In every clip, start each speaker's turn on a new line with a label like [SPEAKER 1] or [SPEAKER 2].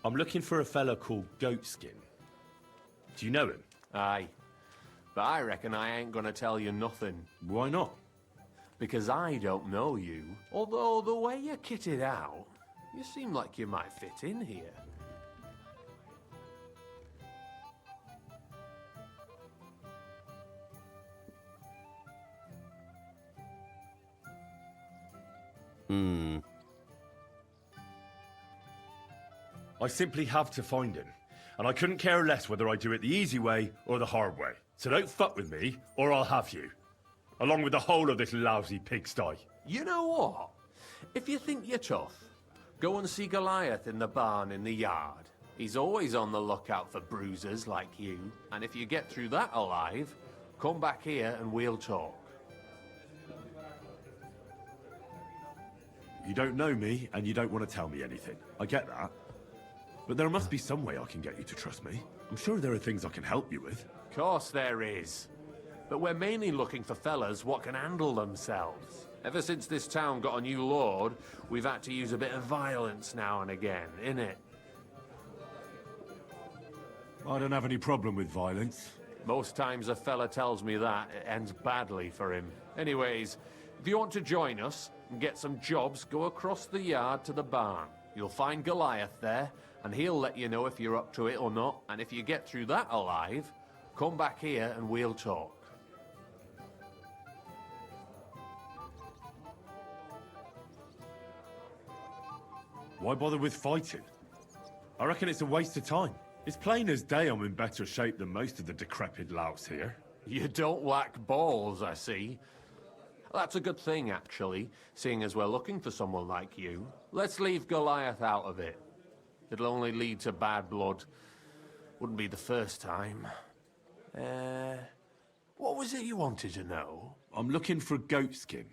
[SPEAKER 1] I'm looking for a fella called Goatskin. Do you know him?
[SPEAKER 2] Aye. But I reckon I ain't gonna tell you nothing.
[SPEAKER 1] Why not?
[SPEAKER 2] Because I don't know you. Although the way you're kitted out, you seem like you might fit in here.
[SPEAKER 1] I simply have to find him. And I couldn't care less whether I do it the easy way or the hard way. So don't fuck with me, or I'll have you. Along with the whole of this lousy pigsty.
[SPEAKER 2] You know what? If you think you're tough, go and see Goliath in the barn in the yard. He's always on the lookout for bruisers like you. And if you get through that alive, come back here and we'll talk.
[SPEAKER 1] You don't know me, and you don't want to tell me anything. I get that. But there must be some way I can get you to trust me. I'm sure there are things I can help you with.
[SPEAKER 2] Of course there is. But we're mainly looking for fellas what can handle themselves. Ever since this town got a new lord, we've had to use a bit of violence now and again, innit?
[SPEAKER 1] I don't have any problem with violence.
[SPEAKER 2] Most times a fella tells me that, it ends badly for him. Anyways, if you want to join us and get some jobs, go across the yard to the barn. You'll find Goliath there, and he'll let you know if you're up to it or not. And if you get through that alive, come back here and we'll talk.
[SPEAKER 1] Why bother with fighting? I reckon it's a waste of time. It's plain as day I'm in better shape than most of the decrepit louts here.
[SPEAKER 2] You don't lack balls, I see. That's a good thing, actually, seeing as we're looking for someone like you. Let's leave Goliath out of it. It'll only lead to bad blood. Wouldn't be the first time. What was it you wanted to know?
[SPEAKER 1] I'm looking for Goatskin.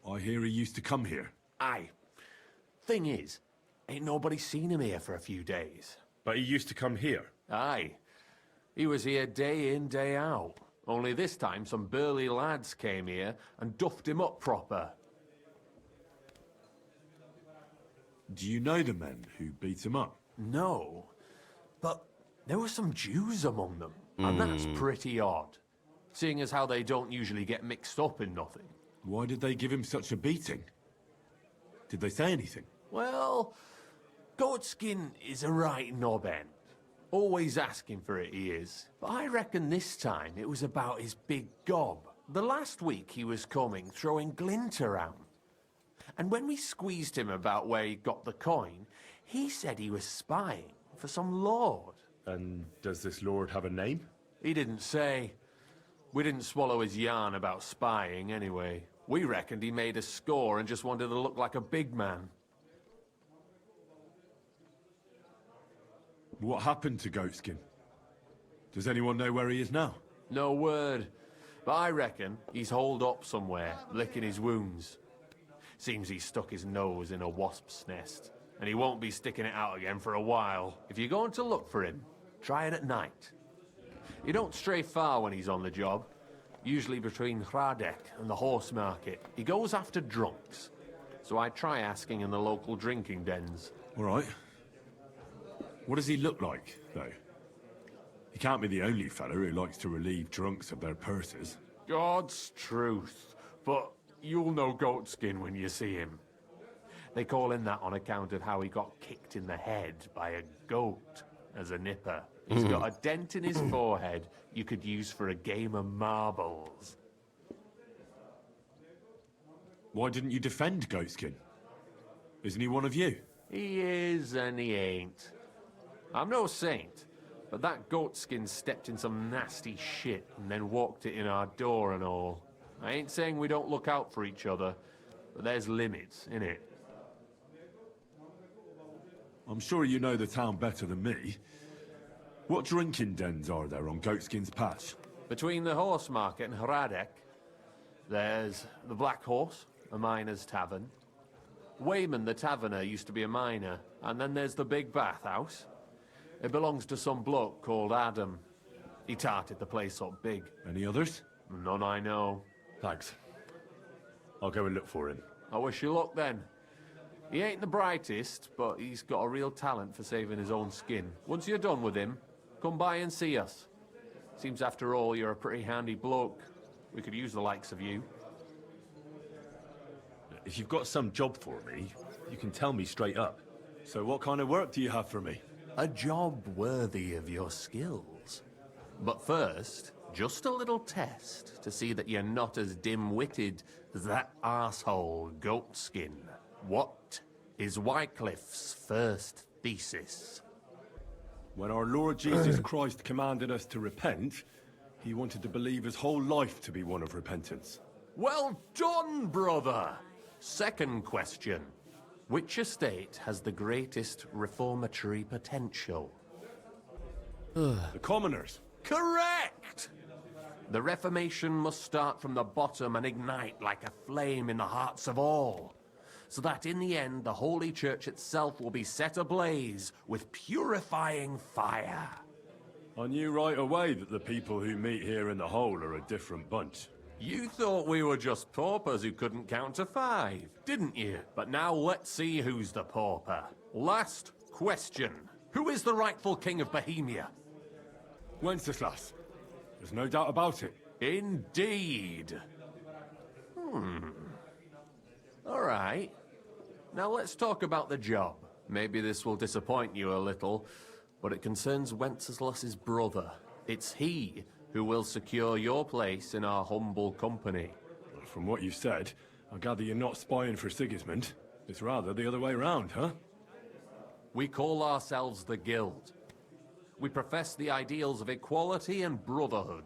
[SPEAKER 1] I hear he used to come here.
[SPEAKER 2] Aye. Thing is, ain't nobody seen him here for a few days.
[SPEAKER 1] But he used to come here.
[SPEAKER 2] Aye. He was here day in, day out. Only this time some burly lads came here and duffed him up proper.
[SPEAKER 1] Do you know the men who beat him up?
[SPEAKER 2] No, but there were some Jews among them, and that's pretty odd, seeing as how they don't usually get mixed up in nothing.
[SPEAKER 1] Why did they give him such a beating? Did they say anything?
[SPEAKER 2] Well, Goatskin is a right knob end. Always asking for it, he is. But I reckon this time it was about his big gob. The last week he was coming, throwing glint around. And when we squeezed him about where he got the coin, he said he was spying for some lord.
[SPEAKER 1] And does this lord have a name?
[SPEAKER 2] He didn't say. We didn't swallow his yarn about spying anyway. We reckoned he made a score and just wanted to look like a big man.
[SPEAKER 1] What happened to Goatskin? Does anyone know where he is now?
[SPEAKER 2] No word. But I reckon he's holed up somewhere, licking his wounds. Seems he stuck his nose in a wasp's nest, and he won't be sticking it out again for a while. If you're going to look for him, try it at night. You don't stray far when he's on the job. Usually between Hradek and the horse market. He goes after drunks. So I try asking in the local drinking dens.
[SPEAKER 1] All right. What does he look like, though? He can't be the only fella who likes to relieve drunks of their purses.
[SPEAKER 2] God's truth. But you'll know Goatskin when you see him. They call him that on account of how he got kicked in the head by a goat as a nipper. He's got a dent in his forehead you could use for a game of marbles.
[SPEAKER 1] Why didn't you defend Goatskin? Isn't he one of you?
[SPEAKER 2] He is and he ain't. I'm no saint, but that Goatskin stepped in some nasty shit and then walked it in our door and all. I ain't saying we don't look out for each other, but there's limits, innit?
[SPEAKER 1] I'm sure you know the town better than me. What drinking dens are there on Goatskin's Patch?
[SPEAKER 2] Between the horse market and Hradek, there's the Black Horse, a miner's tavern. Wayman the taverner used to be a miner, and then there's the Big Bathhouse. It belongs to some bloke called Adam. He tarted the place up big.
[SPEAKER 1] Any others?
[SPEAKER 2] None I know.
[SPEAKER 1] Thanks. I'll go and look for him.
[SPEAKER 2] I wish you luck then. He ain't the brightest, but he's got a real talent for saving his own skin. Once you're done with him, come by and see us. Seems after all you're a pretty handy bloke. We could use the likes of you.
[SPEAKER 1] If you've got some job for me, you can tell me straight up. So what kind of work do you have for me?
[SPEAKER 2] A job worthy of your skills. But first, just a little test to see that you're not as dim-witted as that arsehole Goatskin. What is Wycliffe's first thesis?
[SPEAKER 1] When our Lord Jesus Christ commanded us to repent, he wanted to believe his whole life to be one of repentance.
[SPEAKER 2] Well done, brother! Second question. Which estate has the greatest reformatory potential?
[SPEAKER 1] The commoners.
[SPEAKER 2] Correct! The Reformation must start from the bottom and ignite like a flame in the hearts of all, so that in the end the Holy Church itself will be set ablaze with purifying fire.
[SPEAKER 1] I knew right away that the people who meet here in the hole are a different bunch.
[SPEAKER 2] You thought we were just paupers who couldn't count to 5, didn't you? But now let's see who's the pauper. Last question. Who is the rightful king of Bohemia?
[SPEAKER 1] Wenceslas. There's no doubt about it.
[SPEAKER 2] Indeed. All right. Now let's talk about the job. Maybe this will disappoint you a little, but it concerns Wenceslas's brother. It's he who will secure your place in our humble company.
[SPEAKER 1] From what you've said, I gather you're not spying for Sigismund. It's rather the other way round, huh?
[SPEAKER 2] We call ourselves the Guild. We profess the ideals of equality and brotherhood.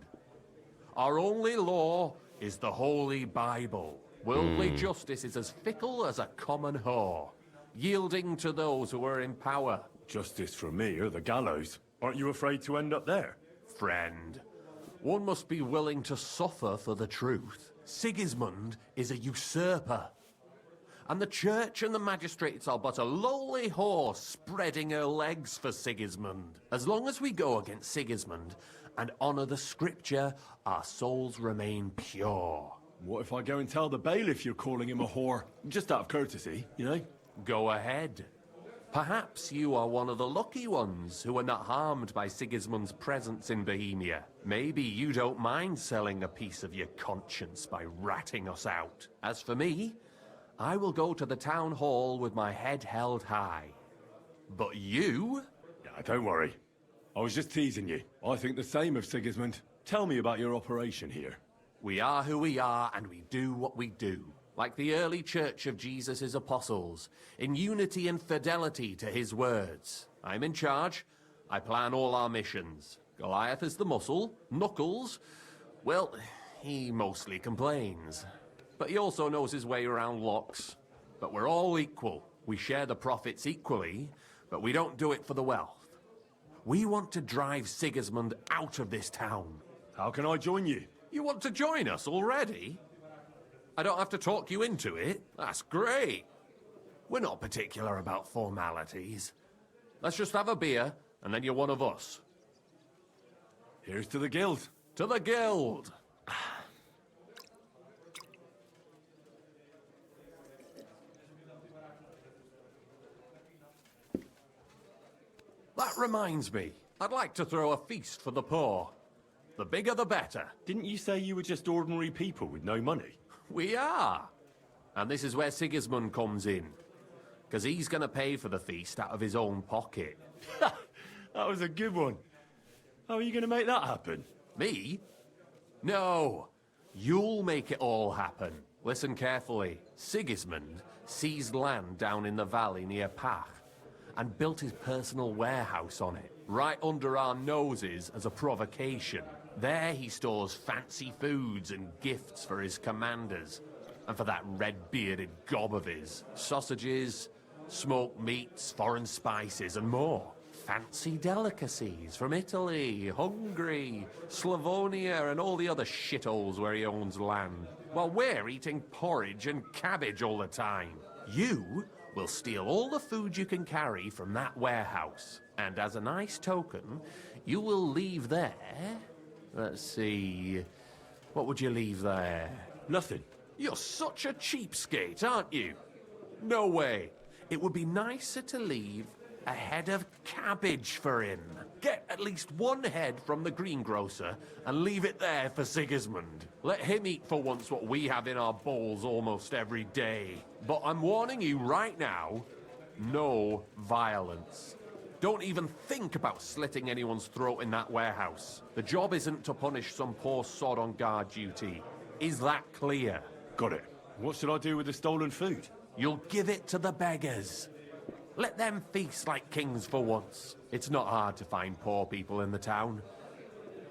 [SPEAKER 2] Our only law is the Holy Bible. Worldly justice is as fickle as a common whore, yielding to those who are in power.
[SPEAKER 1] Justice for me or the gallows. Aren't you afraid to end up there?
[SPEAKER 2] Friend, one must be willing to suffer for the truth. Sigismund is a usurper. And the church and the magistrates are but a lowly whore spreading her legs for Sigismund. As long as we go against Sigismund and honor the scripture, our souls remain pure.
[SPEAKER 1] What if I go and tell the bailiff you're calling him a whore? Just out of courtesy, you know?
[SPEAKER 2] Go ahead. Perhaps you are one of the lucky ones who are not harmed by Sigismund's presence in Bohemia. Maybe you don't mind selling a piece of your conscience by ratting us out. As for me, I will go to the town hall with my head held high. But you?
[SPEAKER 1] Yeah, don't worry. I was just teasing you. I think the same of Sigismund. Tell me about your operation here.
[SPEAKER 2] We are who we are, and we do what we do. Like the early church of Jesus' apostles, in unity and fidelity to his words. I'm in charge. I plan all our missions. Goliath is the muscle. Knuckles, well, he mostly complains. But he also knows his way around locks. But we're all equal. We share the profits equally, but we don't do it for the wealth. We want to drive Sigismund out of this town.
[SPEAKER 1] How can I join you?
[SPEAKER 2] You want to join us already? I don't have to talk you into it. That's great. We're not particular about formalities. Let's just have a beer, and then you're one of us.
[SPEAKER 1] Here's to the guild.
[SPEAKER 2] To the Guild! That reminds me, I'd like to throw a feast for the poor. The bigger the better.
[SPEAKER 1] Didn't you say you were just ordinary people with no money?
[SPEAKER 2] We are. And this is where Sigismund comes in. Because he's going to pay for the feast out of his own pocket.
[SPEAKER 1] That was a good one. How are you going to make that happen?
[SPEAKER 2] Me? No. You'll make it all happen. Listen carefully. Sigismund seized land down in the valley near Pach and built his personal warehouse on it, right under our noses as a provocation. There he stores fancy foods and gifts for his commanders, and for that red-bearded gob of his. Sausages, smoked meats, foreign spices, and more. Fancy delicacies from Italy, Hungary, Slavonia, and all the other shitholes where he owns land. While we're eating porridge and cabbage all the time. You will steal all the food you can carry from that warehouse. And as a nice token, you will leave there... Let's see... What would you leave there?
[SPEAKER 1] Nothing.
[SPEAKER 2] You're such a cheapskate, aren't you? No way. It would be nicer to leave a head of cabbage for him. Get at least one head from the greengrocer and leave it there for Sigismund. Let him eat for once what we have in our bowls almost every day. But I'm warning you right now, no violence. Don't even think about slitting anyone's throat in that warehouse. The job isn't to punish some poor sod on guard duty. Is that clear?
[SPEAKER 1] Got it. What should I do with the stolen food?
[SPEAKER 2] You'll give it to the beggars. Let them feast like kings for once. It's not hard to find poor people in the town.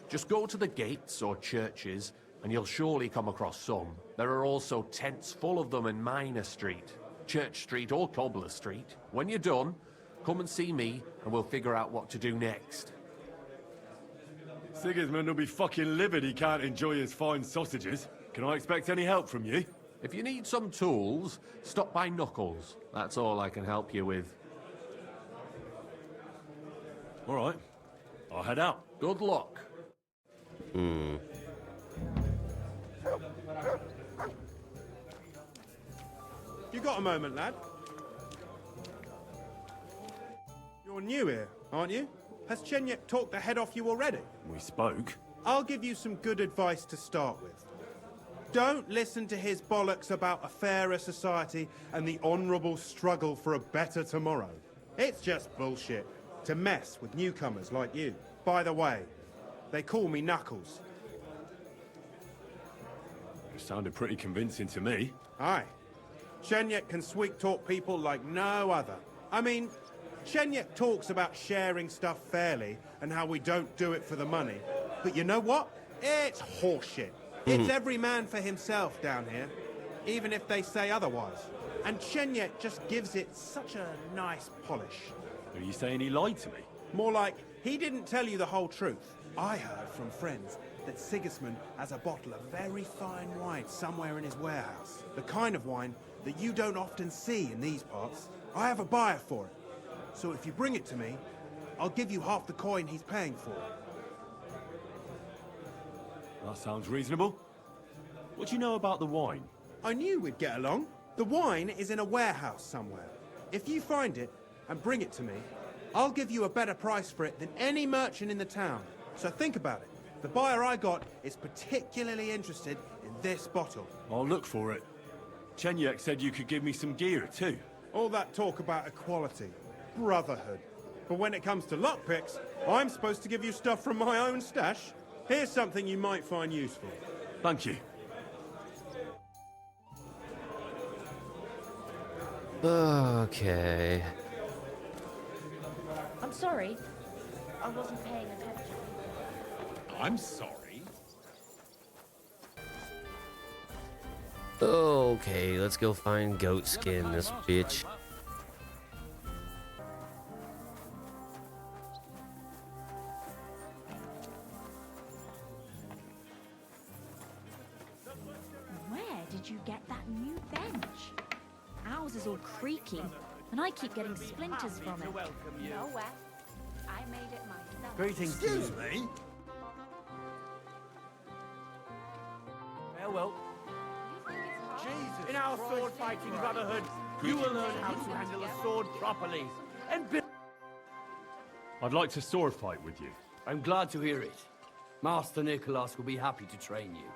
[SPEAKER 2] Just go to the gates or churches, and you'll surely come across some. There are also tents full of them in Minor Street, Church Street or Cobbler Street. When you're done, come and see me, and we'll figure out what to do next.
[SPEAKER 1] Sigismund will be fucking livid he can't enjoy his fine sausages. Can I expect any help from you?
[SPEAKER 2] If you need some tools, stop by Knuckles. That's all I can help you with.
[SPEAKER 1] All right. I'll head out.
[SPEAKER 2] Good luck.
[SPEAKER 3] You
[SPEAKER 4] got a moment, lad? You're new here, aren't you? Has Chenyek talked the head off you already?
[SPEAKER 1] We spoke.
[SPEAKER 4] I'll give you some good advice to start with. Don't listen to his bollocks about a fairer society and the honourable struggle for a better tomorrow. It's just bullshit to mess with newcomers like you. By the way, they call me Knuckles.
[SPEAKER 1] It sounded pretty convincing to me.
[SPEAKER 4] Aye. Chenyek can sweet-talk people like no other. I mean, Chenyek talks about sharing stuff fairly and how we don't do it for the money. But you know what? It's horseshit. It's every man for himself down here, even if they say otherwise. And Chenyek just gives it such a nice polish.
[SPEAKER 1] Are you saying he lied to me?
[SPEAKER 4] More like, he didn't tell you the whole truth. I heard from friends that Sigismund has a bottle of very fine wine somewhere in his warehouse. The kind of wine that you don't often see in these parts. I have a buyer for it. So if you bring it to me, I'll give you half the coin he's paying for it.
[SPEAKER 1] That sounds reasonable. What do you know about the wine?
[SPEAKER 4] I knew we'd get along. The wine is in a warehouse somewhere. If you find it and bring it to me, I'll give you a better price for it than any merchant in the town. So think about it. The buyer I got is particularly interested in this bottle.
[SPEAKER 1] I'll look for it. Chenyek said you could give me some gear too.
[SPEAKER 4] All that talk about equality, brotherhood. But when it comes to lockpicks, I'm supposed to give you stuff from my own stash. Here's something you might find useful.
[SPEAKER 1] Thank you.
[SPEAKER 3] Okay.
[SPEAKER 5] I'm sorry. I wasn't paying attention.
[SPEAKER 6] I'm sorry.
[SPEAKER 3] Okay, let's go find goat skin, this bitch.
[SPEAKER 5] Where did you get that new bench? Ours is all creaky, and I keep getting splinters from it.
[SPEAKER 7] Nowhere. I made it myself.
[SPEAKER 6] Greetings. Excuse me.
[SPEAKER 8] Farewell.
[SPEAKER 6] Jesus
[SPEAKER 8] In our
[SPEAKER 6] Christ.
[SPEAKER 8] sword-fighting brotherhood, you will learn how to handle a sword properly. And
[SPEAKER 1] I'd like to sword fight with you.
[SPEAKER 8] I'm glad to hear it. Master Nicholas will be happy to train you.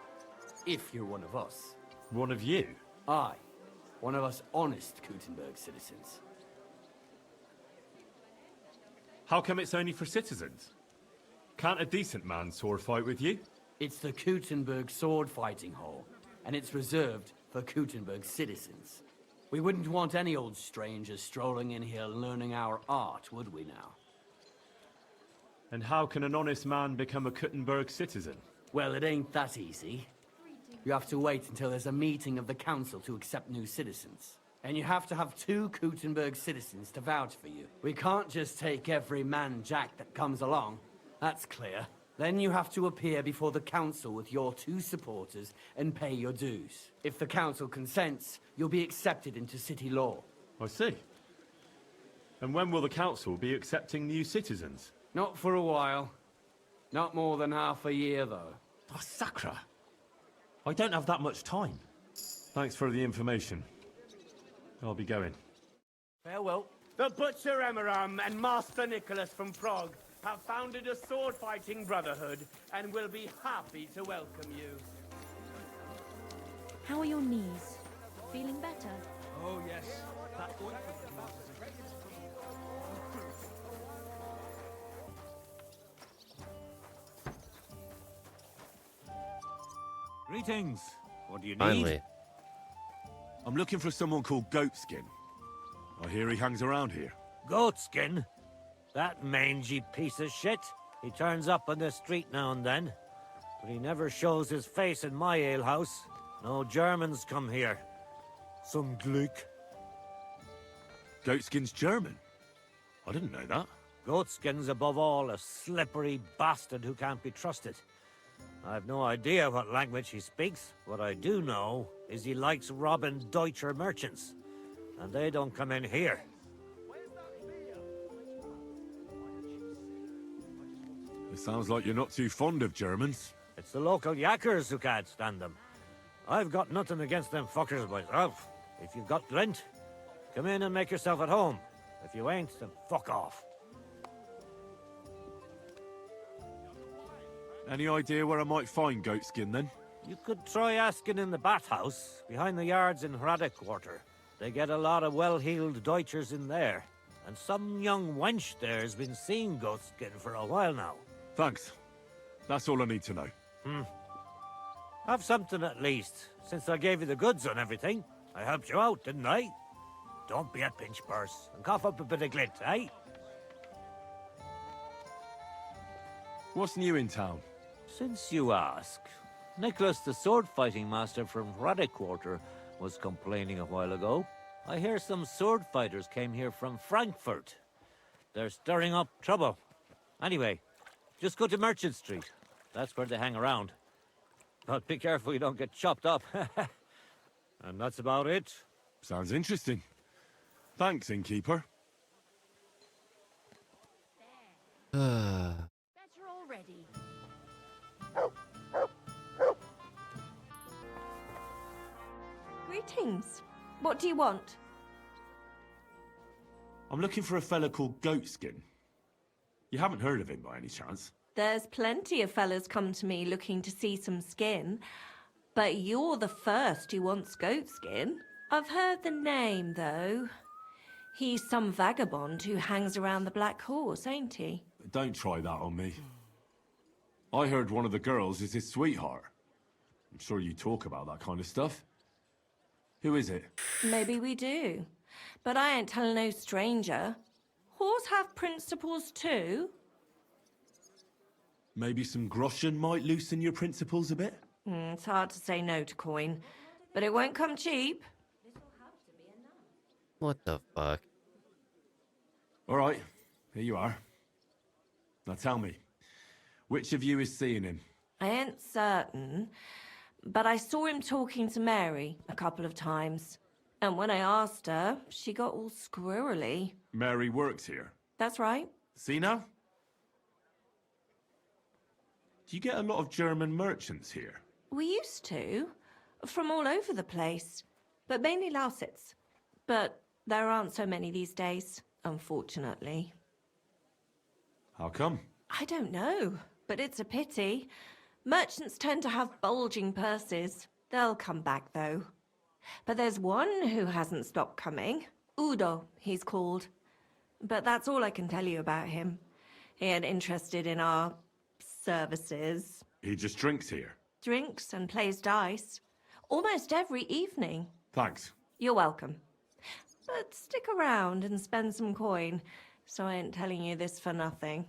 [SPEAKER 8] If you're one of us.
[SPEAKER 1] One of you?
[SPEAKER 8] Aye. One of us honest Kuttenberg citizens.
[SPEAKER 1] How come it's only for citizens? Can't a decent man sword fight with you?
[SPEAKER 8] It's the Kuttenberg sword fighting hall, and it's reserved for Kuttenberg citizens. We wouldn't want any old strangers strolling in here learning our art, would we now?
[SPEAKER 1] And how can an honest man become a Kuttenberg citizen?
[SPEAKER 8] Well, it ain't that easy. You have to wait until there's a meeting of the council to accept new citizens. And you have to have 2 Kuttenberg citizens to vouch for you. We can't just take every man jack that comes along. That's clear. Then you have to appear before the council with your 2 supporters and pay your dues. If the council consents, you'll be accepted into city law.
[SPEAKER 1] I see. And when will the council be accepting new citizens?
[SPEAKER 8] Not for a while. Not more than half a year, though.
[SPEAKER 1] Oh, Sakra. I don't have that much time. Thanks for the information. I'll be going.
[SPEAKER 8] Farewell.
[SPEAKER 9] The Butcher Emiram and Master Nicholas from Prague have founded a sword-fighting brotherhood and will be happy to welcome you.
[SPEAKER 5] How are your knees? Feeling better?
[SPEAKER 6] Oh, yes. That
[SPEAKER 10] Greetings. What do you need?
[SPEAKER 3] Finally.
[SPEAKER 1] I'm looking for someone called Goatskin. I hear he hangs around here.
[SPEAKER 10] Goatskin? That mangy piece of shit. He turns up on the street now and then. But he never shows his face in my alehouse. No Germans come here. Some Glück.
[SPEAKER 1] Goatskin's German? I didn't know that.
[SPEAKER 10] Goatskin's above all a slippery bastard who can't be trusted. I've no idea what language he speaks. What I do know is he likes robbing Deutscher merchants. And they don't come in here.
[SPEAKER 1] It sounds like you're not too fond of Germans.
[SPEAKER 10] It's the local yackers who can't stand them. I've got nothing against them fuckers myself. If you've got glint, come in and make yourself at home. If you ain't, then fuck off.
[SPEAKER 1] Any idea where I might find Goatskin, then?
[SPEAKER 10] You could try asking in the bathhouse, behind the yards in Hradec Quarter. They get a lot of well-heeled Deutschers in there. And some young wench there's been seeing Goatskin for a while now.
[SPEAKER 1] Thanks. That's all I need to know.
[SPEAKER 10] Have something at least, since I gave you the goods on everything. I helped you out, didn't I? Don't be a pinch purse, and cough up a bit of glint, eh?
[SPEAKER 1] What's new in town?
[SPEAKER 10] Since you ask, Nicholas the sword-fighting master from Hradec Quarter was complaining a while ago. I hear some sword fighters came here from Frankfurt. They're stirring up trouble. Anyway, just go to Merchant Street. That's where they hang around. But be careful you don't get chopped up. And that's about it.
[SPEAKER 1] Sounds interesting. Thanks, innkeeper.
[SPEAKER 5] Better already.
[SPEAKER 7] Greetings. What do you want?
[SPEAKER 1] I'm looking for a fella called Goatskin. You haven't heard of him by any chance?
[SPEAKER 7] There's plenty of fellas come to me looking to see some skin. But you're the first who wants goat skin. I've heard the name, though. He's some vagabond who hangs around the Black Horse, ain't he?
[SPEAKER 1] Don't try that on me. I heard one of the girls is his sweetheart. I'm sure you talk about that kind of stuff. Who is it?
[SPEAKER 7] Maybe we do. But I ain't telling no stranger. Whores have principles too.
[SPEAKER 1] Maybe some groschen might loosen your principles a bit?
[SPEAKER 7] It's hard to say no to coin. But it won't come cheap.
[SPEAKER 3] What the fuck?
[SPEAKER 1] All right, here you are. Now tell me, which of you is seeing him?
[SPEAKER 7] I ain't certain. But I saw him talking to Mary a couple of times. And when I asked her, she got all squirrely.
[SPEAKER 1] Mary works here.
[SPEAKER 7] That's right.
[SPEAKER 1] See now? Do you get a lot of German merchants here?
[SPEAKER 7] We used to. From all over the place. But mainly Lausitz. But there aren't so many these days, unfortunately.
[SPEAKER 1] How come?
[SPEAKER 7] I don't know, but it's a pity. Merchants tend to have bulging purses. They'll come back, though. But there's one who hasn't stopped coming. Udo, he's called. But that's all I can tell you about him. He ain't interested in our services.
[SPEAKER 1] He just drinks here.
[SPEAKER 7] Drinks and plays dice. Almost every evening.
[SPEAKER 1] Thanks.
[SPEAKER 7] You're welcome. But stick around and spend some coin, so I ain't telling you this for nothing.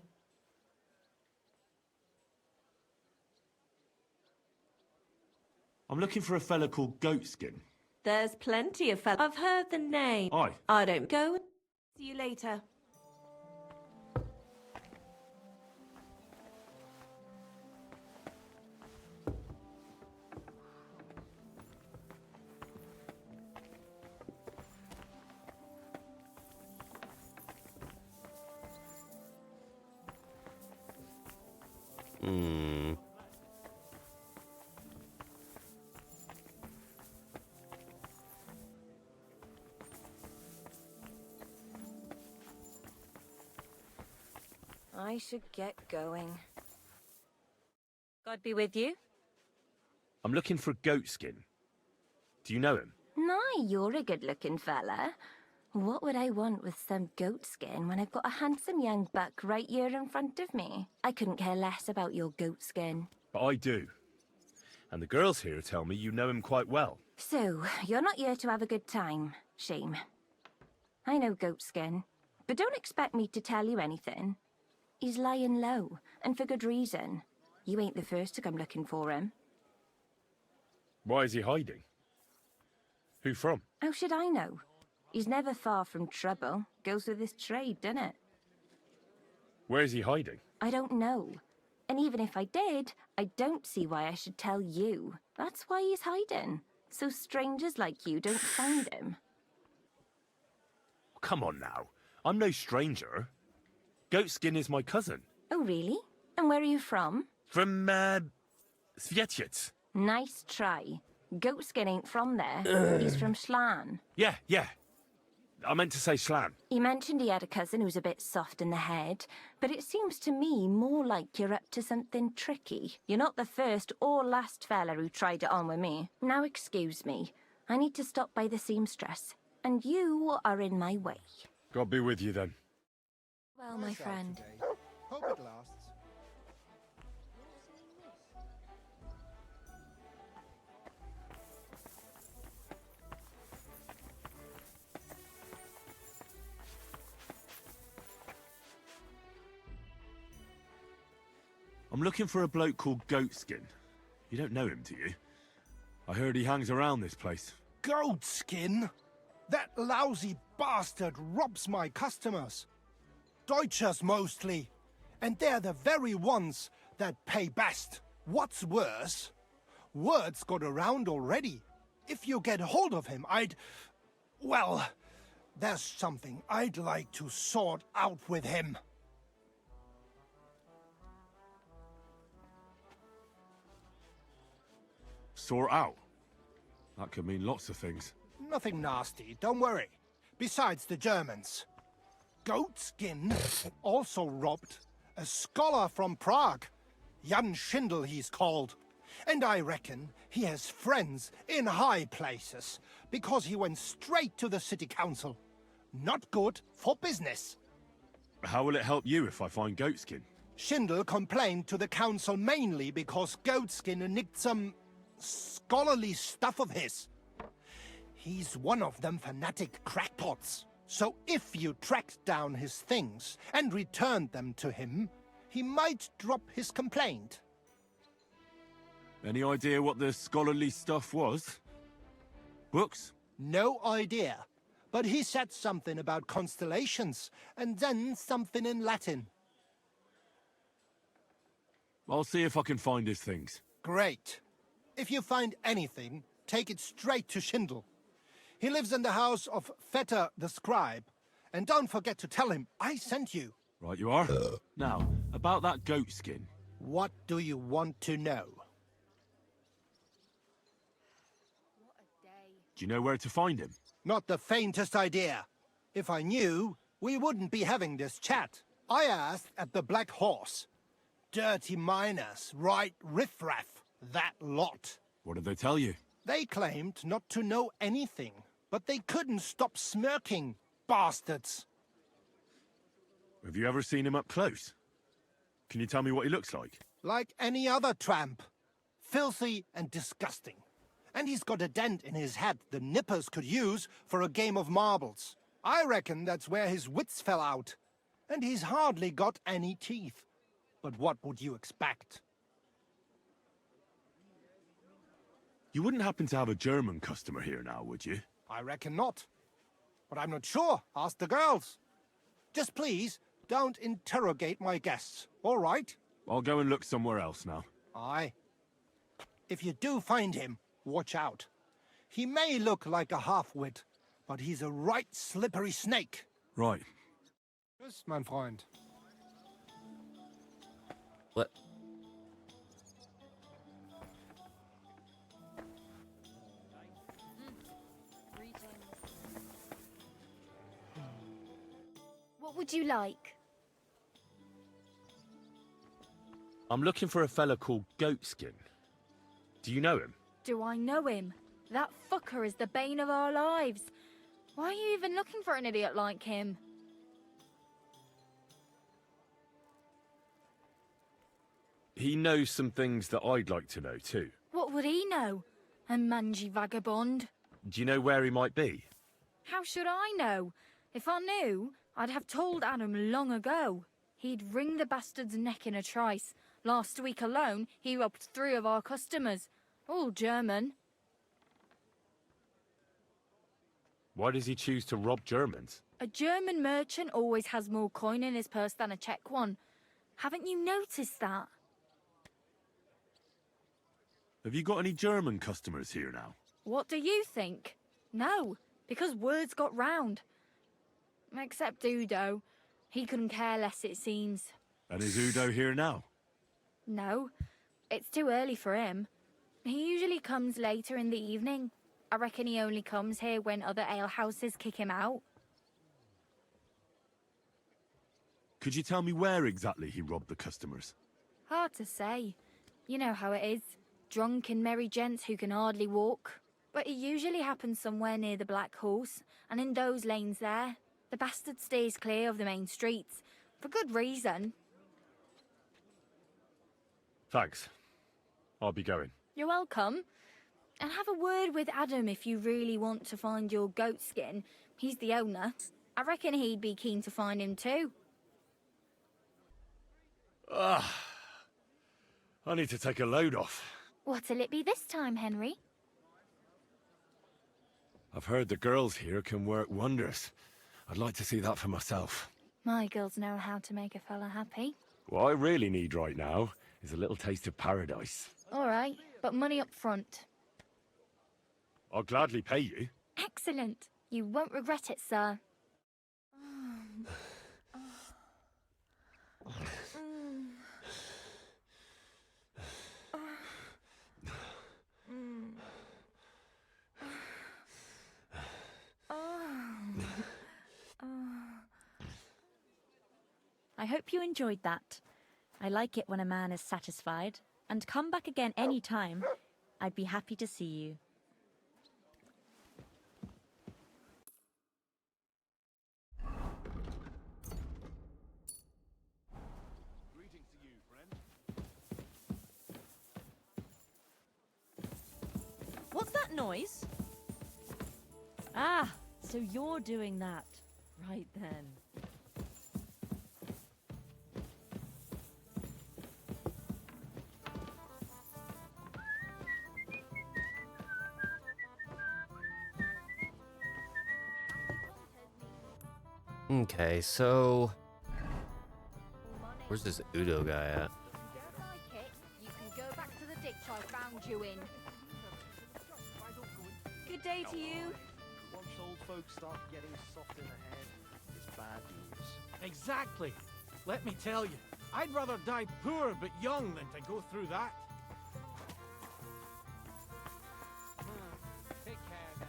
[SPEAKER 1] I'm looking for a fella called Goatskin.
[SPEAKER 7] There's plenty of fellas. I've heard the name.
[SPEAKER 1] Aye.
[SPEAKER 7] I don't go. See you later.
[SPEAKER 11] I should get going. God be with you.
[SPEAKER 1] I'm looking for Goatskin. Do you know him?
[SPEAKER 11] Nay, you're a good-looking fella. What would I want with some goat skin when I've got a handsome young buck right here in front of me? I couldn't care less about your goat skin.
[SPEAKER 1] But I do. And the girls here tell me you know him quite well.
[SPEAKER 11] So, you're not here to have a good time. Shame. I know goat skin, but don't expect me to tell you anything. He's lying low, and for good reason. You ain't the first to come looking for him.
[SPEAKER 1] Why is he hiding? Who from?
[SPEAKER 11] How should I know? He's never far from trouble. Goes with his trade, doesn't it?
[SPEAKER 1] Where is he hiding?
[SPEAKER 11] I don't know. And even if I did, I don't see why I should tell you. That's why he's hiding. So strangers like you don't find him.
[SPEAKER 1] Come on now. I'm no stranger. Goatskin is my cousin.
[SPEAKER 11] Oh, really? And where are you from?
[SPEAKER 1] From, Svietiec.
[SPEAKER 11] Nice try. Goatskin ain't from there. He's from Schlan.
[SPEAKER 1] Yeah. I meant to say Schlan.
[SPEAKER 11] He mentioned he had a cousin who's a bit soft in the head, but it seems to me more like you're up to something tricky. You're not the first or last fella who tried it on with me. Now excuse me. I need to stop by the seamstress, and you are in my way.
[SPEAKER 1] God be with you then.
[SPEAKER 11] Well, my friend.
[SPEAKER 4] Hope it lasts.
[SPEAKER 1] I'm looking for a bloke called Goatskin. You don't know him, do you? I heard he hangs around this place.
[SPEAKER 12] Goatskin? That lousy bastard robs my customers. Deutschers mostly. And they're the very ones that pay best. What's worse, word's got around already. If you get hold of him, well, there's something I'd like to sort out with him.
[SPEAKER 1] Sort out? That could mean lots of things.
[SPEAKER 12] Nothing nasty, don't worry. Besides the Germans. Goatskin also robbed a scholar from Prague. Jan Schindel he's called. And I reckon he has friends in high places, because he went straight to the city council. Not good for business.
[SPEAKER 1] How will it help you if I find Goatskin?
[SPEAKER 12] Schindel complained to the council mainly because Goatskin nicked some scholarly stuff of his. He's one of them fanatic crackpots. So if you tracked down his things and returned them to him, he might drop his complaint.
[SPEAKER 1] Any idea what the scholarly stuff was? Books?
[SPEAKER 12] No idea. But he said something about constellations, and then something in Latin.
[SPEAKER 1] I'll see if I can find his things.
[SPEAKER 12] Great. If you find anything, take it straight to Schindel. He lives in the house of Vetter the scribe. And don't forget to tell him I sent you.
[SPEAKER 1] Right you are. Now, about that Goatskin.
[SPEAKER 12] What do you want to know?
[SPEAKER 1] Do you know where to find him?
[SPEAKER 12] Not the faintest idea. If I knew, we wouldn't be having this chat. I asked at the Black Horse. Dirty miners, right riffraff, that lot.
[SPEAKER 1] What did they tell you?
[SPEAKER 12] They claimed not to know anything, but they couldn't stop smirking, bastards.
[SPEAKER 1] Have you ever seen him up close? Can you tell me what he looks like?
[SPEAKER 12] Like any other tramp. Filthy and disgusting. And he's got a dent in his head the nippers could use for a game of marbles. I reckon that's where his wits fell out. And he's hardly got any teeth. But what would you expect?
[SPEAKER 1] You wouldn't happen to have a German customer here now, would you?
[SPEAKER 12] I reckon not. But I'm not sure. Ask the girls. Just please, don't interrogate my guests, all right?
[SPEAKER 1] I'll go and look somewhere else now.
[SPEAKER 12] Aye. If you do find him, watch out. He may look like a half-wit, but he's a right slippery snake.
[SPEAKER 1] Right.
[SPEAKER 12] Tschüss, mein Freund.
[SPEAKER 3] What?
[SPEAKER 5] What would you like?
[SPEAKER 1] I'm looking for a fella called Goatskin. Do you know him?
[SPEAKER 13] Do I know him? That fucker is the bane of our lives. Why are you even looking for an idiot like him?
[SPEAKER 1] He knows some things that I'd like to know too.
[SPEAKER 13] What would he know? A mangy vagabond?
[SPEAKER 1] Do you know where he might be?
[SPEAKER 13] How should I know? If I knew, I'd have told Adam long ago. He'd wring the bastard's neck in a trice. Last week alone, he robbed 3 of our customers. All German.
[SPEAKER 1] Why does he choose to rob Germans?
[SPEAKER 13] A German merchant always has more coin in his purse than a Czech one. Haven't you noticed that?
[SPEAKER 1] Have you got any German customers here now?
[SPEAKER 13] What do you think? No, because words got round. Except Udo. He couldn't care less, it seems.
[SPEAKER 1] And is Udo here now?
[SPEAKER 13] No, it's too early for him. He usually comes later in the evening. I reckon he only comes here when other alehouses kick him out.
[SPEAKER 1] Could you tell me where exactly he robbed the customers?
[SPEAKER 13] Hard to say. You know how it is. Drunk and merry gents who can hardly walk. But it usually happens somewhere near the Black Horse, and in those lanes there. The bastard stays clear of the main streets. For good reason.
[SPEAKER 1] Thanks. I'll be going.
[SPEAKER 13] You're welcome. And have a word with Adam if you really want to find your goat skin. He's the owner. I reckon he'd be keen to find him too.
[SPEAKER 1] I need to take a load off.
[SPEAKER 13] What'll it be this time, Henry?
[SPEAKER 1] I've heard the girls here can work wonders. I'd like to see that for myself.
[SPEAKER 13] My girls know how to make a fella happy.
[SPEAKER 1] What I really need right now is a little taste of paradise.
[SPEAKER 13] All right, but money up front.
[SPEAKER 1] I'll gladly pay you.
[SPEAKER 13] Excellent. You won't regret it, sir.
[SPEAKER 5] I hope you enjoyed that. I like it when a man is satisfied. And come back again any time. I'd be happy to see you.
[SPEAKER 1] Greetings to you, friend.
[SPEAKER 5] What's that noise? Ah, so you're doing that. Right then.
[SPEAKER 3] Okay, so where's this Udo guy at?
[SPEAKER 13] If you don't like it, you can go back to the ditch I found you in. Good day to you.
[SPEAKER 6] Once old folks start getting soft in the head, it's bad news.
[SPEAKER 9] Exactly. Let me tell you, I'd rather die poor but young than to go through that. Take care, then.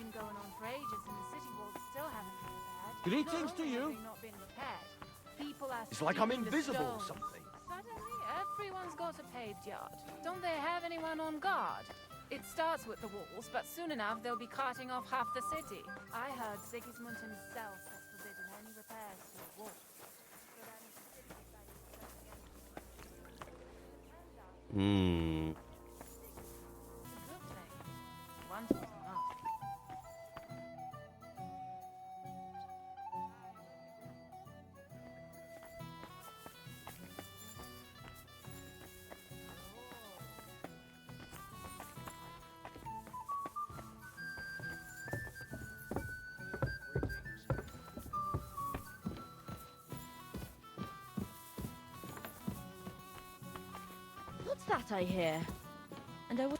[SPEAKER 13] Going on for ages and the city walls still haven't been repaired.
[SPEAKER 9] Greetings to you.
[SPEAKER 13] Not been repaired. People are
[SPEAKER 6] It's like I'm
[SPEAKER 13] stealing the
[SPEAKER 6] invisible or
[SPEAKER 13] stones.
[SPEAKER 6] something.
[SPEAKER 14] Suddenly, everyone's got a paved yard. Don't they have anyone on guard? It starts with the walls, but soon enough they'll be carting off half the city.
[SPEAKER 13] I heard Sigismund himself has forbidden any repairs to a wall. So then the city decided to turn against it.
[SPEAKER 14] It's a good thing. Once was enough.
[SPEAKER 5] What's that I hear? And I was...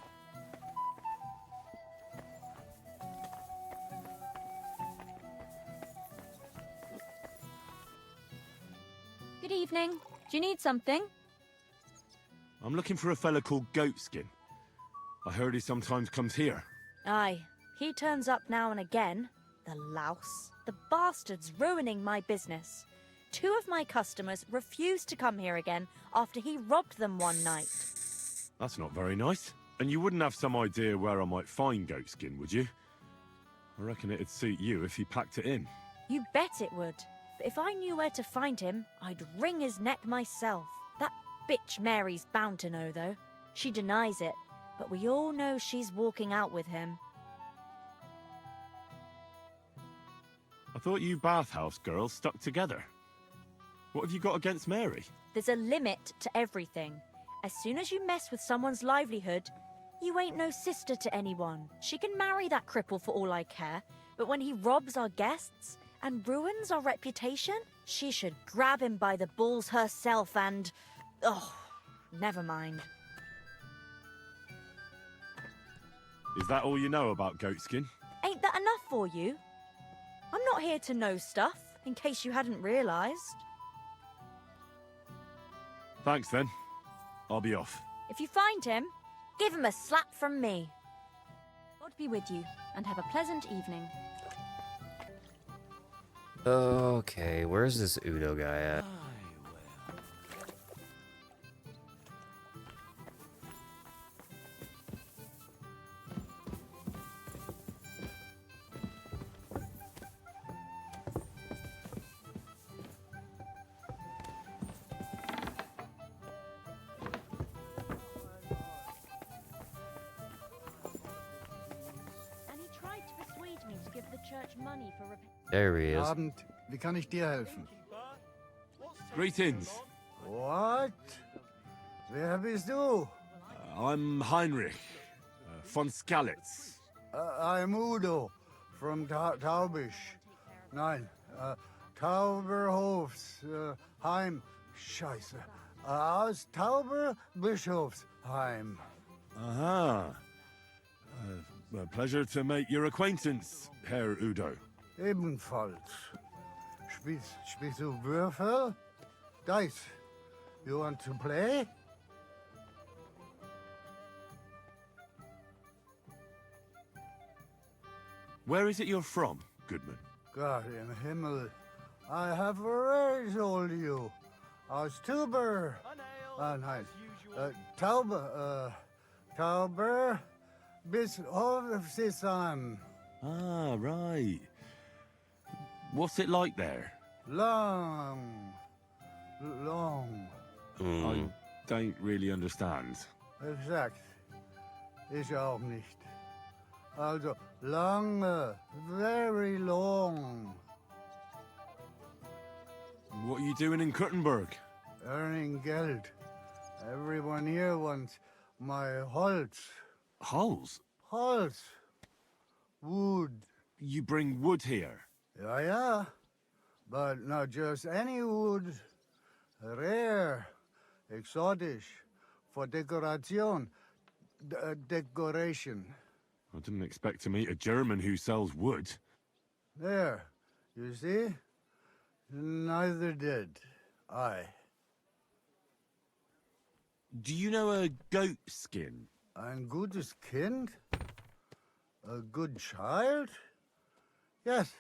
[SPEAKER 13] Good evening. Do you need something?
[SPEAKER 1] I'm looking for a fella called Goatskin. I heard he sometimes comes here.
[SPEAKER 15] Aye, he turns up now and again. The louse. The bastard's ruining my business. 2 of my customers refused to come here again after he robbed them one night.
[SPEAKER 1] That's not very nice. And you wouldn't have some idea where I might find Goatskin, would you? I reckon it'd suit you if he packed it in.
[SPEAKER 15] You bet it would. But if I knew where to find him, I'd wring his neck myself. That bitch Mary's bound to know, though. She denies it, but we all know she's walking out with him.
[SPEAKER 1] I thought you bathhouse girls stuck together. What have you got against Mary?
[SPEAKER 15] There's a limit to everything. As soon as you mess with someone's livelihood, you ain't no sister to anyone. She can marry that cripple for all I care, but when he robs our guests and ruins our reputation, she should grab him by the balls herself and... oh, never mind.
[SPEAKER 1] Is that all you know about Goatskin?
[SPEAKER 15] Ain't that enough for you? I'm not here to know stuff, in case you hadn't realised.
[SPEAKER 1] Thanks then. I'll be off.
[SPEAKER 15] If you find him, give him a slap from me. God be with you, and have a pleasant evening.
[SPEAKER 3] Okay, where's this Udo guy at? There he is.
[SPEAKER 16] Abend, wie kann ich dir helfen?
[SPEAKER 1] Greetings.
[SPEAKER 16] What? Wer bist du?
[SPEAKER 1] I'm Heinrich, von Skalitz.
[SPEAKER 16] I'm Udo, from Taubisch. Nein, Tauberhofs, Heim. Scheiße. Aus Tauberbischofsheim.
[SPEAKER 1] Aha. A pleasure to make your acquaintance, Herr Udo.
[SPEAKER 16] Ebenfalls. Spielst du Würfel? Dice. You want to play?
[SPEAKER 1] Where is it you're from, Goodman?
[SPEAKER 16] God in Himmel. I have already told you. Aus Tuber. Nein. Tauber bis Hofsisheim.
[SPEAKER 1] Ah, right. What's it like there?
[SPEAKER 16] Long.
[SPEAKER 1] I don't really understand.
[SPEAKER 16] Exakt. Ich auch nicht. Also, lange. Very long.
[SPEAKER 1] What are you doing in Kuttenberg?
[SPEAKER 16] Earning Geld. Everyone here wants my Holz.
[SPEAKER 1] Holz?
[SPEAKER 16] Holz. Wood.
[SPEAKER 1] You bring wood here?
[SPEAKER 16] Yeah. But not just any wood. Rare. Exotic. For decoration. Decoration.
[SPEAKER 1] I didn't expect to meet a German who sells wood.
[SPEAKER 16] There. You see? Neither did I.
[SPEAKER 1] Do you know a goat skin?
[SPEAKER 16] Ein gutes Kind? A good child? Yes.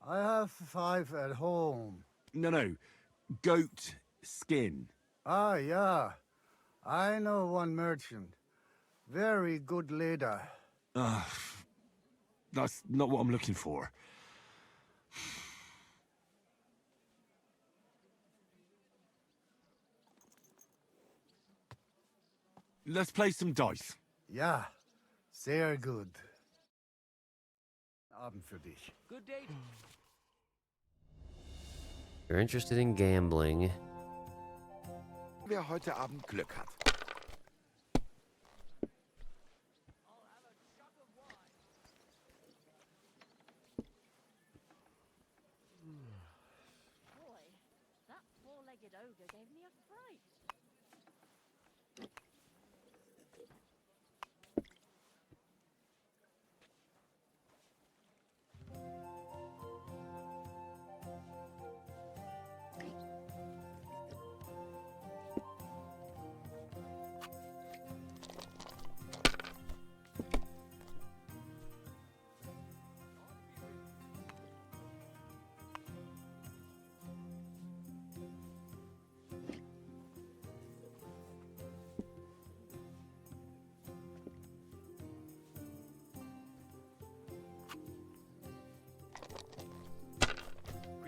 [SPEAKER 16] I have 5 at home.
[SPEAKER 1] No. Goat skin.
[SPEAKER 16] Ah, yeah. I know one merchant. Very good leader.
[SPEAKER 1] That's not what I'm looking for. Let's play some dice.
[SPEAKER 16] Ja, sehr gut. Abend für dich.
[SPEAKER 10] Good day.
[SPEAKER 3] You're interested in gambling.
[SPEAKER 17] Wer heute Abend Glück hat.
[SPEAKER 15] Boy, that four-legged ogre gave me a fright.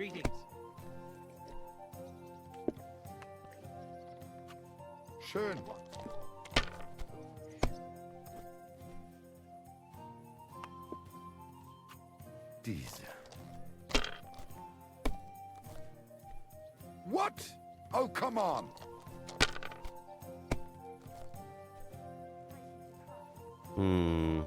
[SPEAKER 6] Greetings.
[SPEAKER 17] Schön. Diese. What? Oh, come on.
[SPEAKER 3] Hmm.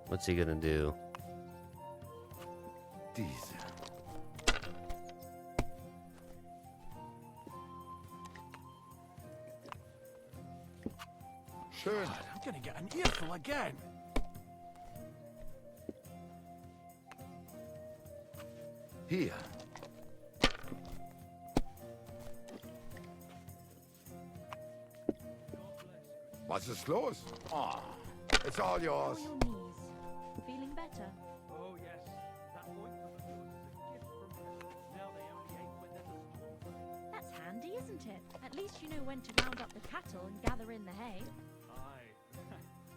[SPEAKER 3] What's he gonna do?
[SPEAKER 17] Diese. Schön.
[SPEAKER 18] God, I'm gonna get an earful again.
[SPEAKER 17] Hier. Was ist los? Oh, it's all yours.
[SPEAKER 5] Your knees. Feeling better?
[SPEAKER 6] Oh, yes. That ointment of yours is a gift from heaven. Now they only ache when there's a storm.
[SPEAKER 5] That's handy, isn't it? At least you know when to round up the cattle and gather in the hay.
[SPEAKER 6] Aye.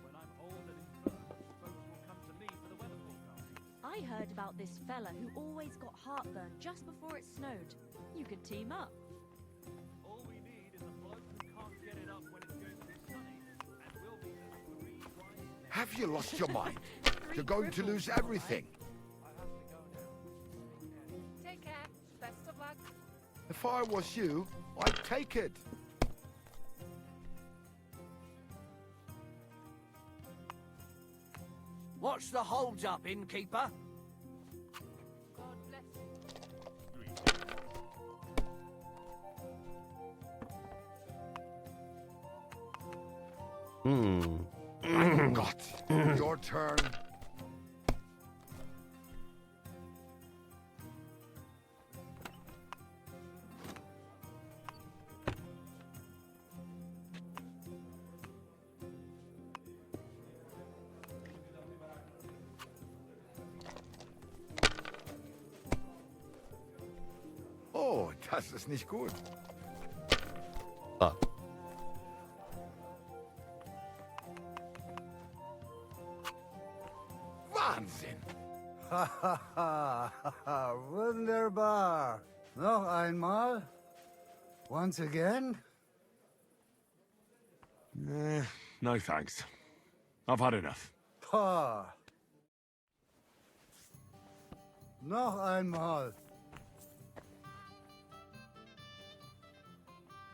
[SPEAKER 6] When I'm old and infirm, folks will come to me for the weather forecast.
[SPEAKER 5] I heard about this fella who always got heartburn just before it snowed. You could team up.
[SPEAKER 6] All we need is a bloke who can't get it up when it's going to be sunny, and we'll be as free riding.
[SPEAKER 17] Have you lost your mind? You're going to lose everything.
[SPEAKER 14] Take care. Best of luck.
[SPEAKER 17] If I was you, I'd take it.
[SPEAKER 8] What's the hold-up, innkeeper?
[SPEAKER 14] God bless you.
[SPEAKER 17] Gott, your turn. Oh, das ist nicht gut.
[SPEAKER 3] Fuck.
[SPEAKER 17] Wahnsinn!
[SPEAKER 16] Wunderbar. Noch einmal. Once again.
[SPEAKER 1] No thanks. I've had enough.
[SPEAKER 16] Ha. Noch einmal.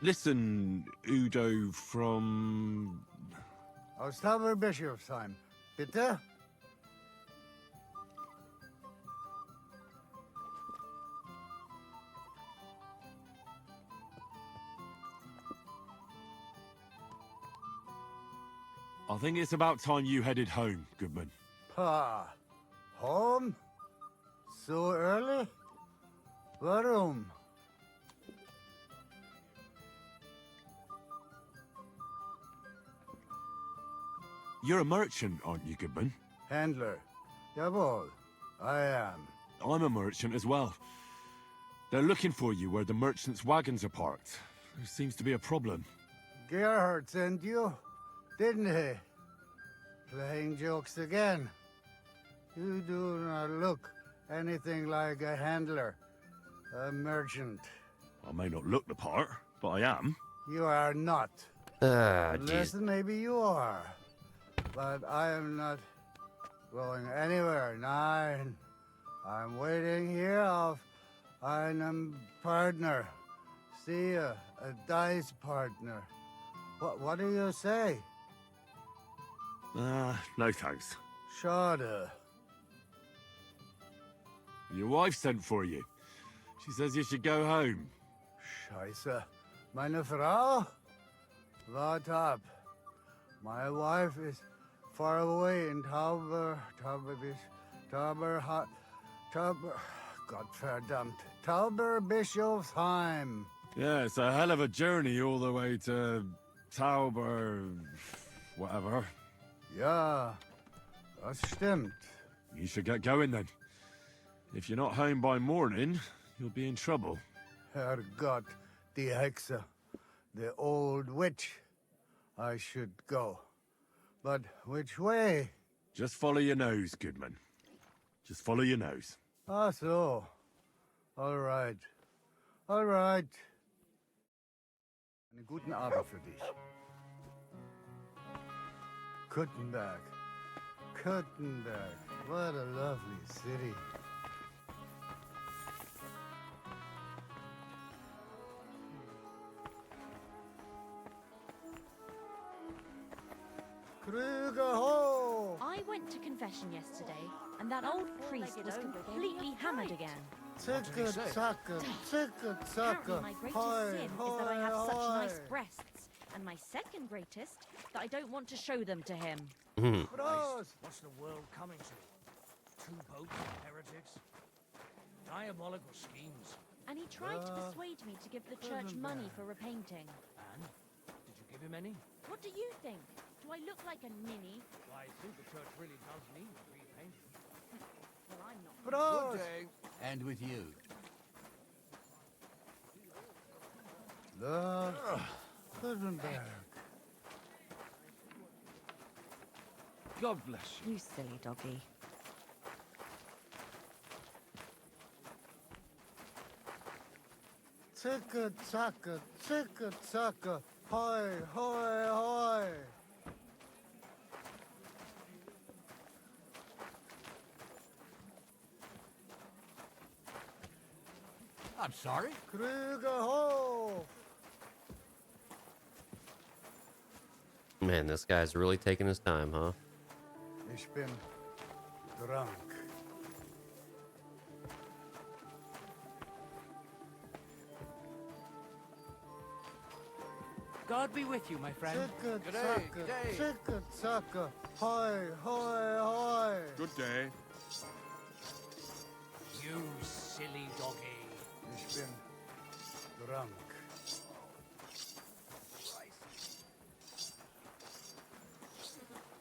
[SPEAKER 1] Listen, Udo from...
[SPEAKER 16] Aus Taberbischofsheim. Bitte?
[SPEAKER 1] I think it's about time you headed home, Goodman.
[SPEAKER 16] Pa. Home? So early? Warum?
[SPEAKER 1] You're a merchant, aren't you, Goodman?
[SPEAKER 16] Handler. Jawohl. I am.
[SPEAKER 1] I'm a merchant as well. They're looking for you where the merchants' wagons are parked. There seems to be a problem.
[SPEAKER 16] Gerhard sent you, didn't he? Playing jokes again. You do not look anything like a handler, a merchant.
[SPEAKER 1] I may not look the part, but I am.
[SPEAKER 16] You are not.
[SPEAKER 3] Jeez.
[SPEAKER 16] Unless maybe you are. But I am not going anywhere. Nein. I'm waiting here auf einem Partner. See, a dice partner. What do you say?
[SPEAKER 1] No thanks.
[SPEAKER 16] Schade.
[SPEAKER 1] Your wife sent for you. She says you should go home.
[SPEAKER 16] Scheiße. Meine Frau? Wart ab. My wife is far away in Tauberbischofsheim.
[SPEAKER 1] Yeah, it's a hell of a journey all the way to Tauber... whatever.
[SPEAKER 16] Ja, das stimmt.
[SPEAKER 1] You should get going then. If you're not home by morning, you'll be in trouble.
[SPEAKER 16] Herrgott, die Hexe. The old witch. I should go. But which way?
[SPEAKER 1] Just follow your nose, Goodman. Just follow your nose.
[SPEAKER 16] Ah, so. All right. All right. Einen guten Abend für dich. Kuttenberg. Kuttenberg. What a lovely city. Krügerhof!
[SPEAKER 15] I went to confession yesterday, and that old priest was completely hammered again.
[SPEAKER 16] Ticka-tacka, ticka-tacka.
[SPEAKER 15] Apparently my greatest sin is that I have such nice breasts, and my second greatest, that I don't want to show them to him.
[SPEAKER 6] Christ, what's the world coming to? Two popes and heretics? Diabolical schemes.
[SPEAKER 15] And he tried to persuade me to give the church money for repainting.
[SPEAKER 6] And? Did you give him any?
[SPEAKER 15] What do you think? Do I look like a ninny?
[SPEAKER 6] Well, I think the church really does need repainting.
[SPEAKER 15] Well, I'm not.
[SPEAKER 16] Prost!
[SPEAKER 6] Good day.
[SPEAKER 18] And with you.
[SPEAKER 16] Love Kuttenberg.
[SPEAKER 18] God bless
[SPEAKER 15] you. You silly doggy.
[SPEAKER 16] Ticka-tacka, ticka-tacka. Hoi, hoi, hoi.
[SPEAKER 18] I'm sorry?
[SPEAKER 16] Krügerhof!
[SPEAKER 3] Man, this guy's really taking his time, huh?
[SPEAKER 16] Ich bin drunk.
[SPEAKER 8] God be with you, my friend.
[SPEAKER 16] Ticka-tacka, ticka-tacka. Hoi, hoi, hoi.
[SPEAKER 18] Good day.
[SPEAKER 6] You silly doggy.
[SPEAKER 16] Ich bin drunk.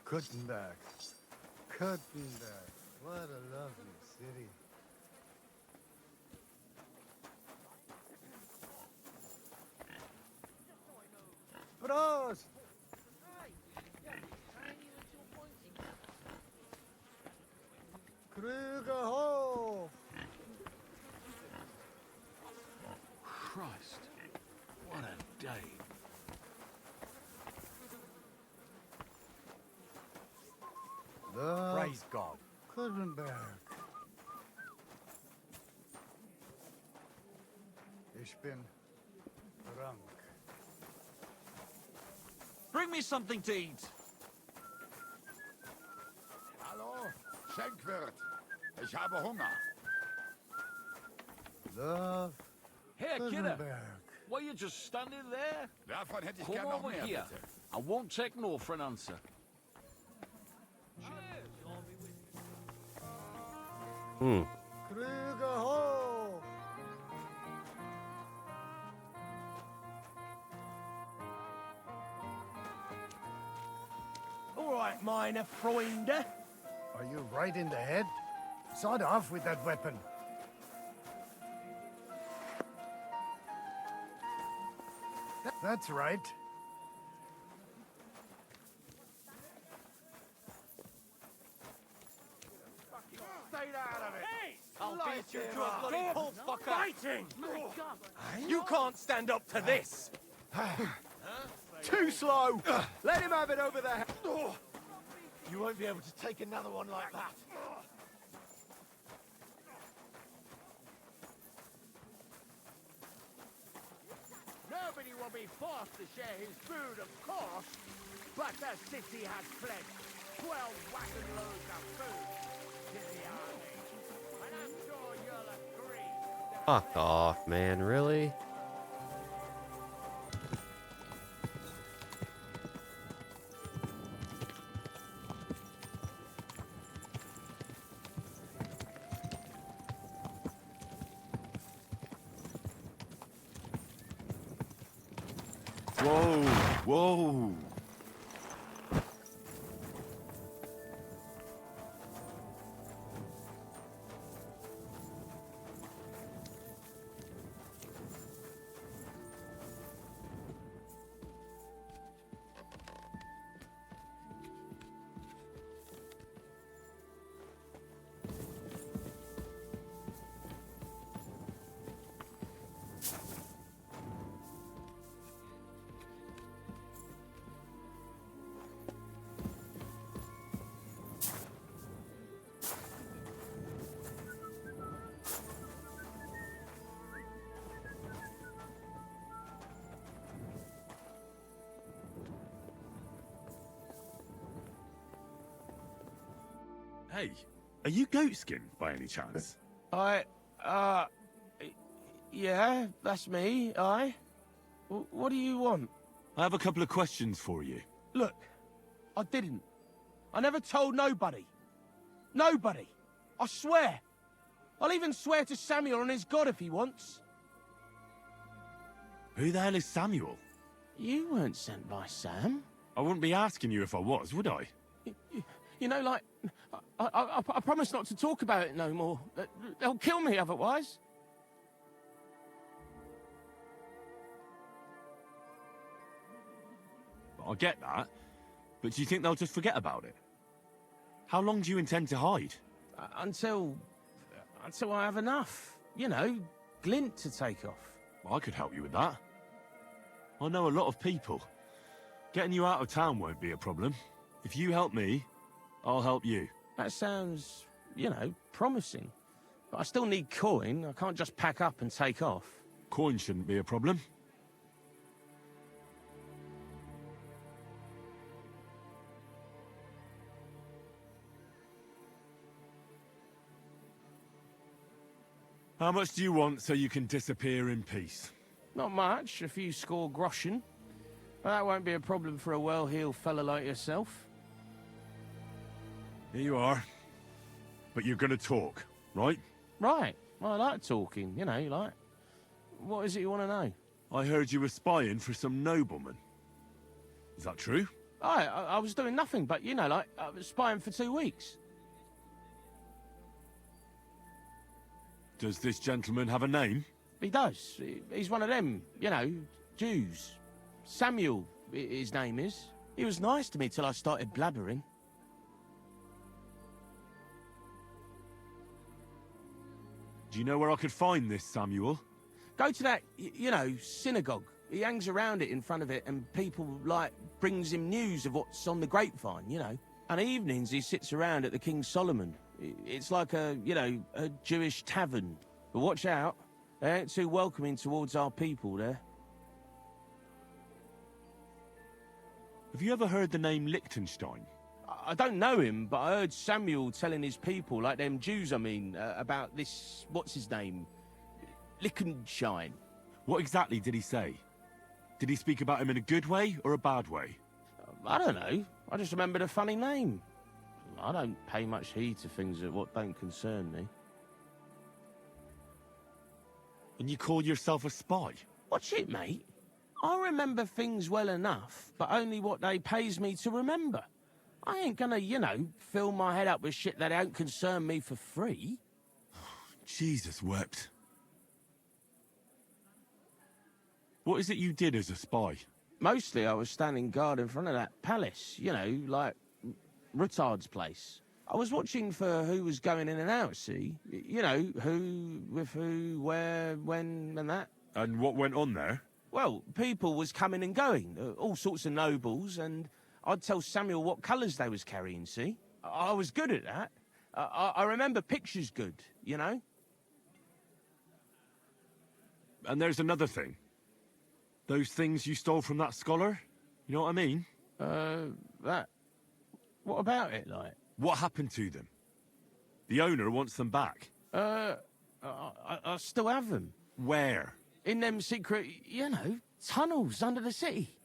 [SPEAKER 16] Kuttenberg. Kuttenberg. What a lovely city. Prost! Krügerhof!
[SPEAKER 18] Christ. What a day.
[SPEAKER 16] Praise
[SPEAKER 18] God.
[SPEAKER 16] Kuttenberg. Ich bin drunk.
[SPEAKER 18] Bring me something to eat.
[SPEAKER 17] Hallo, Schenkwirt. Ich habe Hunger.
[SPEAKER 16] Love
[SPEAKER 18] Here, kidder.
[SPEAKER 16] Kuttenberg.
[SPEAKER 18] Why you just standing there?
[SPEAKER 17] Davon hätte ich
[SPEAKER 18] Come
[SPEAKER 17] gern noch
[SPEAKER 18] over
[SPEAKER 17] mehr,
[SPEAKER 18] here.
[SPEAKER 17] bitte.
[SPEAKER 18] I won't take no for an answer.
[SPEAKER 16] Krügerhof!
[SPEAKER 9] All right, meine Freunde.
[SPEAKER 16] Are you right in the head? Sod off with that weapon. That's right.
[SPEAKER 9] Stay out of it. Hey!
[SPEAKER 6] I'll beat you to a
[SPEAKER 9] Stop
[SPEAKER 6] bloody pulp, fucker.
[SPEAKER 9] fighting! You can't stand up to this.
[SPEAKER 6] Too slow. Let him have it over there. You won't be able to take another one like that.
[SPEAKER 9] Nobody will be forced to share his food, of course. But the city has pledged 12 wagon loads of food to the army. And I'm sure
[SPEAKER 3] Fuck off, man, really?
[SPEAKER 1] Whoa, whoa. Hey, are you Goatskin by any chance?
[SPEAKER 9] Yeah, that's me, What do you want?
[SPEAKER 1] I have a couple of questions for you.
[SPEAKER 9] Look, I didn't. I never told nobody. Nobody. I swear. I'll even swear to Samuel on his God if he wants.
[SPEAKER 1] Who the hell is Samuel?
[SPEAKER 9] You weren't sent by Sam.
[SPEAKER 1] I wouldn't be asking you if I was, would I?
[SPEAKER 9] You know, like, I promise not to talk about it no more. They'll kill me otherwise.
[SPEAKER 1] I get that, but do you think they'll just forget about it? How long do you intend to hide?
[SPEAKER 9] Until I have enough. You know, glint to take off.
[SPEAKER 1] I could help you with that. I know a lot of people. Getting you out of town won't be a problem. If you help me, I'll help you.
[SPEAKER 9] That sounds, you know, promising. But I still need coin. I can't just pack up and take off.
[SPEAKER 1] Coin shouldn't be a problem. How much do you want so you can disappear in peace?
[SPEAKER 9] Not much, a few score groschen. But that won't be a problem for a well-heeled fella like yourself.
[SPEAKER 1] Here you are. But you're gonna talk, right?
[SPEAKER 9] Right. Well, I like talking, you know, like... What is it you want to know?
[SPEAKER 1] I heard you were spying for some nobleman. Is that true?
[SPEAKER 9] I was doing nothing but, you know, like, I was spying for 2 weeks.
[SPEAKER 1] Does this gentleman have a name?
[SPEAKER 9] He does. He's one of them, you know, Jews. Samuel, his name is. He was nice to me till I started blabbering.
[SPEAKER 1] Do you know where I could find this Samuel?
[SPEAKER 9] Go to that, you know, synagogue. He hangs around it in front of it and people, like, brings him news of what's on the grapevine, you know. And evenings he sits around at the King Solomon. It's like a, you know, a Jewish tavern. But watch out. They ain't too welcoming towards our people there.
[SPEAKER 1] Have you ever heard the name Liechtenstein?
[SPEAKER 9] I don't know him, but I heard Samuel telling his people, like them Jews, I mean, about this, what's his name? Liechtenstein.
[SPEAKER 1] What exactly did he say? Did he speak about him in a good way or a bad way?
[SPEAKER 9] I don't know. I just remembered a funny name. I don't pay much heed to things that what don't concern me.
[SPEAKER 1] And you call yourself a spy?
[SPEAKER 9] Watch it, mate. I remember things well enough, but only what they pays me to remember. I ain't gonna, you know, fill my head up with shit that don't concern me for free.
[SPEAKER 1] Jesus wept. What is it you did as a spy?
[SPEAKER 9] Mostly I was standing guard in front of that palace, you know, like Rutard's place. I was watching for who was going in and out, see? You know, who, with who, where, when, and that.
[SPEAKER 1] And what went on there?
[SPEAKER 9] Well, people was coming and going, all sorts of nobles, and I'd tell Samuel what colours they was carrying, see? I was good at that. I remember pictures good, you know?
[SPEAKER 1] And there's another thing. Those things you stole from that scholar? You know what I mean?
[SPEAKER 9] That... What about it, like?
[SPEAKER 1] What happened to them? The owner wants them back.
[SPEAKER 9] I still have them.
[SPEAKER 1] Where?
[SPEAKER 9] In them secret, you know, tunnels under the city.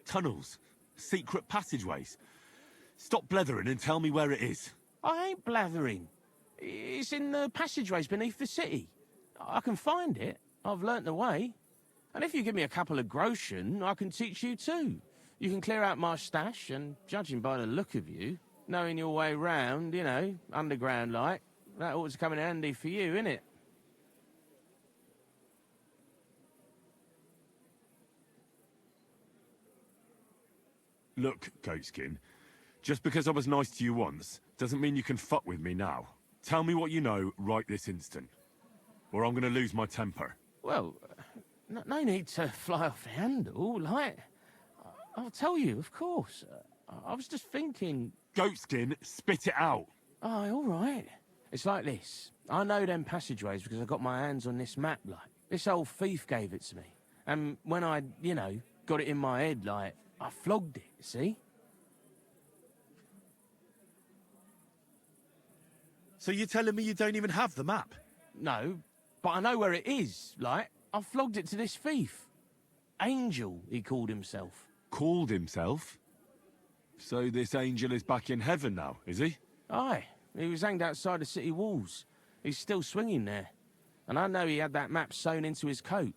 [SPEAKER 1] Tunnels? Secret passageways? Stop blethering and tell me where it is.
[SPEAKER 9] I ain't blathering. It's in the passageways beneath the city. I can find it. I've learnt the way. And if you give me a couple of groschen, I can teach you too. You can clear out my stash, and judging by the look of you, knowing your way round, you know, underground like, that ought to come in handy for you, innit?
[SPEAKER 1] Look, Goatskin, just because I was nice to you once, doesn't mean you can fuck with me now. Tell me what you know right this instant, or I'm gonna lose my temper.
[SPEAKER 9] Well, no need to fly off the handle, like... I'll tell you, of course. I was just thinking...
[SPEAKER 1] Goatskin, spit it out!
[SPEAKER 9] Oh, all right. It's like this. I know them passageways because I got my hands on this map, like. This old thief gave it to me. And when I, you know, got it in my head, like, I flogged it, see?
[SPEAKER 1] So you're telling me you don't even have the map?
[SPEAKER 9] No, but I know where it is, like. I flogged it to this thief. Angel, he called himself.
[SPEAKER 1] Called himself? So this angel is back in heaven now, is he?
[SPEAKER 9] Aye, he was hanged outside the city walls. He's still swinging there. And I know he had that map sewn into his coat.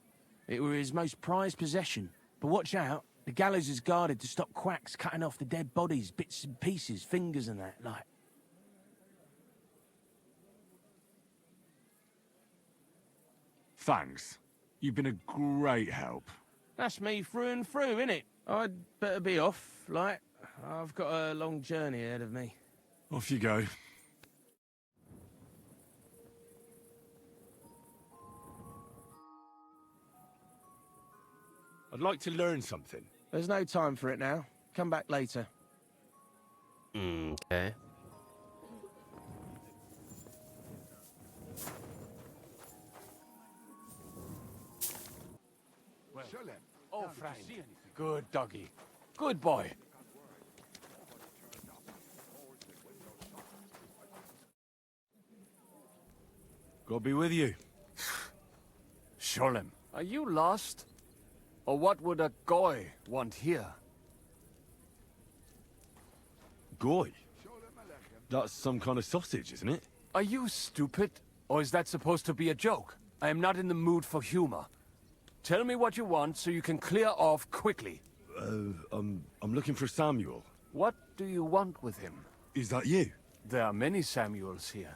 [SPEAKER 9] It were his most prized possession. But watch out, the gallows is guarded to stop quacks cutting off the dead bodies, bits and pieces, fingers and that, like.
[SPEAKER 1] Thanks. You've been a great help.
[SPEAKER 9] That's me through and through, innit? I'd better be off, like. I've got a long journey ahead of me.
[SPEAKER 1] Off you go. I'd like to learn something.
[SPEAKER 9] There's no time for it now. Come back later.
[SPEAKER 3] Okay.
[SPEAKER 6] Oh, friend. Good doggy. Good boy.
[SPEAKER 1] God be with you.
[SPEAKER 6] Sholem, are you lost? Or what would a goy want here?
[SPEAKER 1] Goy? That's some kind of sausage, isn't it?
[SPEAKER 6] Are you stupid? Or is that supposed to be a joke? I am not in the mood for humor. Tell me what you want so you can clear off quickly.
[SPEAKER 1] I'm looking for Samuel.
[SPEAKER 6] What do you want with him?
[SPEAKER 1] Is that you?
[SPEAKER 6] There are many Samuels here.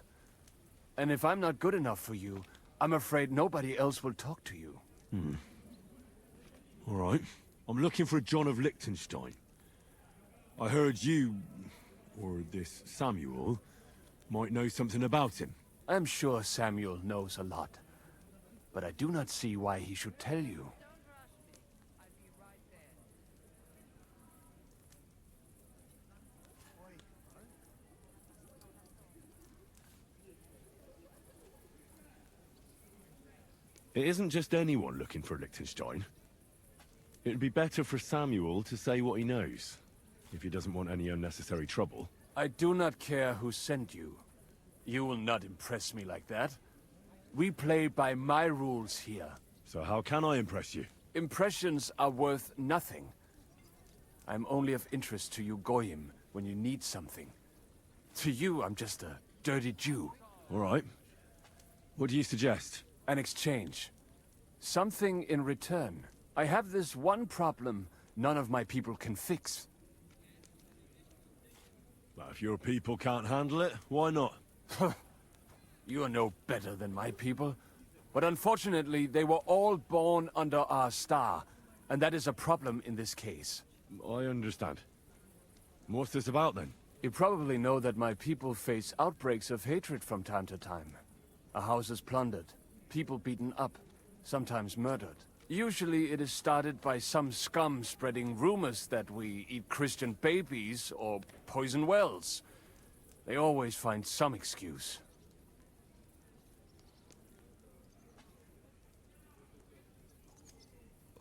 [SPEAKER 6] And if I'm not good enough for you, I'm afraid nobody else will talk to you.
[SPEAKER 1] All right. I'm looking for John of Liechtenstein. I heard you, or this Samuel, might know something about him.
[SPEAKER 6] I'm sure Samuel knows a lot. But I do not see why he should tell you.
[SPEAKER 1] It isn't just anyone looking for Liechtenstein. It'd be better for Samuel to say what he knows, if he doesn't want any unnecessary trouble.
[SPEAKER 6] I do not care who sent you. You will not impress me like that. We play by my rules here.
[SPEAKER 1] So how can I impress you?
[SPEAKER 6] Impressions are worth nothing. I'm only of interest to you Goyim when you need something. To you, I'm just a dirty Jew.
[SPEAKER 1] All right. What do you suggest?
[SPEAKER 6] An exchange. Something in return. I have this one problem none of my people can fix.
[SPEAKER 1] Well, if your people can't handle it, why not?
[SPEAKER 6] You are no better than my people. But unfortunately, they were all born under our star. And that is a problem in this case.
[SPEAKER 1] I understand. What's this about, then?
[SPEAKER 6] You probably know that my people face outbreaks of hatred from time to time. A house is plundered, people beaten up, sometimes murdered. Usually it is started by some scum spreading rumors that we eat Christian babies or poison wells. They always find some excuse.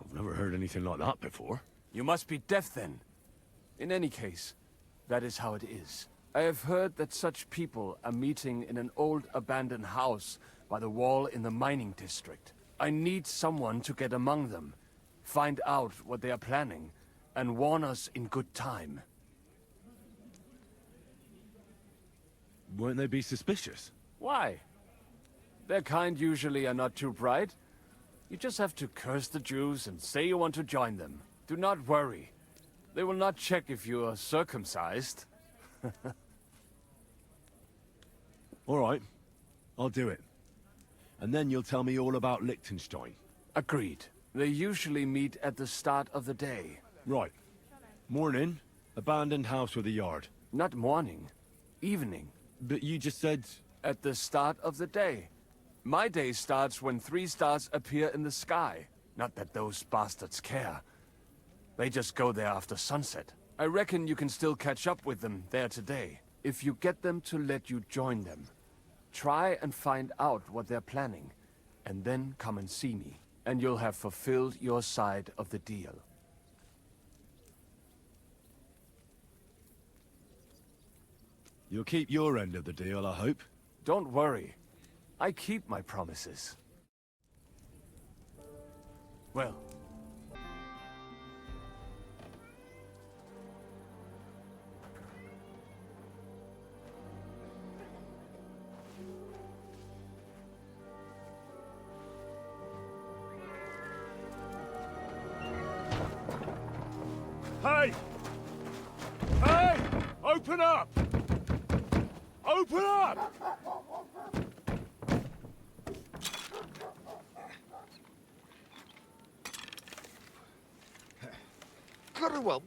[SPEAKER 1] I've never heard anything like that before.
[SPEAKER 6] You must be deaf then. In any case, that is how it is. I have heard that such people are meeting in an old abandoned house by the wall in the mining district. I need someone to get among them, find out what they are planning, and warn us in good time.
[SPEAKER 1] Won't they be suspicious?
[SPEAKER 6] Why? Their kind usually are not too bright. You just have to curse the Jews and say you want to join them. Do not worry. They will not check if you are circumcised.
[SPEAKER 1] All right, I'll do it. And then you'll tell me all about Liechtenstein.
[SPEAKER 6] Agreed. They usually meet at the start of the day.
[SPEAKER 1] Right. Morning, abandoned house with a yard.
[SPEAKER 6] Not morning. Evening.
[SPEAKER 1] But you just said...
[SPEAKER 6] At the start of the day. My day starts when 3 stars appear in the sky. Not that those bastards care. They just go there after sunset. I reckon you can still catch up with them there today, if you get them to let you join them. Try and find out what they're planning, and then come and see me, and you'll have fulfilled your side of the deal.
[SPEAKER 1] You'll keep your end of the deal, I hope.
[SPEAKER 6] Don't worry. I keep my promises. Well.
[SPEAKER 1] Hey! Hey! Open up! Open up!
[SPEAKER 17] Kurwa,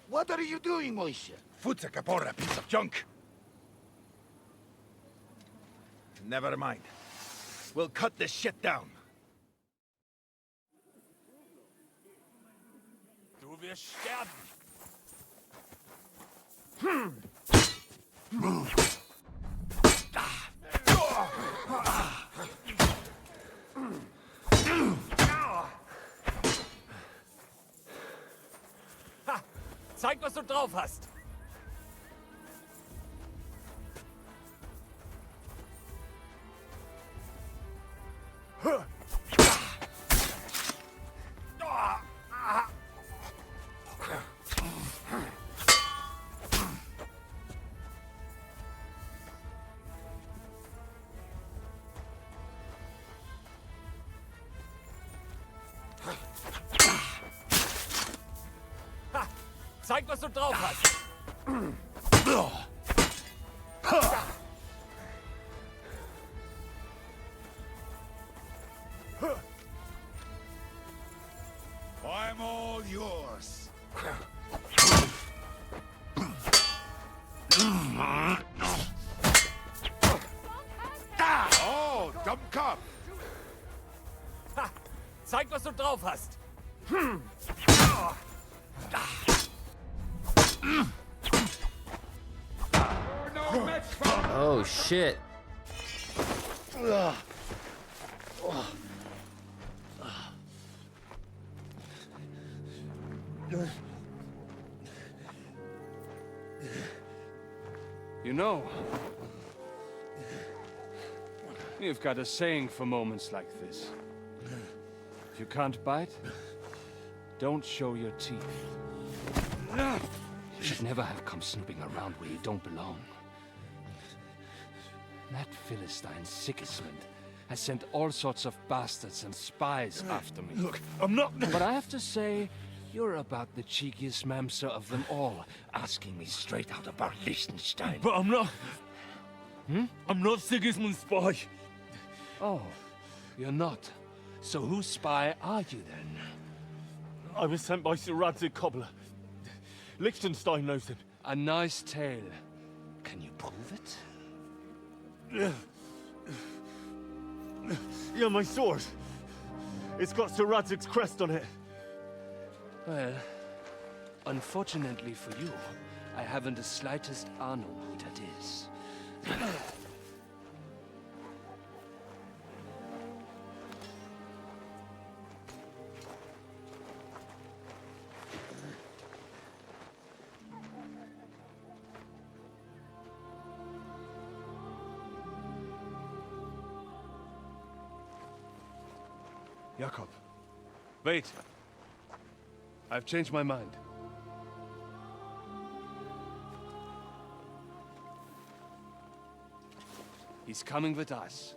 [SPEAKER 17] what are you doing, Moishe?
[SPEAKER 19] Futsa Kapora, piece of junk. Never mind. We'll cut this shit down.
[SPEAKER 18] Du wirst sterben.
[SPEAKER 6] Ha! Zeig, was du drauf hast! Zeig, was du drauf hast!
[SPEAKER 19] I'm all yours. Oh, dumb cop!
[SPEAKER 6] Ha! Zeig, was du drauf hast!
[SPEAKER 3] Oh shit.
[SPEAKER 6] You know, you've got a saying for moments like this. If you can't bite, don't show your teeth. You should never have come snooping around where you don't belong. That Philistine Sigismund has sent all sorts of bastards and spies after me.
[SPEAKER 19] Look, I'm not...
[SPEAKER 6] But I have to say, you're about the cheekiest mamser of them all, asking me straight out about Liechtenstein.
[SPEAKER 1] But I'm not... I'm not Sigismund's spy.
[SPEAKER 6] Oh, you're not. So whose spy are you then?
[SPEAKER 1] I was sent by Sir Radzig Cobbler. Liechtenstein knows him.
[SPEAKER 6] A nice tale. Can you prove it?
[SPEAKER 1] Yeah, my sword. It's got Sir Radzig's crest on it.
[SPEAKER 6] Well, unfortunately for you, I haven't the slightest ahnung who that is. Jakob, wait. I've changed my mind. He's coming with us.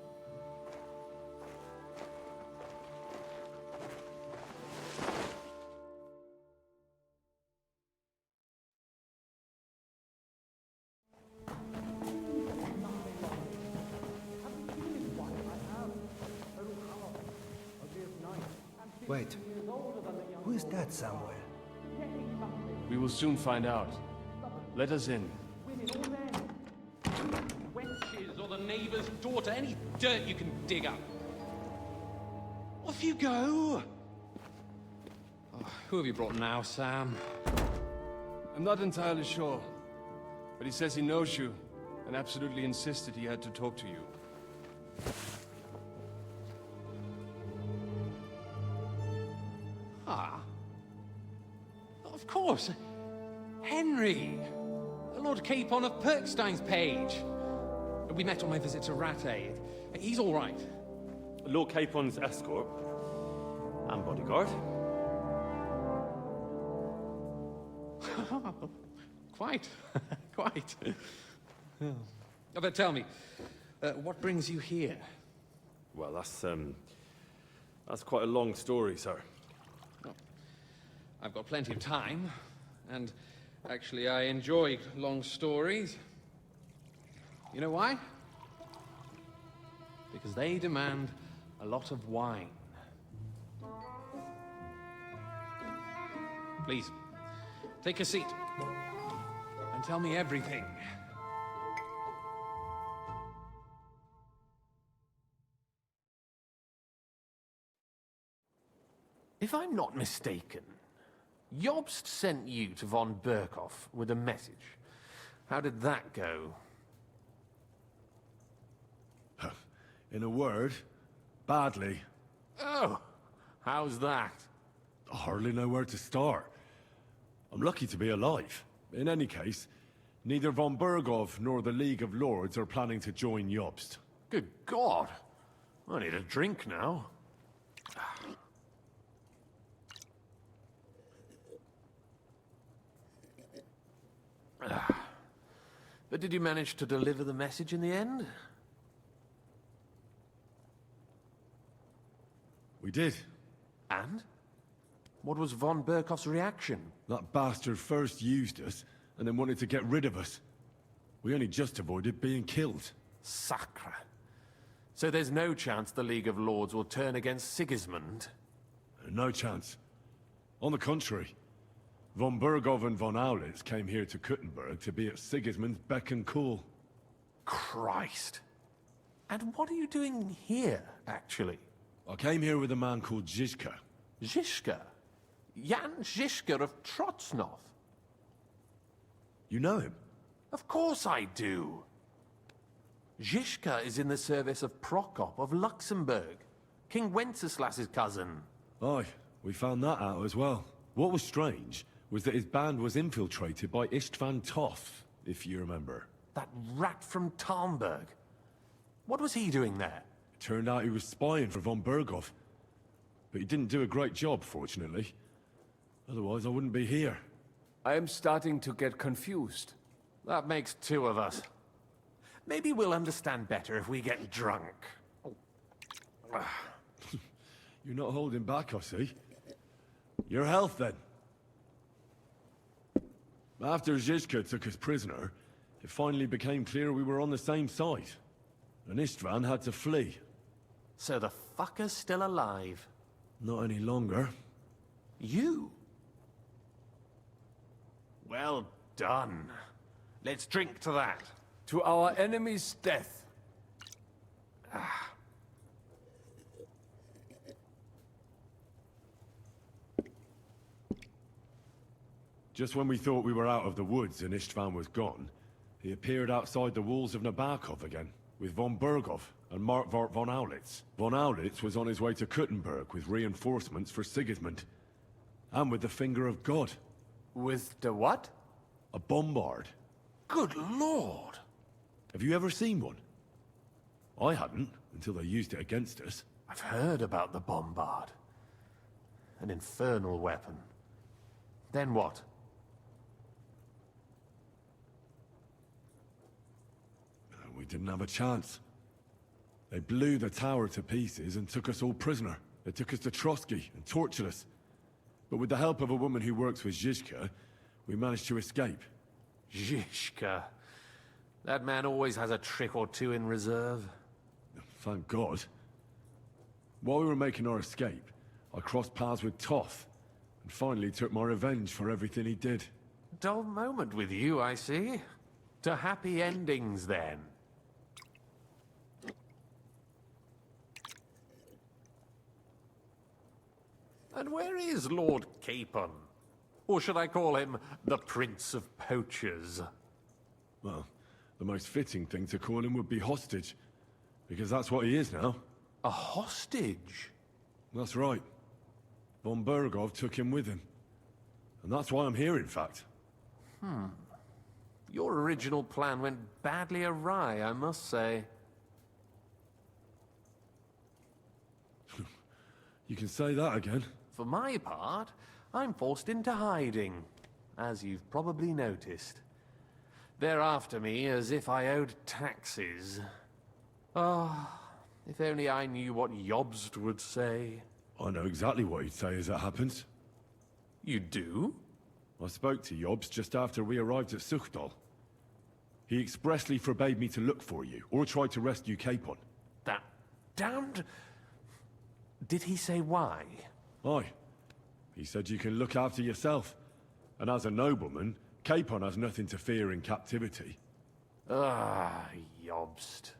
[SPEAKER 12] Wait, who is that somewhere?
[SPEAKER 6] We will soon find out. Let us in.
[SPEAKER 20] Wenches or the neighbor's daughter, any dirt you can dig up. Off you go! Oh, who have you brought now, Sam?
[SPEAKER 6] I'm not entirely sure, but he says he knows you and absolutely insisted he had to talk to you.
[SPEAKER 20] Ah. Of course. Henry. Lord Capon of Perkstein's page. We met on my visit to Rattay. He's all right.
[SPEAKER 1] Lord Capon's escort and bodyguard.
[SPEAKER 20] Quite. Quite. Oh, but tell me, what brings you here?
[SPEAKER 1] Well, that's quite a long story, sir.
[SPEAKER 20] I've got plenty of time, and actually I enjoy long stories. You know why? Because they demand a lot of wine. Please, take a seat, and tell me everything.
[SPEAKER 2] If I'm not mistaken, Jobst sent you to von Berkhoff with a message. How did that go?
[SPEAKER 1] In a word, badly.
[SPEAKER 2] Oh, how's that?
[SPEAKER 1] I hardly know where to start. I'm lucky to be alive. In any case, neither von Berghoff nor the League of Lords are planning to join Jobst.
[SPEAKER 2] Good God! I need a drink now. But did you manage to deliver the message in the end?
[SPEAKER 1] We did.
[SPEAKER 2] And? What was von Berkhoff's reaction?
[SPEAKER 1] That bastard first used us, and then wanted to get rid of us. We only just avoided being killed.
[SPEAKER 2] Sacre. So there's no chance the League of Lords will turn against Sigismund?
[SPEAKER 1] No chance. On the contrary, von Berghoff and von Aulitz came here to Kuttenberg to be at Sigismund's beck and call.
[SPEAKER 2] Christ. And what are you doing here, actually?
[SPEAKER 1] I came here with a man called Zizka.
[SPEAKER 2] Zizka? Jan Zizka of Trotznov?
[SPEAKER 1] You know him?
[SPEAKER 2] Of course I do. Zizka is in the service of Prokop of Luxembourg, King Wenceslas's cousin.
[SPEAKER 1] Aye, we found that out as well. What was strange was that his band was infiltrated by Istvan Toth, if you remember.
[SPEAKER 2] That rat from Talmberg. What was he doing there?
[SPEAKER 1] It turned out he was spying for von Berghoff. But he didn't do a great job, fortunately. Otherwise, I wouldn't be here.
[SPEAKER 6] I am starting to get confused.
[SPEAKER 2] That makes two of us. Maybe we'll understand better if we get drunk.
[SPEAKER 1] You're not holding back, I see. Your health, then. After Zizka took us prisoner, it finally became clear we were on the same side. And Istvan had to flee.
[SPEAKER 2] So the fucker's still alive?
[SPEAKER 1] Not any longer.
[SPEAKER 2] You? Well done. Let's drink to that.
[SPEAKER 6] To our enemy's death.
[SPEAKER 1] Just when we thought we were out of the woods and Istvan was gone, he appeared outside the walls of Nabokov again, with von Berghoff and Markvart von Aulitz. Von Aulitz was on his way to Kuttenberg with reinforcements for Sigismund. And with the finger of God.
[SPEAKER 6] With the what?
[SPEAKER 1] A bombard.
[SPEAKER 2] Good Lord!
[SPEAKER 1] Have you ever seen one? I hadn't, until they used it against us.
[SPEAKER 2] I've heard about the bombard. An infernal weapon. Then what?
[SPEAKER 1] We didn't have a chance. They blew the tower to pieces and took us all prisoner. They took us to Trotsky and tortured us. But with the help of a woman who works with Zizka, we managed to escape.
[SPEAKER 2] Zizka. That man always has a trick or two in reserve.
[SPEAKER 1] Thank God. While we were making our escape, I crossed paths with Toth, and finally took my revenge for everything he did.
[SPEAKER 2] Dull moment with you, I see. To happy endings, then. And where is Lord Capon? Or should I call him the Prince of Poachers?
[SPEAKER 1] Well, the most fitting thing to call him would be hostage, because that's what he is now.
[SPEAKER 2] A hostage?
[SPEAKER 1] That's right. Von Bergov took him with him. And that's why I'm here, in fact.
[SPEAKER 2] Your original plan went badly awry, I must say.
[SPEAKER 1] You can say that again.
[SPEAKER 2] For my part, I'm forced into hiding, as you've probably noticed. They're after me as if I owed taxes. Ah, if only I knew what Jobst would say.
[SPEAKER 1] I know exactly what he'd say as it happens.
[SPEAKER 2] You do?
[SPEAKER 1] I spoke to Jobst just after we arrived at Suchdal. He expressly forbade me to look for you, or try to rescue Capon.
[SPEAKER 2] That damned... Did he say why?
[SPEAKER 1] Aye. He said you can look after yourself. And as a nobleman, Capon has nothing to fear in captivity.
[SPEAKER 2] Ah, Jobst.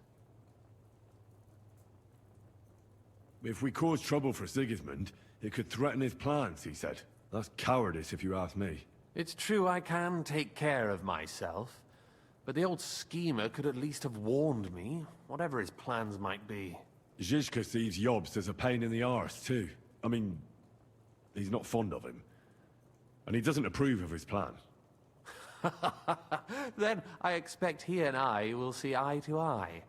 [SPEAKER 1] If we cause trouble for Sigismund, it could threaten his plans, he said. That's cowardice, if you ask me.
[SPEAKER 2] It's true I can take care of myself, but the old schemer could at least have warned me, whatever his plans might be.
[SPEAKER 1] Zizka sees Jobst as a pain in the arse, too. I mean, he's not fond of him. And he doesn't approve of his plan.
[SPEAKER 2] Then I expect he and I will see eye to eye.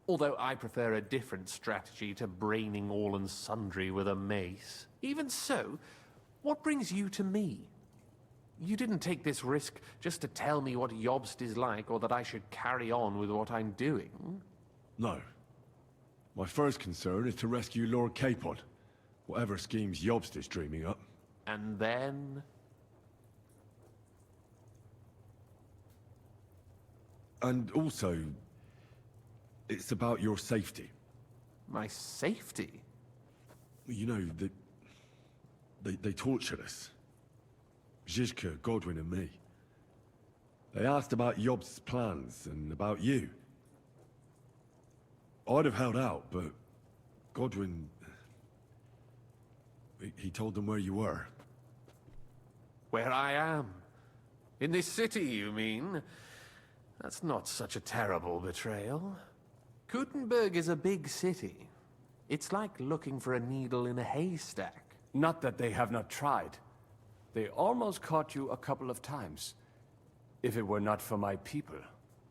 [SPEAKER 2] Although I prefer a different strategy to braining all and sundry with a mace. Even so, what brings you to me? You didn't take this risk just to tell me what Jobst is like, or that I should carry on with what I'm doing.
[SPEAKER 1] No. My first concern is to rescue Lord Capon, whatever schemes Jobst is dreaming up.
[SPEAKER 2] And then...
[SPEAKER 1] And also, it's about your safety.
[SPEAKER 2] My safety?
[SPEAKER 1] You know, they tortured us. Zizka, Godwin and me. They asked about Jobst's plans and about you. I'd have held out, but Godwin... He told them where you were.
[SPEAKER 2] Where I am? In this city, you mean? That's not such a terrible betrayal. Gutenberg is a big city. It's like looking for a needle in a haystack.
[SPEAKER 6] Not that they have not tried. They almost caught you a couple of times. If it were not for my people.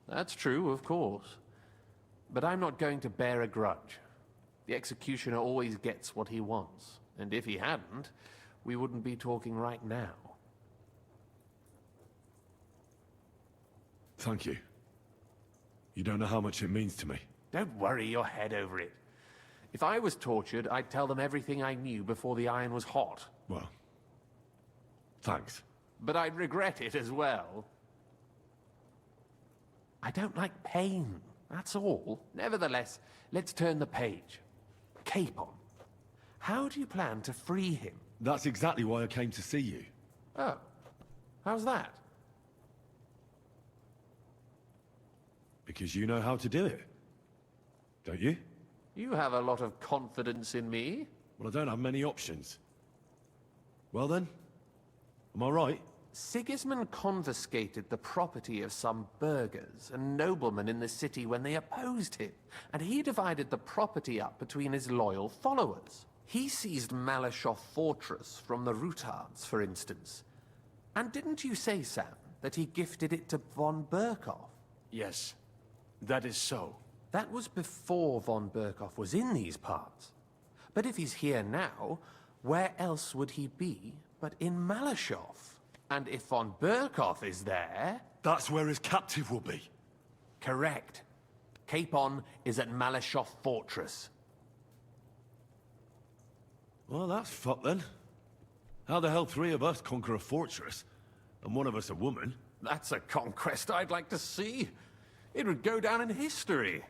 [SPEAKER 2] That's true, of course. But I'm not going to bear a grudge. The executioner always gets what he wants. And if he hadn't, we wouldn't be talking right now.
[SPEAKER 1] Thank you. You don't know how much it means to me.
[SPEAKER 2] Don't worry your head over it. If I was tortured, I'd tell them everything I knew before the iron was hot.
[SPEAKER 1] Well, thanks.
[SPEAKER 2] But I'd regret it as well. I don't like pain, that's all. Nevertheless, let's turn the page. Capon. How do you plan to free him?
[SPEAKER 1] That's exactly why I came to see you.
[SPEAKER 2] Oh. How's that?
[SPEAKER 1] Because you know how to do it. Don't you?
[SPEAKER 2] You have a lot of confidence in me.
[SPEAKER 1] Well, I don't have many options. Well then, am I right?
[SPEAKER 2] Sigismund confiscated the property of some burghers and noblemen in the city when they opposed him, and he divided the property up between his loyal followers. He seized Malashov Fortress from the Rutards, for instance. And didn't you say, Sam, that he gifted it to von Berkhoff?
[SPEAKER 6] Yes, that is so.
[SPEAKER 2] That was before von Berkhoff was in these parts. But if he's here now, where else would he be but in Malashov? And if von Burkov is there...
[SPEAKER 1] That's where his captive will be.
[SPEAKER 2] Correct. Capon is at Malashov Fortress.
[SPEAKER 1] Well, that's fucked then. How the hell 3 of us conquer a fortress, and one of us a woman?
[SPEAKER 2] That's a conquest I'd like to see. It would go down in history.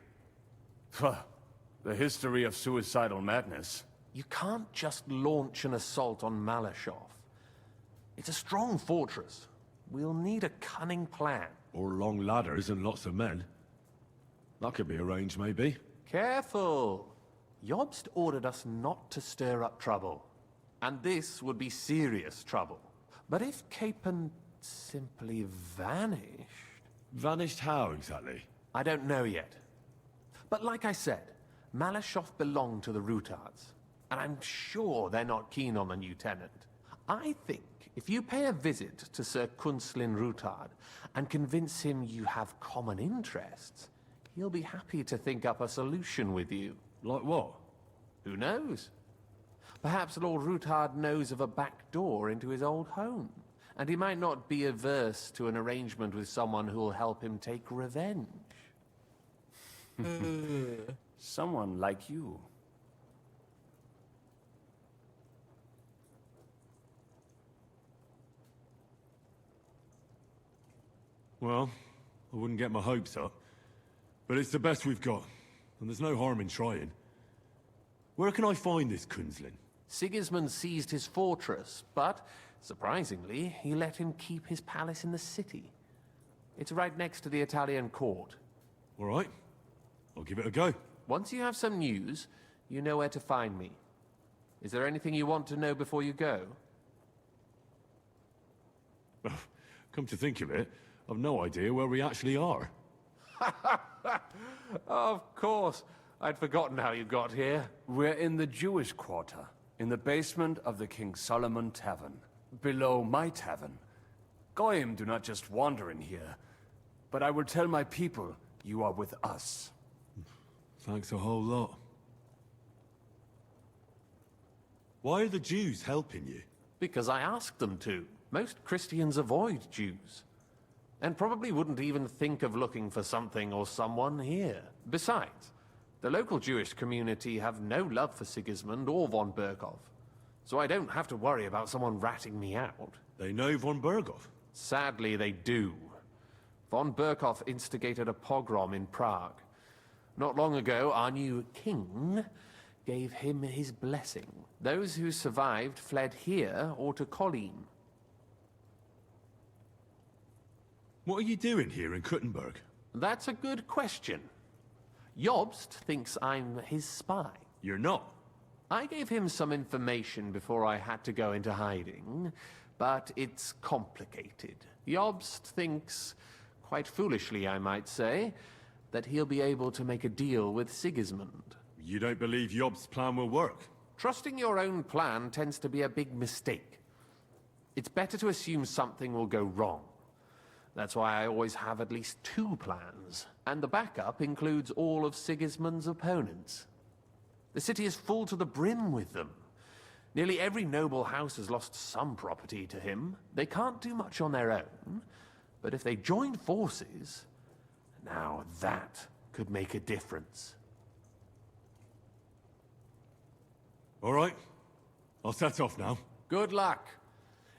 [SPEAKER 6] The history of suicidal madness.
[SPEAKER 2] You can't just launch an assault on Malashov. It's a strong fortress. We'll need a cunning plan.
[SPEAKER 1] Or long ladders and lots of men. That could be arranged, maybe.
[SPEAKER 2] Careful! Jobst ordered us not to stir up trouble. And this would be serious trouble. But if Capon simply vanished...
[SPEAKER 1] Vanished how, exactly?
[SPEAKER 2] I don't know yet. But like I said, Malashov belonged to the Rutards. And I'm sure they're not keen on the new tenant. I think if you pay a visit to Sir Kunslin Rutard and convince him you have common interests, he'll be happy to think up a solution with you.
[SPEAKER 1] Like what?
[SPEAKER 2] Who knows? Perhaps Lord Rutard knows of a back door into his old home, and he might not be averse to an arrangement with someone who'll help him take revenge.
[SPEAKER 6] Someone like you.
[SPEAKER 1] Well, I wouldn't get my hopes up. But it's the best we've got, and there's no harm in trying. Where can I find this Kunslin?
[SPEAKER 2] Sigismund seized his fortress, but, surprisingly, he let him keep his palace in the city. It's right next to the Italian court.
[SPEAKER 1] All right. I'll give it a go.
[SPEAKER 2] Once you have some news, you know where to find me. Is there anything you want to know before you go?
[SPEAKER 1] Come to think of it, I've no idea where we actually are.
[SPEAKER 2] Of course. I'd forgotten how you got here.
[SPEAKER 6] We're in the Jewish quarter, in the basement of the King Solomon Tavern, below my tavern. Goyim do not just wander in here, but I will tell my people you are with us.
[SPEAKER 1] Thanks a whole lot. Why are the Jews helping you?
[SPEAKER 2] Because I asked them to. Most Christians avoid Jews. And probably wouldn't even think of looking for something or someone here. Besides, the local Jewish community have no love for Sigismund or von Burkov. So I don't have to worry about someone ratting me out.
[SPEAKER 1] They know von Burkov?
[SPEAKER 2] Sadly, they do. Von Burkov instigated a pogrom in Prague. Not long ago, our new king gave him his blessing. Those who survived fled here or to Kolin.
[SPEAKER 1] What are you doing here in Kuttenberg?
[SPEAKER 2] That's a good question. Jobst thinks I'm his spy.
[SPEAKER 1] You're not.
[SPEAKER 2] I gave him some information before I had to go into hiding, but it's complicated. Jobst thinks, quite foolishly I might say, that he'll be able to make a deal with Sigismund.
[SPEAKER 1] You don't believe Jobst's plan will work?
[SPEAKER 2] Trusting your own plan tends to be a big mistake. It's better to assume something will go wrong. That's why I always have at least 2 plans, and the backup includes all of Sigismund's opponents. The city is full to the brim with them. Nearly every noble house has lost some property to him. They can't do much on their own, but if they join forces, now that could make a difference.
[SPEAKER 1] All right. I'll set off now.
[SPEAKER 2] Good luck.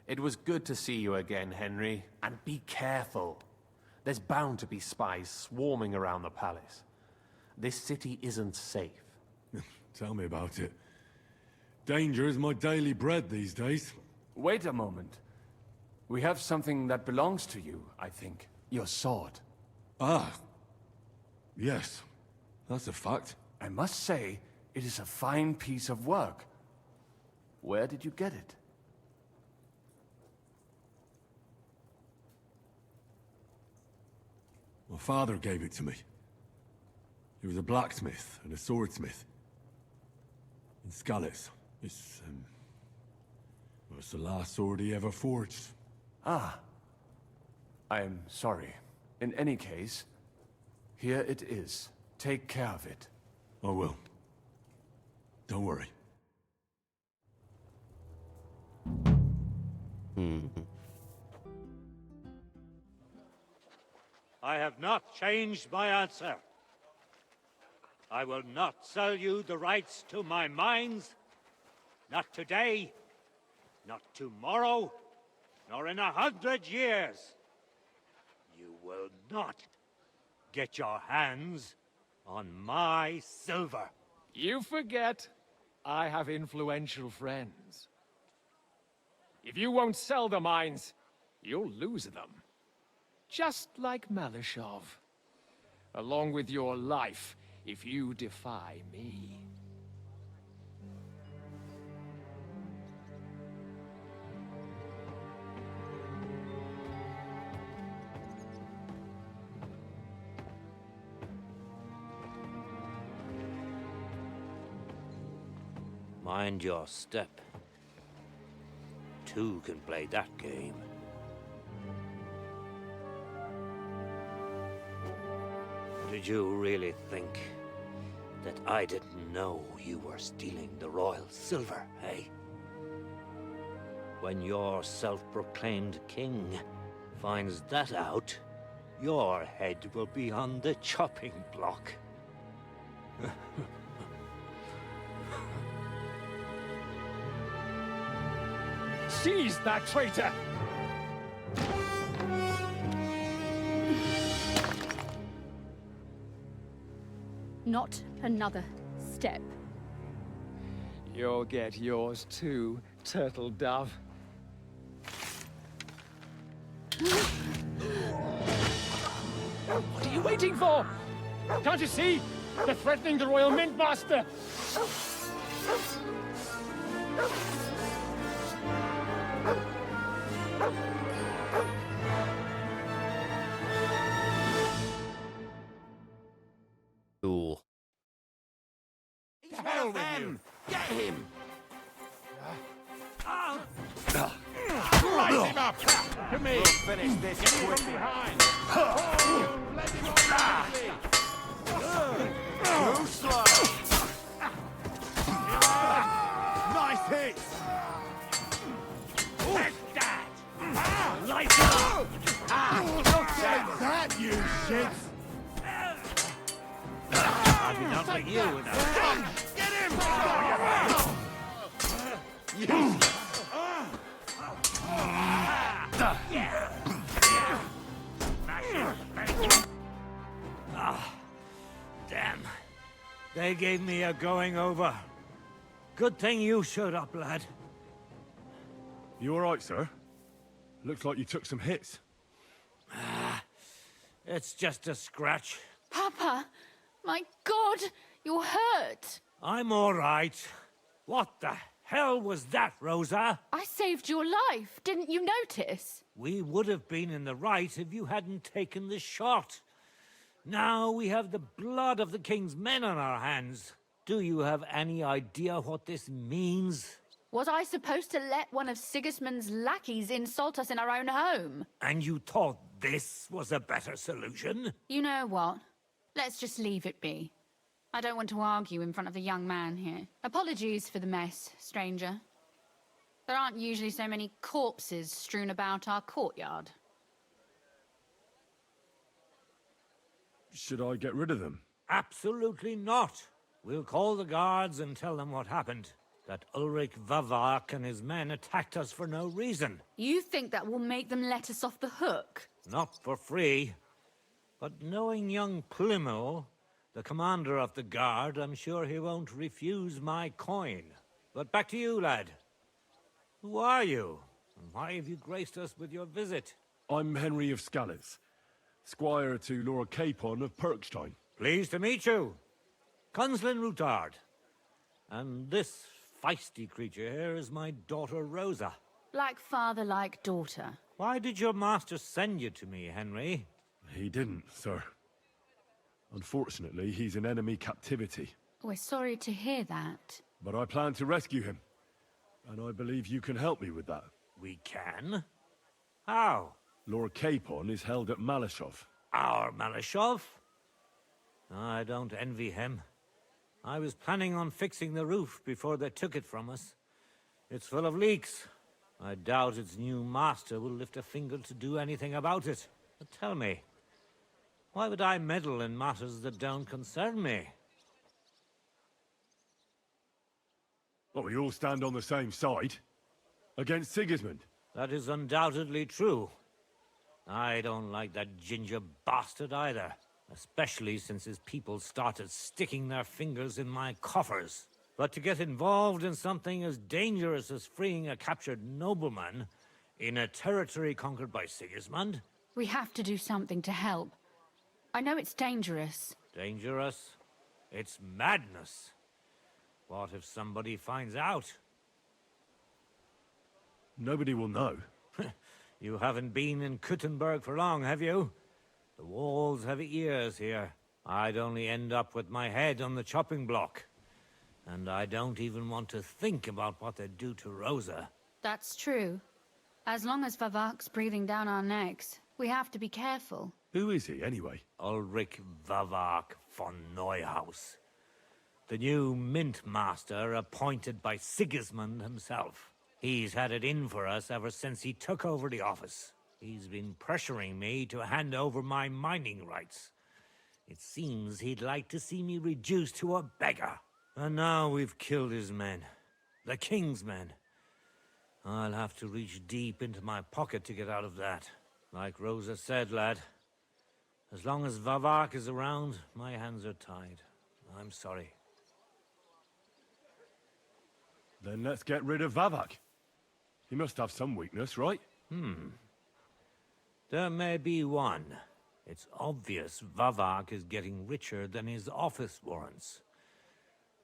[SPEAKER 2] It was good to see you again, Henry. And be careful. There's bound to be spies swarming around the palace. This city isn't safe.
[SPEAKER 1] Tell me about it. Danger is my daily bread these days.
[SPEAKER 6] Wait a moment. We have something that belongs to you, I think. Your sword.
[SPEAKER 1] Ah. Yes. That's a fact.
[SPEAKER 6] I must say, it is a fine piece of work. Where did you get it?
[SPEAKER 1] My father gave it to me. He was a blacksmith and a swordsmith. In Skalitz. Well, it's the last sword he ever forged.
[SPEAKER 6] Ah. I'm sorry. In any case, here it is. Take care of it.
[SPEAKER 1] I will. Don't worry.
[SPEAKER 21] I have not changed my answer. I will not sell you the rights to my mines. Not today, not tomorrow, nor in 100 years. You will not get your hands on my silver.
[SPEAKER 22] You forget, I have influential friends. If you won't sell the mines, you'll lose them. Just like Malashov. Along with your life, if you defy me.
[SPEAKER 10] Mind your step. Two can play that game. Did you really think that I didn't know you were stealing the royal silver, eh? When your self-proclaimed king finds that out, your head will be on the chopping block.
[SPEAKER 22] Seize that traitor!
[SPEAKER 23] Not another step.
[SPEAKER 22] You'll get yours too, turtle dove. What are you waiting for? Can't you see? They're threatening the Royal Mint Master!
[SPEAKER 3] Cool.
[SPEAKER 9] To hell with you! Get him!
[SPEAKER 18] Rise him up! To me!
[SPEAKER 19] We'll finish this
[SPEAKER 18] Get him
[SPEAKER 19] quickly.
[SPEAKER 18] from behind! Oh, let him on
[SPEAKER 19] Too slow! Nice hit!
[SPEAKER 18] Take that!
[SPEAKER 19] Light it up! Take that, you shit!
[SPEAKER 21] I'll be done with you in
[SPEAKER 19] Get him!
[SPEAKER 21] Damn. They gave me a going over. Good thing you showed up, lad.
[SPEAKER 1] You all right, sir? Looks like you took some hits.
[SPEAKER 21] It's just a scratch.
[SPEAKER 13] Papa, my God, you're hurt.
[SPEAKER 21] I'm all right. What the hell was that, Rosa?
[SPEAKER 13] I saved your life. Didn't you notice?
[SPEAKER 21] We would have been in the right if you hadn't taken the shot. Now we have the blood of the king's men on our hands. Do you have any idea what this means?
[SPEAKER 13] Was I supposed to let one of Sigismund's lackeys insult us in our own home?
[SPEAKER 21] And you thought this was a better solution?
[SPEAKER 13] You know what? Let's just leave it be. I don't want to argue in front of the young man here. Apologies for the mess, stranger. There aren't usually so many corpses strewn about our courtyard.
[SPEAKER 1] Should I get rid of them?
[SPEAKER 21] Absolutely not. We'll call the guards and tell them what happened. That Ulrich Vavak and his men attacked us for no reason.
[SPEAKER 13] You think that will make them let us off the hook?
[SPEAKER 21] Not for free. But knowing young Plymouth, the commander of the guard, I'm sure he won't refuse my coin. But back to you, lad. Who are you? And why have you graced us with your visit?
[SPEAKER 1] I'm Henry of Skalitz, squire to Lord Capon of Perkstein.
[SPEAKER 21] Pleased to meet you. Conslin Routard. And this feisty creature here is my daughter Rosa.
[SPEAKER 13] Like father, like daughter.
[SPEAKER 21] Why did your master send you to me, Henry?
[SPEAKER 1] He didn't, sir. Unfortunately, he's in enemy captivity.
[SPEAKER 13] We're sorry to hear that.
[SPEAKER 1] But I plan to rescue him. And I believe you can help me with that.
[SPEAKER 21] We can? How?
[SPEAKER 1] Lord Capon is held at Malashov.
[SPEAKER 21] Our Malashov? I don't envy him. I was planning on fixing the roof before they took it from us. It's full of leaks.
[SPEAKER 10] I doubt its new master will lift a finger to do anything about it. But tell me, why would I meddle in matters that don't concern me?
[SPEAKER 1] Well, we all stand on the same side. Against Sigismund.
[SPEAKER 10] That is undoubtedly true. I don't like that ginger bastard either. Especially since his people started sticking their fingers in my coffers. But to get involved in something as dangerous as freeing a captured nobleman in a territory conquered by Sigismund?
[SPEAKER 23] We have to do something to help. I know it's dangerous.
[SPEAKER 10] Dangerous? It's madness. What if somebody finds out?
[SPEAKER 1] Nobody will know.
[SPEAKER 10] You haven't been in Kuttenberg for long, have you? The walls have ears here. I'd only end up with my head on the chopping block. And I don't even want to think about what they'd do to Rosa.
[SPEAKER 23] That's true. As long as Vavak's breathing down our necks, we have to be careful.
[SPEAKER 1] Who is he, anyway?
[SPEAKER 10] Ulrich Vavak von Neuhaus. The new mint master appointed by Sigismund himself. He's had it in for us ever since he took over the office. He's been pressuring me to hand over my mining rights. It seems he'd like to see me reduced to a beggar. And now we've killed his men. The king's men. I'll have to reach deep into my pocket to get out of that. Like Rosa said, lad, as long as Vavak is around, my hands are tied. I'm sorry.
[SPEAKER 1] Then let's get rid of Vavak. He must have some weakness, right?
[SPEAKER 10] There may be one. It's obvious Vavak is getting richer than his office warrants.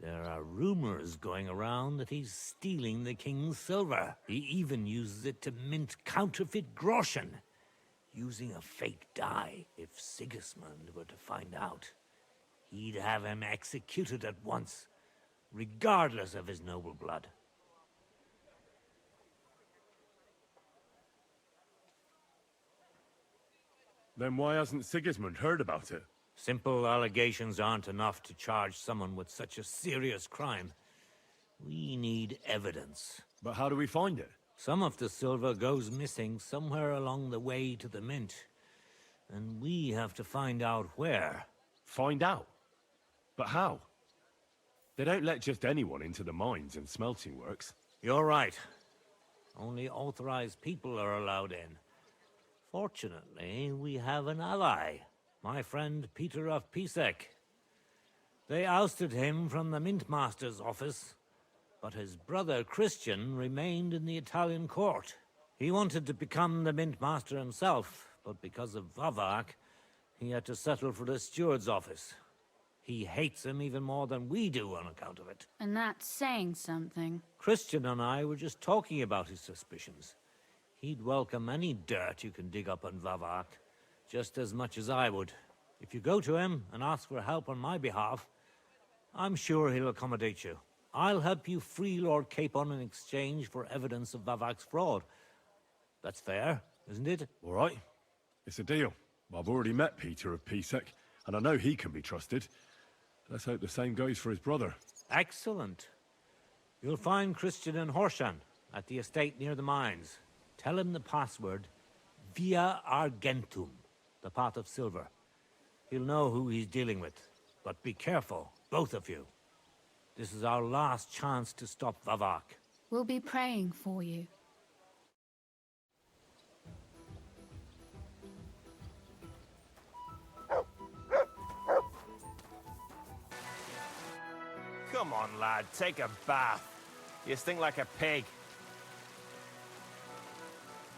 [SPEAKER 10] There are rumors going around that he's stealing the king's silver. He even uses it to mint counterfeit groschen, using a fake die. If Sigismund were to find out, he'd have him executed at once, regardless of his noble blood.
[SPEAKER 1] Then why hasn't Sigismund heard about it?
[SPEAKER 10] Simple allegations aren't enough to charge someone with such a serious crime. We need evidence.
[SPEAKER 1] But how do we find it?
[SPEAKER 10] Some of the silver goes missing somewhere along the way to the mint. And we have to find out where.
[SPEAKER 1] Find out? But how? They don't let just anyone into the mines and smelting works.
[SPEAKER 10] You're right. Only authorized people are allowed in. Fortunately, we have an ally. My friend Peter of Pisek. They ousted him from the Mintmaster's office, but his brother Christian remained in the Italian court. He wanted to become the Mintmaster himself, but because of Vavak, he had to settle for the steward's office. He hates him even more than we do on account of it.
[SPEAKER 23] And that's saying something.
[SPEAKER 10] Christian and I were just talking about his suspicions. He'd welcome any dirt you can dig up on Vavak, just as much as I would. If you go to him and ask for help on my behalf, I'm sure he'll accommodate you. I'll help you free Lord Capon in exchange for evidence of Vavak's fraud. That's fair, isn't it?
[SPEAKER 1] All right. It's a deal. I've already met Peter of Pisek, and I know he can be trusted. Let's hope the same goes for his brother.
[SPEAKER 10] Excellent. You'll find Christian and Horshan at the estate near the mines. Tell him the password, Via Argentum, the pot of silver. He'll know who he's dealing with. But be careful, both of you. This is our last chance to stop Vavak.
[SPEAKER 23] We'll be praying for you.
[SPEAKER 19] Come on, lad, take a bath. You stink like a pig.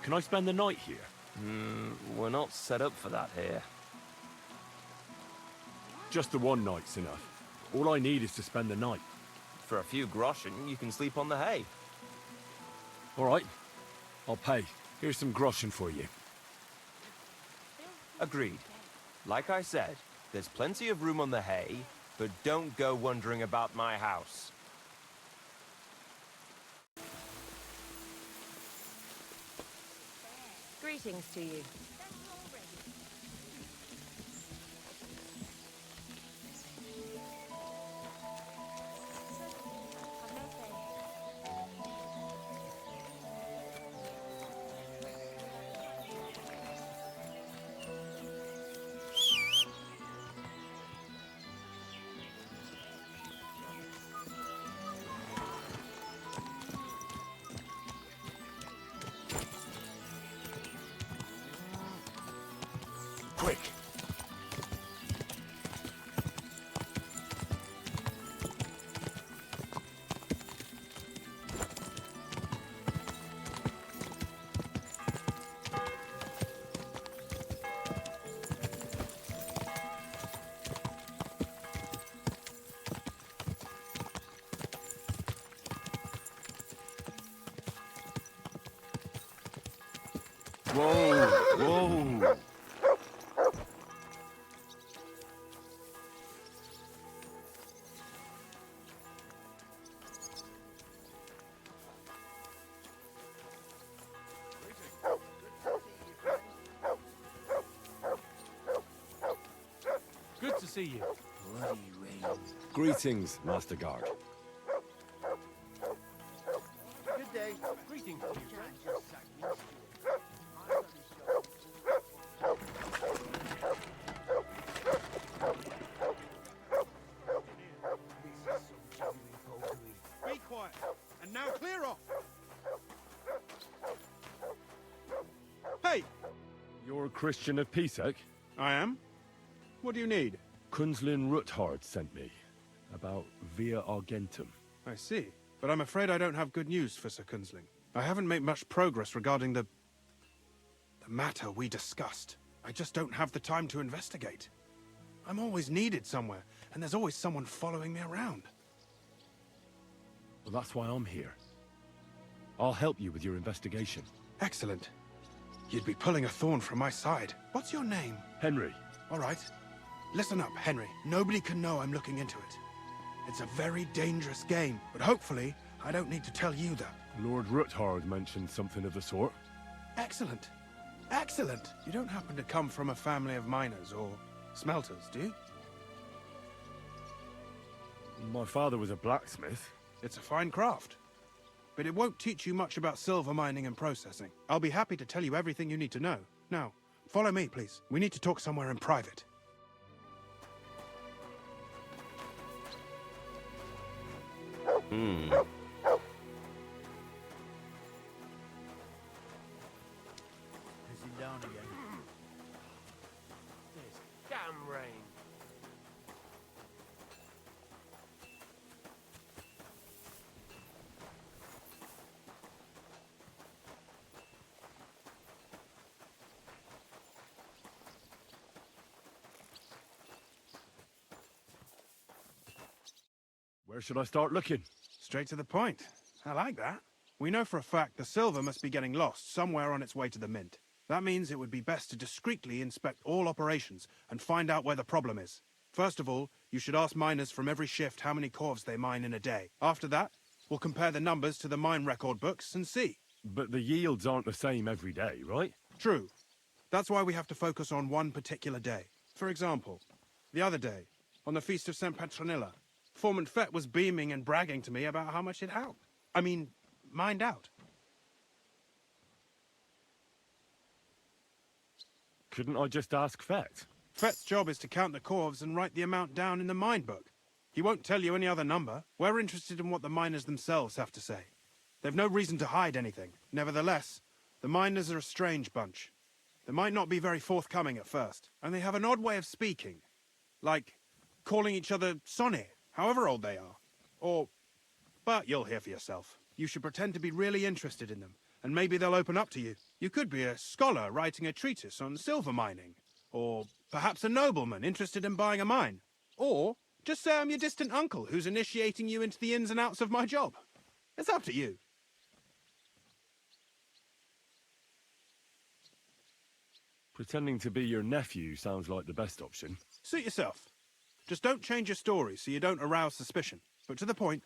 [SPEAKER 1] Can I spend the night here?
[SPEAKER 4] We're not set up for that here.
[SPEAKER 1] Just the one night's enough. All I need is to spend the night.
[SPEAKER 4] For a few groschen, you can sleep on the hay.
[SPEAKER 1] All right. I'll pay. Here's some groschen for you.
[SPEAKER 4] Agreed. Like I said, there's plenty of room on the hay, but don't go wondering about my house.
[SPEAKER 7] Greetings to you.
[SPEAKER 1] Whoa, whoa.
[SPEAKER 5] Good to see you.
[SPEAKER 1] Greetings, Master Guard.
[SPEAKER 5] Good day. Greetings to you.
[SPEAKER 7] Be quiet. And now clear off. Hey!
[SPEAKER 1] You're a Christian of Pisek?
[SPEAKER 7] I am. What do you need?
[SPEAKER 1] Kunzlin Ruthard sent me. About Via Argentum.
[SPEAKER 7] I see. But I'm afraid I don't have good news for Sir Kunzling. I haven't made much progress regarding the matter we discussed. I just don't have the time to investigate. I'm always needed somewhere, and there's always someone following me around.
[SPEAKER 1] Well, that's why I'm here. I'll help you with your investigation.
[SPEAKER 7] Excellent. You'd be pulling a thorn from my side. What's your name?
[SPEAKER 1] Henry.
[SPEAKER 7] All right. Listen up, Henry. Nobody can know I'm looking into it. It's a very dangerous game, but hopefully I don't need to tell you that.
[SPEAKER 1] Lord Ruthard mentioned something of the sort.
[SPEAKER 7] Excellent. Excellent. You don't happen to come from a family of miners or smelters, do you?
[SPEAKER 1] My father was a blacksmith.
[SPEAKER 7] It's a fine craft. But it won't teach you much about silver mining and processing. I'll be happy to tell you everything you need to know. Now, follow me, please. We need to talk somewhere in private.
[SPEAKER 3] Hmm.
[SPEAKER 5] Pissing down again.
[SPEAKER 2] This damn rain.
[SPEAKER 1] Where should I start looking?
[SPEAKER 7] Straight to the point. I like that. We know for a fact the silver must be getting lost somewhere on its way to the mint. That means it would be best to discreetly inspect all operations and find out where the problem is. First of all, you should ask miners from every shift how many corves they mine in a day. After that, we'll compare the numbers to the mine record books and see.
[SPEAKER 1] But the yields aren't the same every day, right?
[SPEAKER 7] True. That's why we have to focus on one particular day. For example, the other day, on the Feast of St. Petronilla, Foreman Fett was beaming and bragging to me about how much it helped. I mean, mined out.
[SPEAKER 1] Couldn't I just ask Fett?
[SPEAKER 7] Fett's job is to count the corves and write the amount down in the mine book. He won't tell you any other number. We're interested in what the miners themselves have to say. They've no reason to hide anything. Nevertheless, the miners are a strange bunch. They might not be very forthcoming at first, and they have an odd way of speaking. Like calling each other Sonny, however old they are. But you'll hear for yourself. You should pretend to be really interested in them, and maybe they'll open up to you. You could be a scholar writing a treatise on silver mining, or perhaps a nobleman interested in buying a mine. Or just say I'm your distant uncle who's initiating you into the ins and outs of my job. It's up to you.
[SPEAKER 1] Pretending to be your nephew sounds like the best option.
[SPEAKER 7] Suit yourself. Just don't change your story so you don't arouse suspicion. But to the point,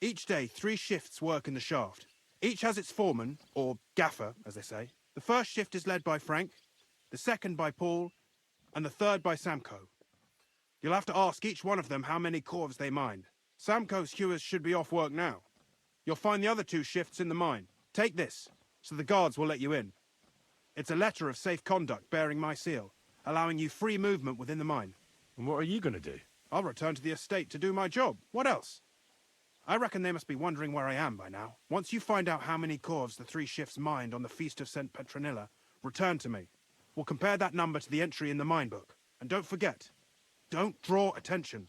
[SPEAKER 7] each day 3 shifts work in the shaft. Each has its foreman, or gaffer, as they say. The first shift is led by Frank, the second by Paul, and the third by Samko. You'll have to ask each one of them how many corves they mined. Samko's hewers should be off work now. You'll find the other 2 shifts in the mine. Take this, so the guards will let you in. It's a letter of safe conduct bearing my seal, allowing you free movement within the mine.
[SPEAKER 1] And what are you going to do?
[SPEAKER 7] I'll return to the estate to do my job. What else? I reckon they must be wondering where I am by now. Once you find out how many corves the 3 shifts mined on the Feast of St. Petronilla, return to me. We'll compare that number to the entry in the mine book. And don't forget, don't draw attention.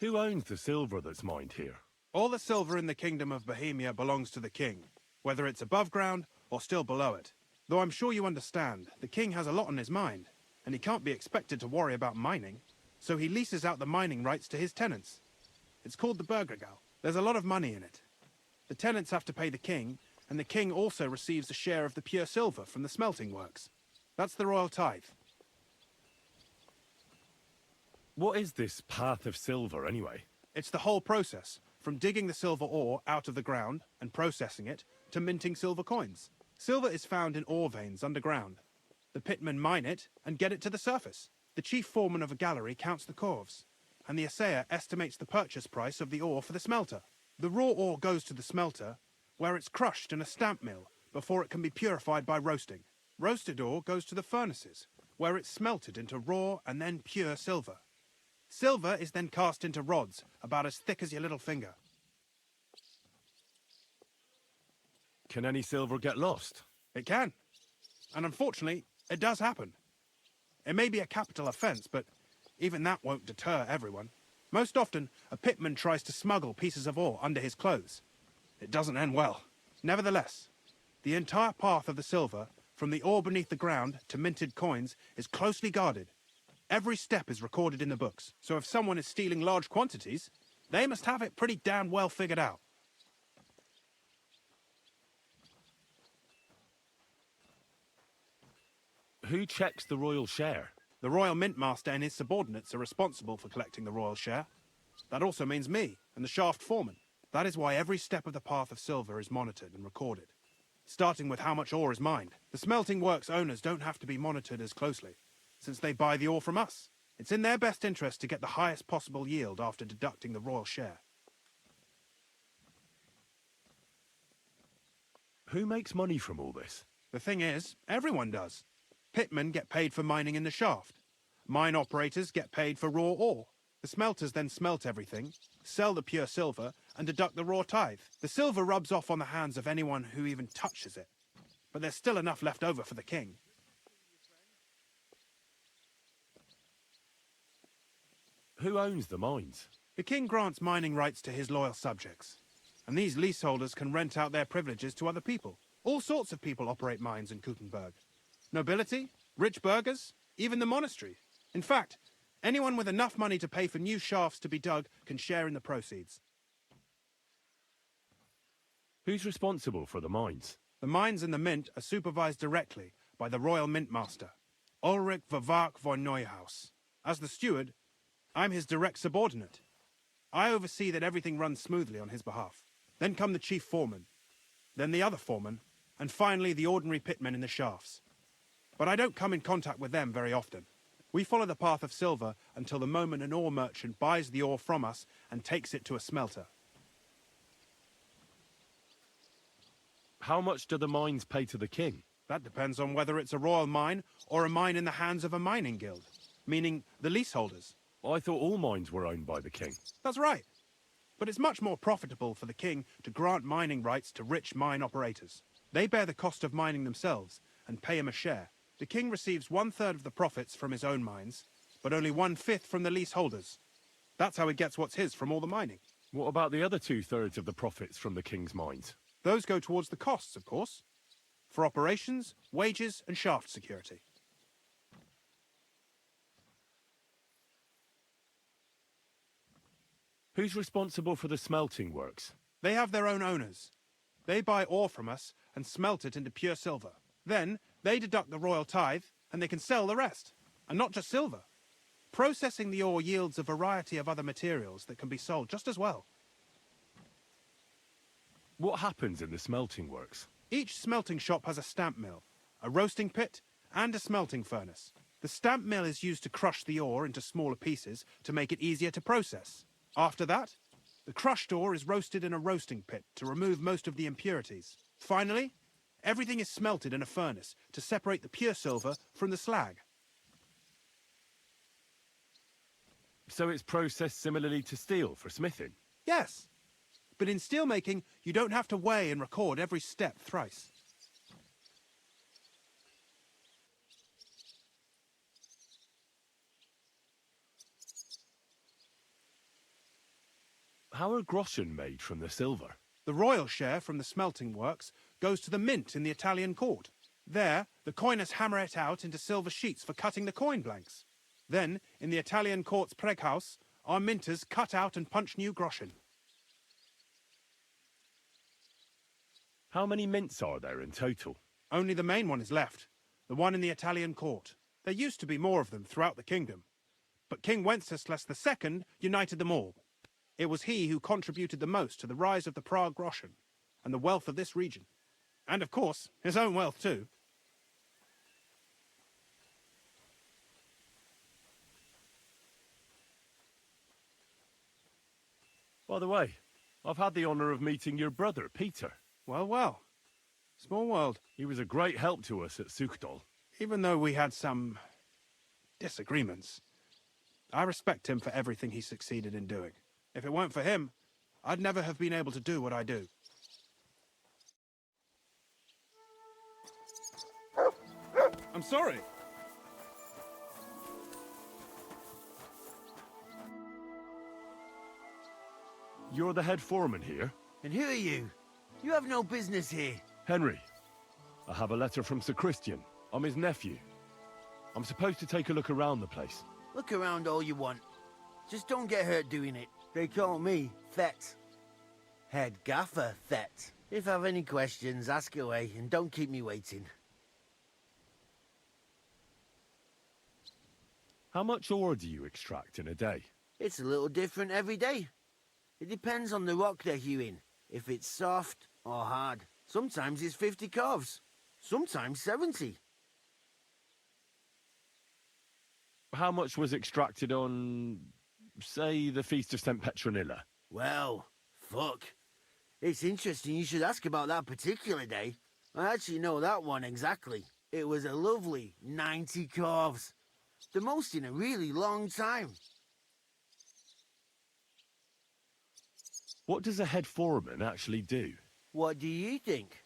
[SPEAKER 1] Who owns the silver that's mined here?
[SPEAKER 7] All the silver in the kingdom of Bohemia belongs to the king, whether it's above ground or still below it. Though I'm sure you understand, the king has a lot on his mind, and he can't be expected to worry about mining, so he leases out the mining rights to his tenants. It's called the Burgergau. There's a lot of money in it. The tenants have to pay the king, and the king also receives a share of the pure silver from the smelting works. That's the royal tithe.
[SPEAKER 1] What is this path of silver, anyway?
[SPEAKER 7] It's the whole process, from digging the silver ore out of the ground and processing it, to minting silver coins. Silver is found in ore veins underground. The pitmen mine it and get it to the surface. The chief foreman of a gallery counts the corves, and the assayer estimates the purchase price of the ore for the smelter. The raw ore goes to the smelter, where it's crushed in a stamp mill before it can be purified by roasting. Roasted ore goes to the furnaces, where it's smelted into raw and then pure silver. Silver is then cast into rods about as thick as your little finger.
[SPEAKER 1] Can any silver get lost?
[SPEAKER 7] It can. And unfortunately, it does happen. It may be a capital offence, but even that won't deter everyone. Most often, a pitman tries to smuggle pieces of ore under his clothes. It doesn't end well. Nevertheless, the entire path of the silver, from the ore beneath the ground to minted coins, is closely guarded. Every step is recorded in the books, so if someone is stealing large quantities, they must have it pretty damn well figured out.
[SPEAKER 1] Who checks the royal share?
[SPEAKER 7] The royal mint master and his subordinates are responsible for collecting the royal share. That also means me and the shaft foreman. That is why every step of the path of silver is monitored and recorded, starting with how much ore is mined. The smelting works owners don't have to be monitored as closely, since they buy the ore from us. It's in their best interest to get the highest possible yield after deducting the royal share.
[SPEAKER 1] Who makes money from all this?
[SPEAKER 7] The thing is, everyone does. Pitmen get paid for mining in the shaft. Mine operators get paid for raw ore. The smelters then smelt everything, sell the pure silver, and deduct the raw tithe. The silver rubs off on the hands of anyone who even touches it. But there's still enough left over for the king.
[SPEAKER 1] Who owns the mines?
[SPEAKER 7] The king grants mining rights to his loyal subjects, and these leaseholders can rent out their privileges to other people. All sorts of people operate mines in Kuttenberg. Nobility, rich burghers, even the monastery. In fact, anyone with enough money to pay for new shafts to be dug can share in the proceeds.
[SPEAKER 1] Who's responsible for the mines?
[SPEAKER 7] The mines and the mint are supervised directly by the royal mint master, Ulrich Vervark von Neuhaus. As the steward, I'm his direct subordinate. I oversee that everything runs smoothly on his behalf. Then come the chief foreman, then the other foreman, and finally the ordinary pitmen in the shafts. But I don't come in contact with them very often. We follow the path of silver until the moment an ore merchant buys the ore from us and takes it to a smelter.
[SPEAKER 1] How much do the mines pay to the king?
[SPEAKER 7] That depends on whether it's a royal mine or a mine in the hands of a mining guild, meaning the leaseholders.
[SPEAKER 1] I thought all mines were owned by the king.
[SPEAKER 7] That's right. But it's much more profitable for the king to grant mining rights to rich mine operators. They bear the cost of mining themselves and pay him a share. The king receives 1/3 of the profits from his own mines, but only 1/5 from the leaseholders. That's how he gets what's his from all the mining.
[SPEAKER 1] What about the other 2/3 of the profits from the king's mines?
[SPEAKER 7] Those go towards the costs, of course, for operations, wages, and shaft security.
[SPEAKER 1] Who's responsible for the smelting works?
[SPEAKER 7] They have their own owners. They buy ore from us and smelt it into pure silver. Then, they deduct the royal tithe, and they can sell the rest. And not just silver. Processing the ore yields a variety of other materials that can be sold just as well.
[SPEAKER 1] What happens in the smelting works?
[SPEAKER 7] Each smelting shop has a stamp mill, a roasting pit, and a smelting furnace. The stamp mill is used to crush the ore into smaller pieces to make it easier to process. After that, the crushed ore is roasted in a roasting pit to remove most of the impurities. Finally, everything is smelted in a furnace to separate the pure silver from the slag.
[SPEAKER 1] So it's processed similarly to steel for smithing?
[SPEAKER 7] Yes, but in steelmaking, you don't have to weigh and record every step thrice.
[SPEAKER 1] How are groschen made from the silver?
[SPEAKER 7] The royal share from the smelting works goes to the mint in the Italian court. There, the coiners hammer it out into silver sheets for cutting the coin blanks. Then, in the Italian court's preghouse, Our minters cut out and punch new groschen.
[SPEAKER 1] How many mints are there in total?
[SPEAKER 7] Only the main one is left, the one in the Italian court. There used to be more of them throughout the kingdom, but King Wenceslas II united them all. It was he who contributed the most to the rise of the Prague groschen and the wealth of this region. And of course, his own wealth too.
[SPEAKER 1] By the way, I've had the honour of meeting your brother, Peter.
[SPEAKER 7] Well, well. Small world.
[SPEAKER 1] He was a great help to us at Suchdol.
[SPEAKER 7] Even though we had some disagreements, I respect him for everything he succeeded in doing. If it weren't for him, I'd never have been able to do what I do. I'm sorry.
[SPEAKER 1] You're the head foreman here?
[SPEAKER 5] And who are you? You have no business here.
[SPEAKER 1] Henry. I have a letter from Sir Christian. I'm his nephew. I'm supposed to take a look around the place.
[SPEAKER 5] Look around all you want. Just don't get hurt doing it. They call me Thet. Head Gaffer Thet. If I have any questions, ask away and don't keep me waiting.
[SPEAKER 1] How much ore do you extract in a day?
[SPEAKER 5] It's a little different every day. It depends on the rock they're hewing, if it's soft or hard. Sometimes it's 50 calves, sometimes 70.
[SPEAKER 1] How much was extracted on, say, the Feast of St. Petronilla?
[SPEAKER 5] Well, fuck. It's interesting you should ask about that particular day. I actually know that one exactly. It was a lovely 90 calves. The most in a really long time.
[SPEAKER 1] What does a head foreman actually do?
[SPEAKER 5] What do you think?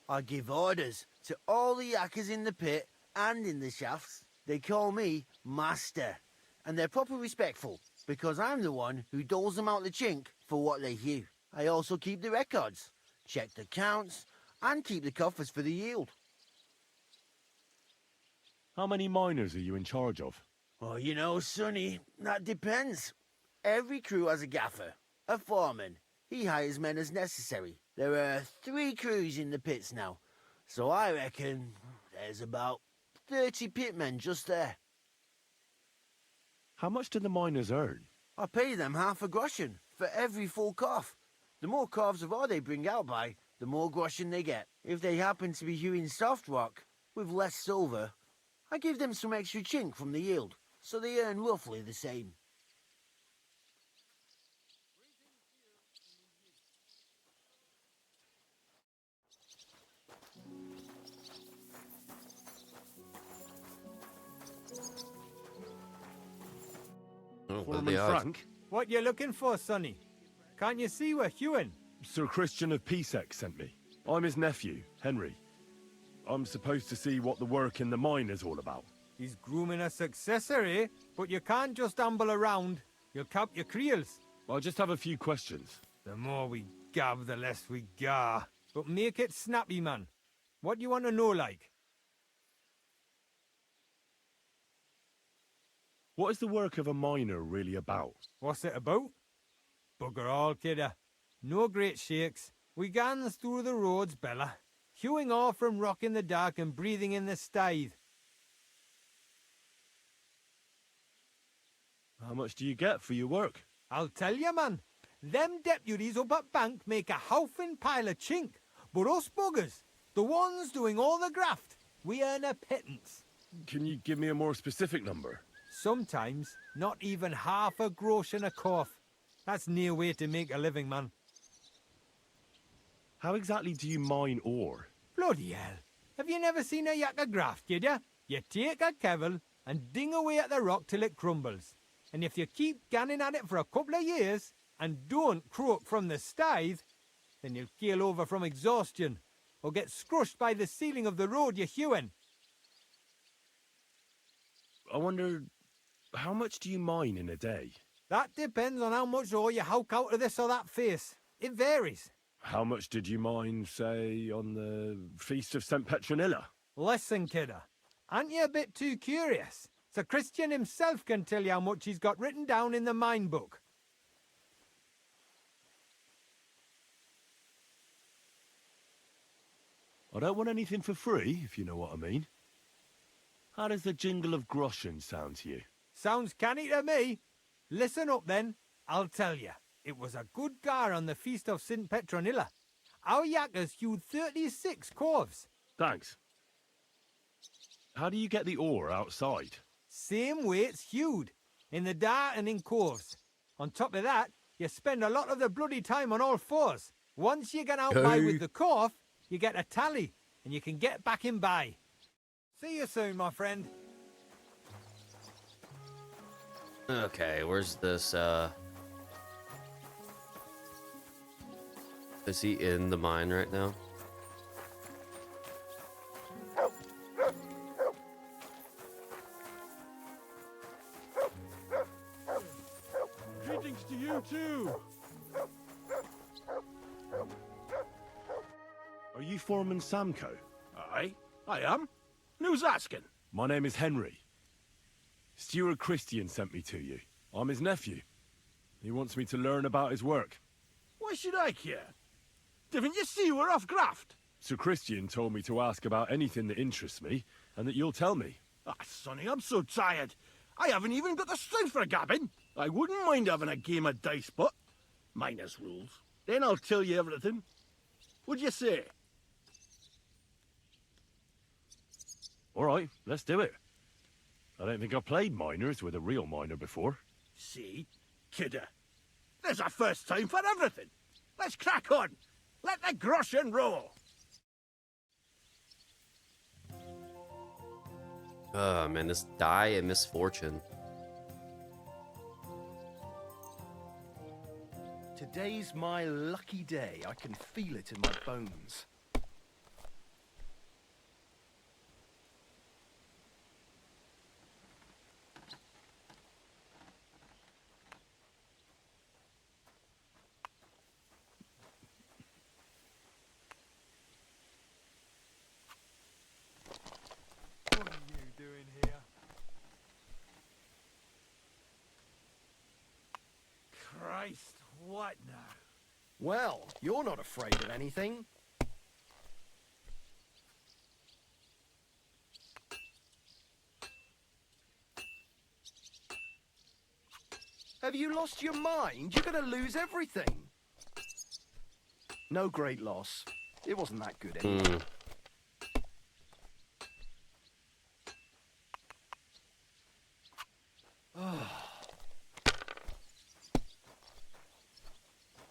[SPEAKER 5] I give orders to all the yakkers in the pit and in the shafts. They call me Master, and they're proper respectful, because I'm the one who doles them out the chink for what they hew. I also keep the records, check the counts, and keep the coffers for the yield.
[SPEAKER 1] How many miners are you in charge of?
[SPEAKER 5] Oh, you know, Sonny, that depends. Every crew has a gaffer, a foreman. He hires men as necessary. There are 3 crews in the pits now, so I reckon there's about 30 pitmen just there.
[SPEAKER 1] How much do the miners earn?
[SPEAKER 5] I pay them half a groschen for every full calf. The more calves of ore they bring out by, the more groschen they get. If they happen to be hewing soft rock with less silver, I give them some extra chink from the yield, so they earn roughly the same.
[SPEAKER 3] Oh,
[SPEAKER 7] Foreman Frank?
[SPEAKER 11] What you looking for, Sonny? Can't you see we're hewing?
[SPEAKER 1] Sir Christian of Pisek sent me. I'm his nephew, Henry. I'm supposed to see what the work in the mine is all about.
[SPEAKER 11] He's grooming a successor, eh? But you can't just amble around. You'll cap your creels.
[SPEAKER 1] I'll just have a few questions.
[SPEAKER 11] The more we gab, the less we gar. But make it snappy, man. What do you want to know, like?
[SPEAKER 1] What is the work of a miner really about?
[SPEAKER 11] What's it about? Bugger all, kidder. No great shakes. We gans through the roads, Bella. Hewing ore from rock in the dark and breathing in the stithe.
[SPEAKER 1] How much do you get for your work?
[SPEAKER 11] I'll tell you, man. Them deputies up at bank make a howfing pile of chink. But us buggers, the ones doing all the graft, we earn a pittance.
[SPEAKER 1] Can you give me a more specific number?
[SPEAKER 11] Sometimes, not even half a groschen a calf. That's near way to make a living, man.
[SPEAKER 1] How exactly do you mine ore?
[SPEAKER 11] Bloody hell. Have you never seen a yakka graft, kid ya? You take a kevel and ding away at the rock till it crumbles. And if you keep ganning at it for a couple of years and don't croak from the stithe, then you'll keel over from exhaustion or get scrushed by the ceiling of the road you're hewing.
[SPEAKER 1] I wonder, how much do you mine in a day?
[SPEAKER 11] That depends on how much ore you howk out of this or that face. It varies.
[SPEAKER 1] How much did you mine, say, on the Feast of St. Petronilla?
[SPEAKER 11] Listen, kidder. Aren't you a bit too curious? Sir Christian himself can tell you how much he's got written down in the mine book.
[SPEAKER 1] I don't want anything for free, if you know what I mean. How does the jingle of groschen sound to you?
[SPEAKER 11] Sounds canny to me. Listen up then, I'll tell you. It was a good gar on the feast of St. Petronilla. Our yakkers hewed 36 corves.
[SPEAKER 1] Thanks. How do you get the ore outside?
[SPEAKER 11] Same way it's hewed, in the dart and in corves. On top of that, you spend a lot of the bloody time on all fours. Once you get out by with the corve, you get a tally, and you can get back in by. See you soon, my friend.
[SPEAKER 3] Okay, where's this, Is he in the mine right now?
[SPEAKER 1] Greetings to you too! Are you Foreman Samco?
[SPEAKER 18] Aye, I am. And who's asking?
[SPEAKER 1] My name is Henry. Steward Christian sent me to you. I'm his nephew. He wants me to learn about his work.
[SPEAKER 18] Why should I care? Didn't you see we're off graft?
[SPEAKER 1] Sir Christian told me to ask about anything that interests me, and that you'll tell me.
[SPEAKER 18] Ah, Sonny, I'm so tired. I haven't even got the strength for gabbing. I wouldn't mind having a game of dice, but minus rules. Then I'll tell you everything. What'd you say?
[SPEAKER 1] All right, let's do it. I don't think I've played miners with a real miner before.
[SPEAKER 18] See? Kidder. There's a first time for everything. Let's crack on. Let the groschen roll.
[SPEAKER 3] Oh man, this die and misfortune.
[SPEAKER 8] Today's my lucky day. I can feel it in my bones.
[SPEAKER 11] What are you doing here?
[SPEAKER 18] Christ, what now?
[SPEAKER 8] Well, you're not afraid of anything. Have you lost your mind? You're going to lose everything. No great loss. It wasn't that good anyway.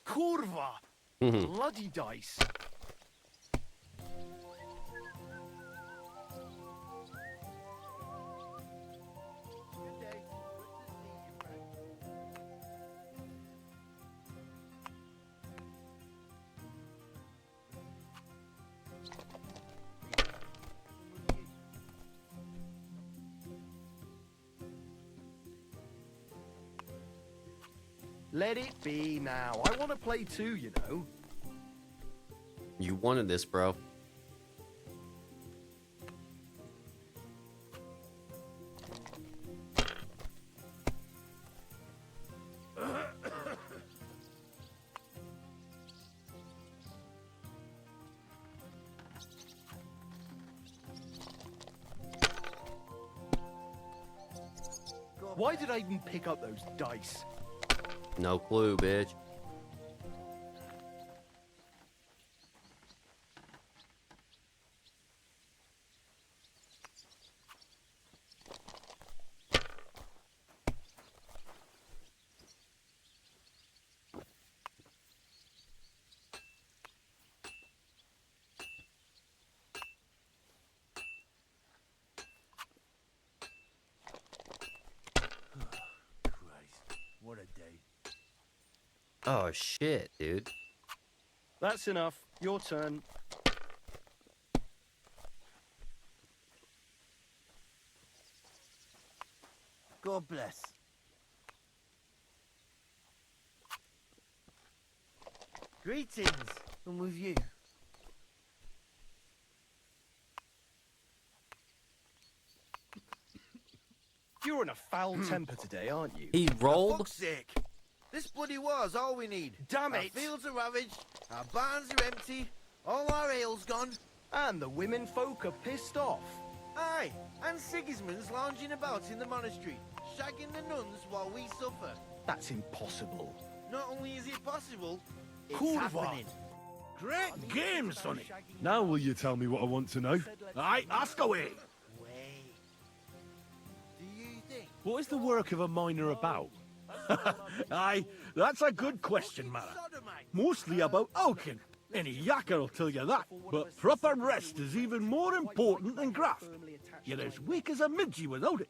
[SPEAKER 8] Kurva! Bloody dice. Let it be now. I want to play too, you know.
[SPEAKER 3] You wanted this, bro.
[SPEAKER 8] Why did I even pick up those dice?
[SPEAKER 3] No clue, bitch.
[SPEAKER 18] What a day.
[SPEAKER 3] Oh shit, dude.
[SPEAKER 8] That's enough. Your turn.
[SPEAKER 5] God bless. Greetings, and with you.
[SPEAKER 8] You're in a foul temper today, aren't you?
[SPEAKER 3] He
[SPEAKER 5] For
[SPEAKER 3] rolled?
[SPEAKER 5] fuck's sake. This bloody war's all we need.
[SPEAKER 8] Damn
[SPEAKER 5] Our
[SPEAKER 8] it!
[SPEAKER 5] fields are ravaged, our barns are empty, all our ale's gone.
[SPEAKER 8] And the women folk are pissed off.
[SPEAKER 5] Aye, and Sigismund's lounging about in the monastery, shagging the nuns while we suffer.
[SPEAKER 8] That's impossible.
[SPEAKER 5] Not only is it possible, it's
[SPEAKER 18] Kurwa.
[SPEAKER 5] happening.
[SPEAKER 18] Great game, sonny.
[SPEAKER 1] Now will you tell me what I want to know?
[SPEAKER 18] Aye, ask away.
[SPEAKER 1] What is the work of a miner about?
[SPEAKER 18] Aye, that's a good question, Mara. Mostly about Alkin. Any yakker will tell you that. But proper rest is even more important than graft. You're as weak as a midgie without it.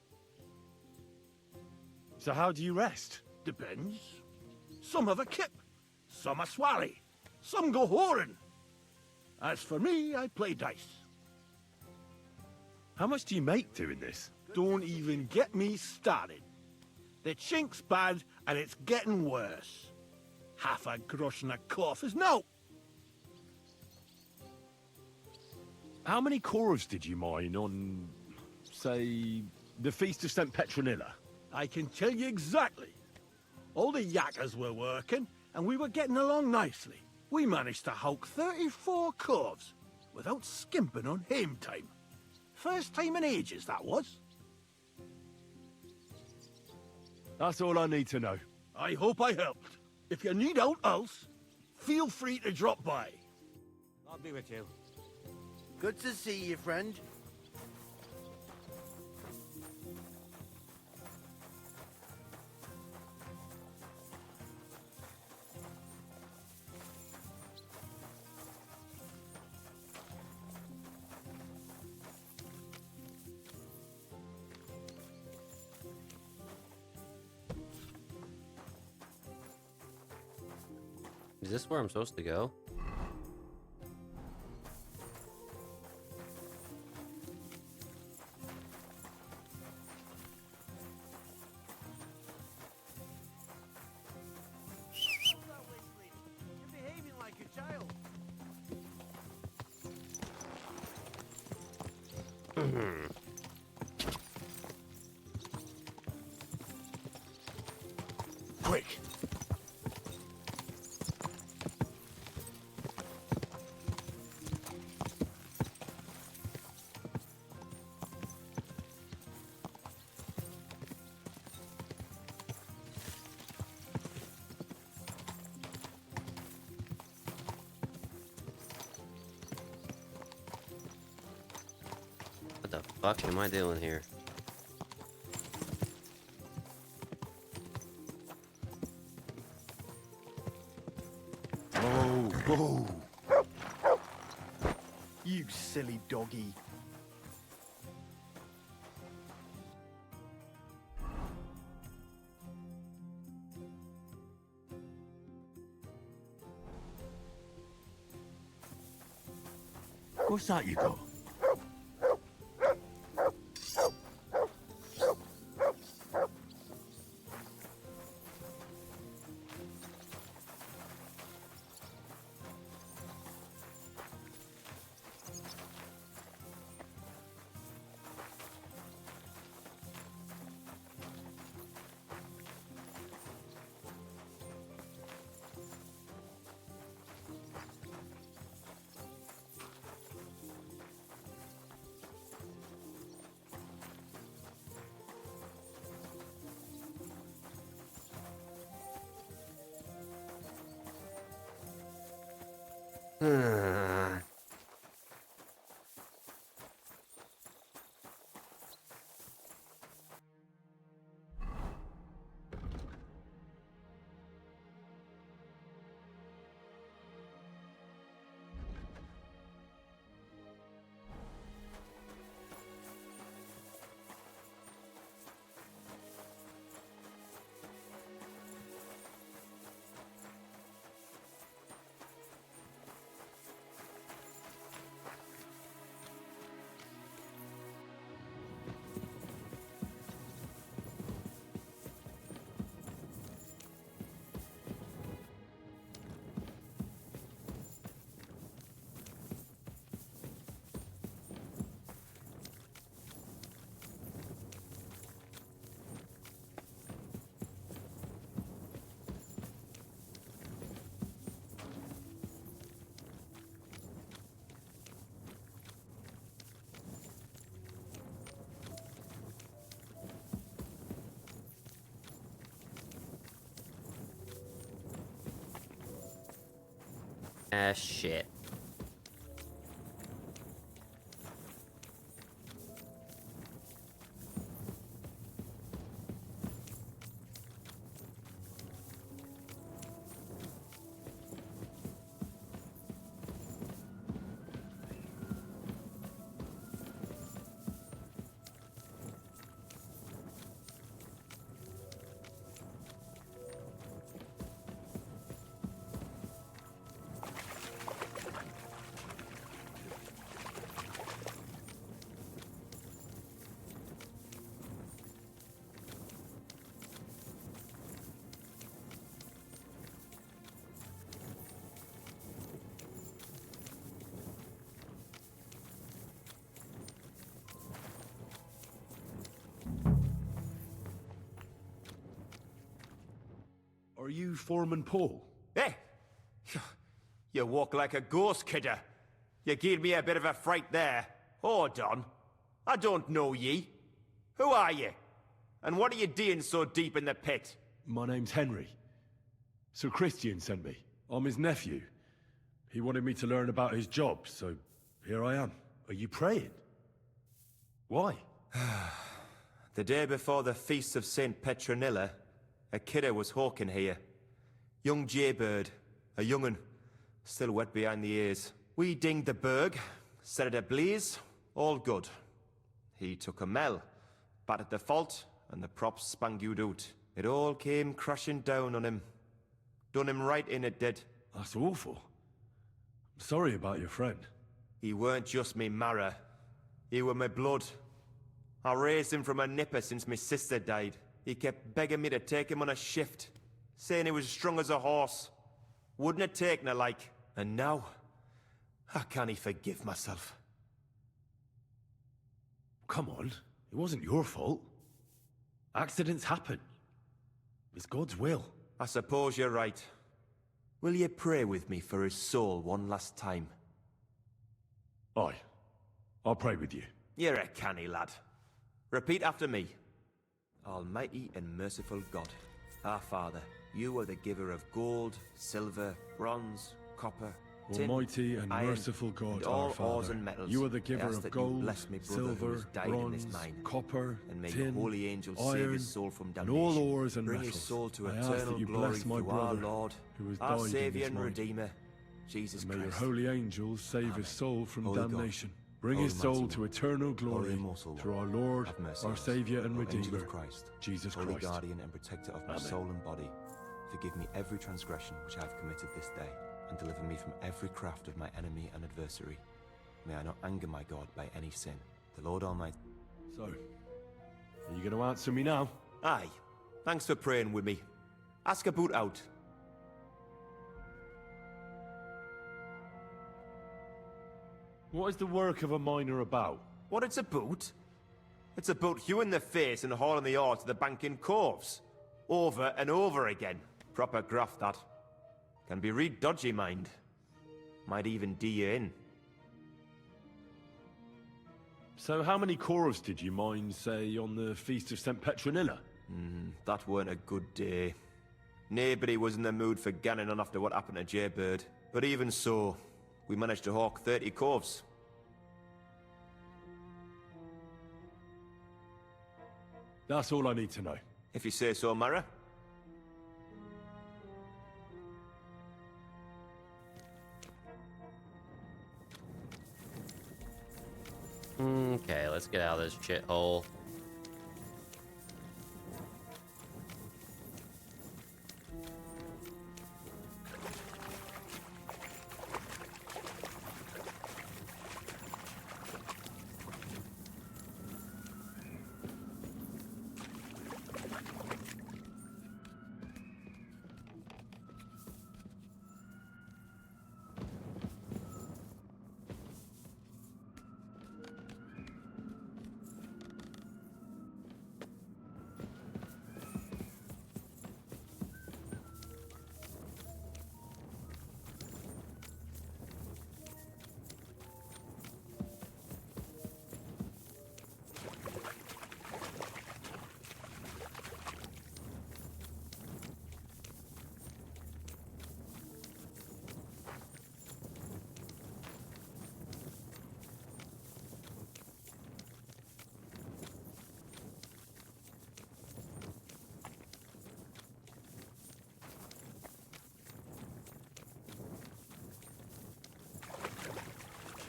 [SPEAKER 1] So how do you rest?
[SPEAKER 18] Depends. Some have a kip, some a swally, some go whoring. As for me, I play dice.
[SPEAKER 1] How much do you make doing this?
[SPEAKER 18] Don't even get me started. The chink's bad, and it's getting worse. Half a grosh and a cough is no.
[SPEAKER 1] How many corals did you mine on, say, the Feast of St. Petronilla?
[SPEAKER 18] I can tell you exactly. All the yakkers were working, and we were getting along nicely. We managed to hulk 34 corves without skimping on hame time. First time in ages, that was.
[SPEAKER 1] That's all I need to know.
[SPEAKER 18] I hope I helped. If you need out else, feel free to drop by.
[SPEAKER 10] I'll be with you.
[SPEAKER 5] Good to see you, friend.
[SPEAKER 3] Is this where I'm supposed to go?
[SPEAKER 5] You're behaving like a child.
[SPEAKER 18] Quick.
[SPEAKER 3] What the fuck am I doing here?
[SPEAKER 8] Oh. You silly doggy.
[SPEAKER 18] What's that you go?
[SPEAKER 3] Ah, shit.
[SPEAKER 1] Are you Foreman Paul?
[SPEAKER 4] Hey! You walk like a ghost, kidder. You gave me a bit of a fright there. Hold on. I don't know ye. Who are you? And what are you doing so deep in the pit?
[SPEAKER 1] My name's Henry. Sir Christian sent me. I'm his nephew. He wanted me to learn about his job, so here I am. Are you praying? Why?
[SPEAKER 4] The day before the feast of St. Petronilla, a kidder was hawking here. Young jaybird, a young'un, still wet behind the ears. We dinged the berg, set it ablaze, all good. He took a mell, battered the fault, and the props spangued out. It all came crashing down on him. Done him right in, it did.
[SPEAKER 1] That's awful. I'm sorry about your friend.
[SPEAKER 4] He weren't just me marrow. He were my blood. I raised him from a nipper since my sister died. He kept begging me to take him on a shift, saying he was strong as a horse. Wouldn't have taken her like. And now, how can he forgive myself?
[SPEAKER 1] Come on, it wasn't your fault. Accidents happen. It's God's will.
[SPEAKER 4] I suppose you're right. Will you pray with me for his soul one last time?
[SPEAKER 1] Aye. I'll pray with you.
[SPEAKER 4] You're a canny lad. Repeat after me. Almighty and merciful God, our Father, you are the giver of gold, silver, bronze, copper, tin,
[SPEAKER 1] Almighty and
[SPEAKER 4] iron,
[SPEAKER 1] merciful God,
[SPEAKER 4] and
[SPEAKER 1] our
[SPEAKER 4] all
[SPEAKER 1] Father,
[SPEAKER 4] ores and metals.
[SPEAKER 1] you are the
[SPEAKER 4] I
[SPEAKER 1] giver
[SPEAKER 4] ask
[SPEAKER 1] of
[SPEAKER 4] that you
[SPEAKER 1] gold,
[SPEAKER 4] bless me brother who
[SPEAKER 1] silver,
[SPEAKER 4] has died in this
[SPEAKER 1] bronze,
[SPEAKER 4] mine,
[SPEAKER 1] copper,
[SPEAKER 4] and may
[SPEAKER 1] tin,
[SPEAKER 4] your holy angels save
[SPEAKER 1] iron,
[SPEAKER 4] his soul from
[SPEAKER 1] and
[SPEAKER 4] damnation.
[SPEAKER 1] all ores and
[SPEAKER 4] Bring
[SPEAKER 1] metals.
[SPEAKER 4] his soul to
[SPEAKER 1] I ask
[SPEAKER 4] eternal
[SPEAKER 1] that you
[SPEAKER 4] glory
[SPEAKER 1] bless my
[SPEAKER 4] through our
[SPEAKER 1] brother,
[SPEAKER 4] Lord,
[SPEAKER 1] who has
[SPEAKER 4] our
[SPEAKER 1] died in
[SPEAKER 4] Saviour
[SPEAKER 1] this
[SPEAKER 4] and
[SPEAKER 1] mine.
[SPEAKER 4] Redeemer, Jesus
[SPEAKER 1] And may your
[SPEAKER 4] Christ.
[SPEAKER 1] holy angels save his soul from
[SPEAKER 4] Holy God,
[SPEAKER 1] damnation. Bring
[SPEAKER 4] Holy
[SPEAKER 1] his soul
[SPEAKER 4] Mighty
[SPEAKER 1] to
[SPEAKER 4] One,
[SPEAKER 1] eternal glory
[SPEAKER 4] Holy Immortal One,
[SPEAKER 1] through our Lord,
[SPEAKER 4] have mercy
[SPEAKER 1] our
[SPEAKER 4] on us.
[SPEAKER 1] Saviour and
[SPEAKER 4] O Angel
[SPEAKER 1] Redeemer,
[SPEAKER 4] of Christ,
[SPEAKER 1] Jesus
[SPEAKER 4] Holy
[SPEAKER 1] Christ.
[SPEAKER 4] Guardian and Protector of my
[SPEAKER 1] Amen.
[SPEAKER 4] soul and body, forgive me every transgression which I have committed this day, and deliver me from every craft of my enemy and adversary. May I not anger my God by any sin. The Lord Almighty...
[SPEAKER 1] So, are you going to answer me now?
[SPEAKER 4] Aye. Thanks for praying with me. Ask a boot out.
[SPEAKER 1] What is the work of a miner about?
[SPEAKER 4] What it's about? It's about you in the face and hauling the ore to the bank in coves. Over and over again. Proper graft, that. Can be real dodgy, mind. Might even do you in.
[SPEAKER 1] So how many corves did you mine, say, on the Feast of St. Petronilla?
[SPEAKER 4] That weren't a good day. Nobody was in the mood for ganning on after what happened to Jaybird. But even so, we managed to hawk 30 corves.
[SPEAKER 1] That's all I need to know.
[SPEAKER 4] If you say so, Mara.
[SPEAKER 3] Okay, let's get out of this shithole.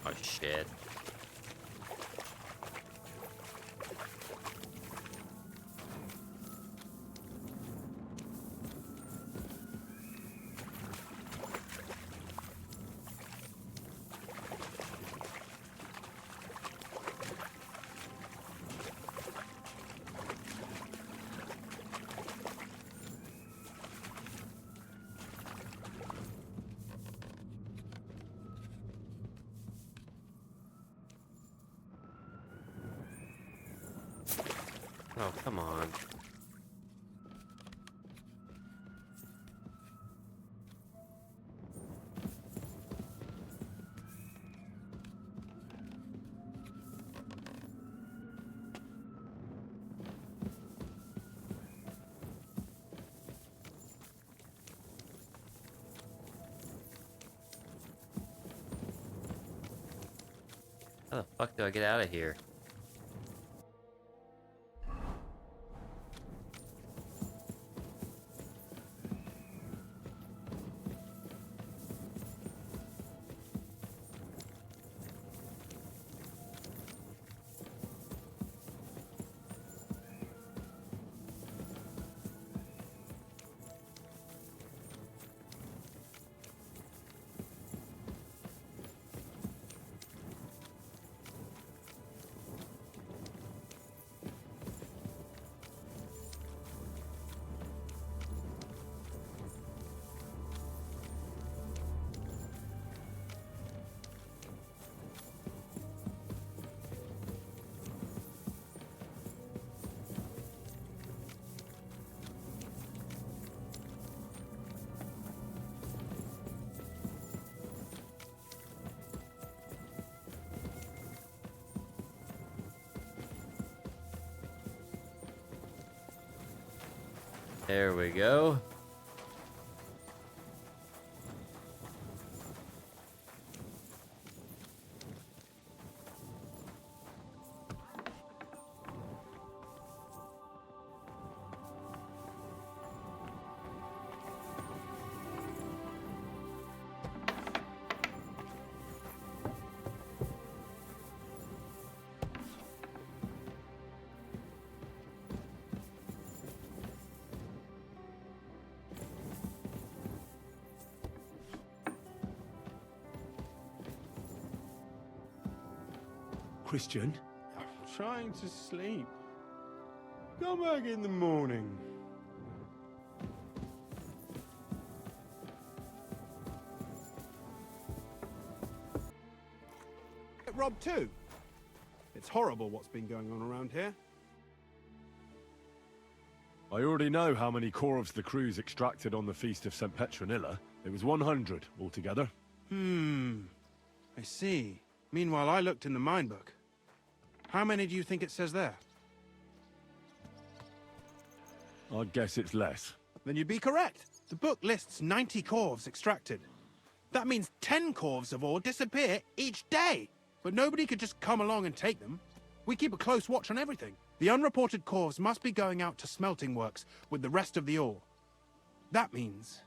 [SPEAKER 3] Oh shit. Oh, come on. How the fuck do I get out of here? There we go.
[SPEAKER 7] Christian? I'm trying to sleep. Come back in the morning. Get robbed too. It's horrible what's been going on around here.
[SPEAKER 1] I already know how many corvs the crews extracted on the Feast of St. Petronilla. It was 100 altogether.
[SPEAKER 7] I see. Meanwhile, I looked in the mine book. How many do you think it says there?
[SPEAKER 1] I'd guess it's less.
[SPEAKER 7] Then you'd be correct. The book lists 90 corvs extracted. That means 10 corvs of ore disappear each day. But nobody could just come along and take them. We keep a close watch on everything. The unreported corvs must be going out to smelting works with the rest of the ore. That means...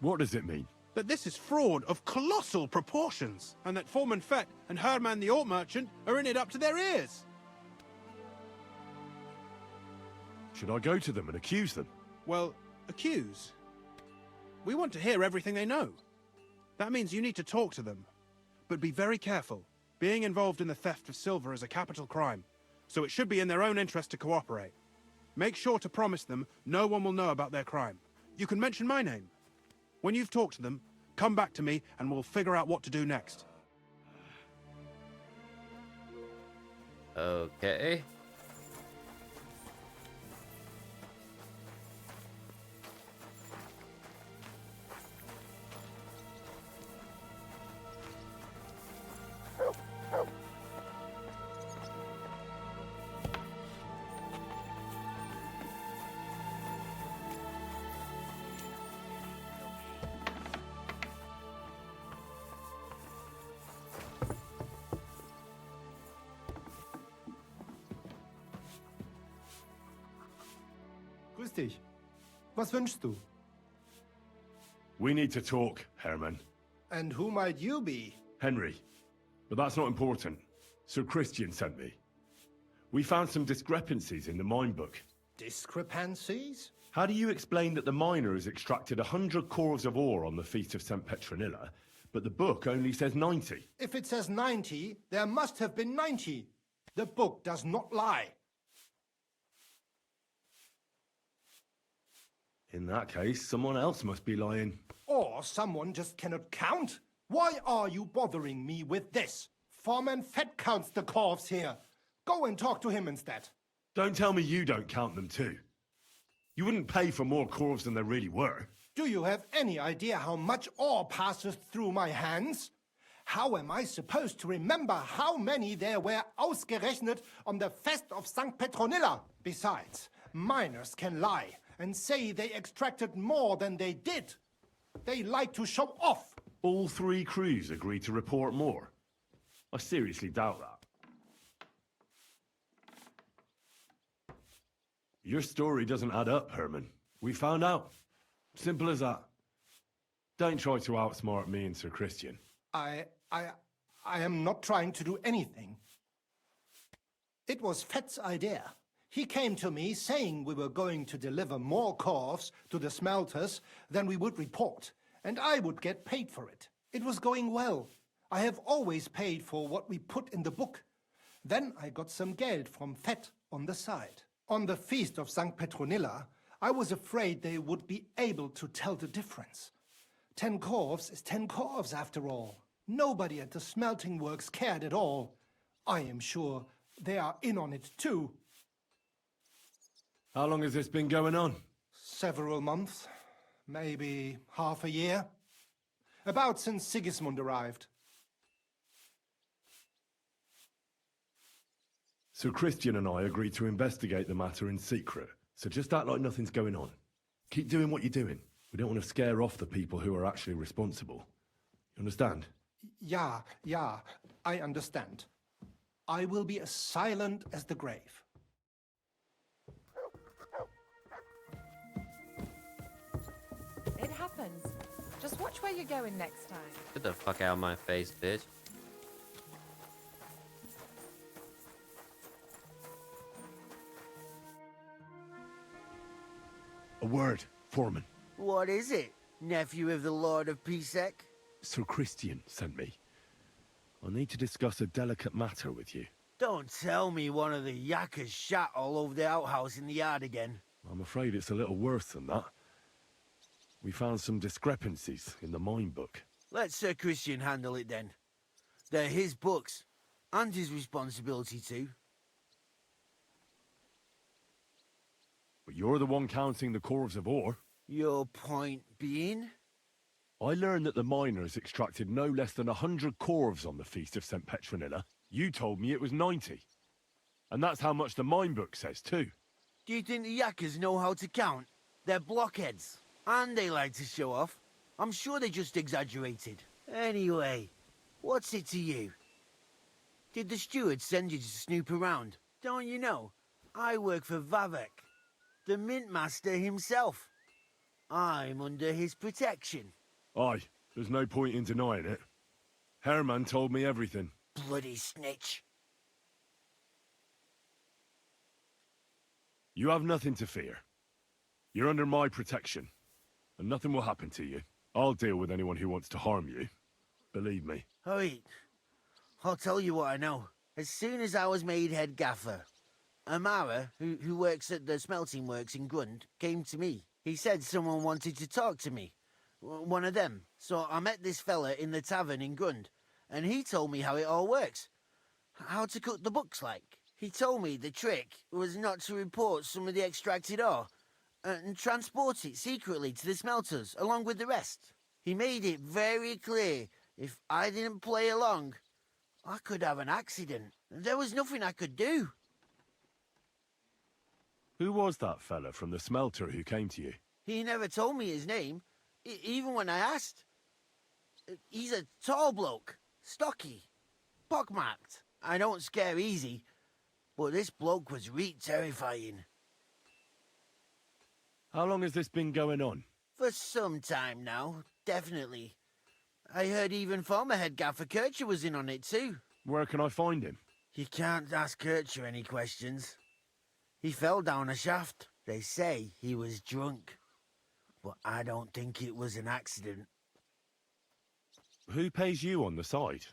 [SPEAKER 1] What does it mean?
[SPEAKER 7] That this is fraud of colossal proportions, and that Foreman Fett and Herman the ore merchant are in it up to their ears.
[SPEAKER 1] Should I go to them and accuse them?
[SPEAKER 7] Well, accuse? We want to hear everything they know. That means you need to talk to them. But be very careful. Being involved in the theft of silver is a capital crime, so it should be in their own interest to cooperate. Make sure to promise them no one will know about their crime. You can mention my name. When you've talked to them, come back to me and we'll figure out what to do next.
[SPEAKER 3] Okay.
[SPEAKER 12] Grüß dich. Was wünschst du?
[SPEAKER 1] We need to talk, Herman.
[SPEAKER 12] And who might you be?
[SPEAKER 1] Henry. But that's not important. Sir Christian sent me. We found some discrepancies in the mine book.
[SPEAKER 12] Discrepancies?
[SPEAKER 1] How do you explain that the miners extracted 100 cores of ore on the Feast of St. Petronilla, but the book only says 90?
[SPEAKER 12] If it says 90, there must have been 90. The book does not lie.
[SPEAKER 1] In that case, someone else must be lying.
[SPEAKER 12] Or someone just cannot count. Why are you bothering me with this? Foreman Fett counts the corves here. Go and talk to him instead.
[SPEAKER 1] Don't tell me you don't count them too. You wouldn't pay for more corves than there really were.
[SPEAKER 12] Do you have any idea how much ore passes through my hands? How am I supposed to remember how many there were ausgerechnet on the Fest of St. Petronilla? Besides, miners can lie and say they extracted more than they did. They like to show off.
[SPEAKER 1] All 3 crews agreed to report more. I seriously doubt that. Your story doesn't add up, Herman. We found out. Simple as that. Don't try to outsmart me and Sir Christian.
[SPEAKER 12] I am not trying to do anything. It was Fett's idea. He came to me saying we were going to deliver more corves to the smelters than we would report, and I would get paid for it. It was going well. I have always paid for what we put in the book. Then I got some geld from Fett on the side. On the Feast of St. Petronilla, I was afraid they would be able to tell the difference. 10 corves is 10 corves after all. Nobody at the smelting works cared at all. I am sure they are in on it too.
[SPEAKER 1] How long has this been going on?
[SPEAKER 12] Several months, maybe half a year. About since Sigismund arrived.
[SPEAKER 1] Sir Christian and I agreed to investigate the matter in secret, so just act like nothing's going on. Keep doing what you're doing. We don't want to scare off the people who are actually responsible. You understand?
[SPEAKER 12] Yeah, I understand. I will be as silent as the grave.
[SPEAKER 14] It happens. Just watch where you're going next time.
[SPEAKER 3] Get the fuck out of my face, bitch.
[SPEAKER 1] A word, Foreman.
[SPEAKER 5] What is it, nephew of the Lord of Pisek?
[SPEAKER 1] Sir Christian sent me. I need to discuss a delicate matter with you.
[SPEAKER 5] Don't tell me one of the yakkers shat all over the outhouse in the yard again.
[SPEAKER 1] I'm afraid it's a little worse than that. We found some discrepancies in the mine book.
[SPEAKER 5] Let Sir Christian handle it then. They're his books, and his responsibility too.
[SPEAKER 1] But you're the one counting the corves of ore.
[SPEAKER 5] Your point being?
[SPEAKER 1] I learned that the miners extracted no less than 100 corves on the Feast of St. Petronilla. You told me it was 90. And that's how much the mine book says too.
[SPEAKER 5] Do you think the yakkers know how to count? They're blockheads. And they like to show off. I'm sure they just exaggerated. Anyway, what's it to you? Did the steward send you to snoop around? Don't you know? I work for Vavek, the mint master himself. I'm under his protection.
[SPEAKER 1] Aye, there's no point in denying it. Herman told me everything.
[SPEAKER 5] Bloody snitch.
[SPEAKER 1] You have nothing to fear. You're under my protection, and nothing will happen to you. I'll deal with anyone who wants to harm you. Believe me.
[SPEAKER 5] Wait, I'll tell you what I know. As soon as I was made head gaffer, Amara, who works at the smelting works in Grund, came to me. He said someone wanted to talk to me. One of them. So I met this fella in the tavern in Grund, and he told me how it all works. How to cut the books like. He told me the trick was not to report some of the extracted ore, and transport it secretly to the smelters, along with the rest. He made it very clear, if I didn't play along, I could have an accident. There was nothing I could do.
[SPEAKER 1] Who was that fella from the smelter who came to you?
[SPEAKER 5] He never told me his name, even when I asked. He's a tall bloke, stocky, pockmarked. I don't scare easy, but this bloke was terrifying.
[SPEAKER 1] How long has this been going on?
[SPEAKER 5] For some time now, definitely. I heard even former head gaffer Kircher was in on it too.
[SPEAKER 1] Where can I find him?
[SPEAKER 5] You can't ask Kircher any questions. He fell down a shaft. They say he was drunk. But I don't think it was an accident.
[SPEAKER 1] Who pays you on the side?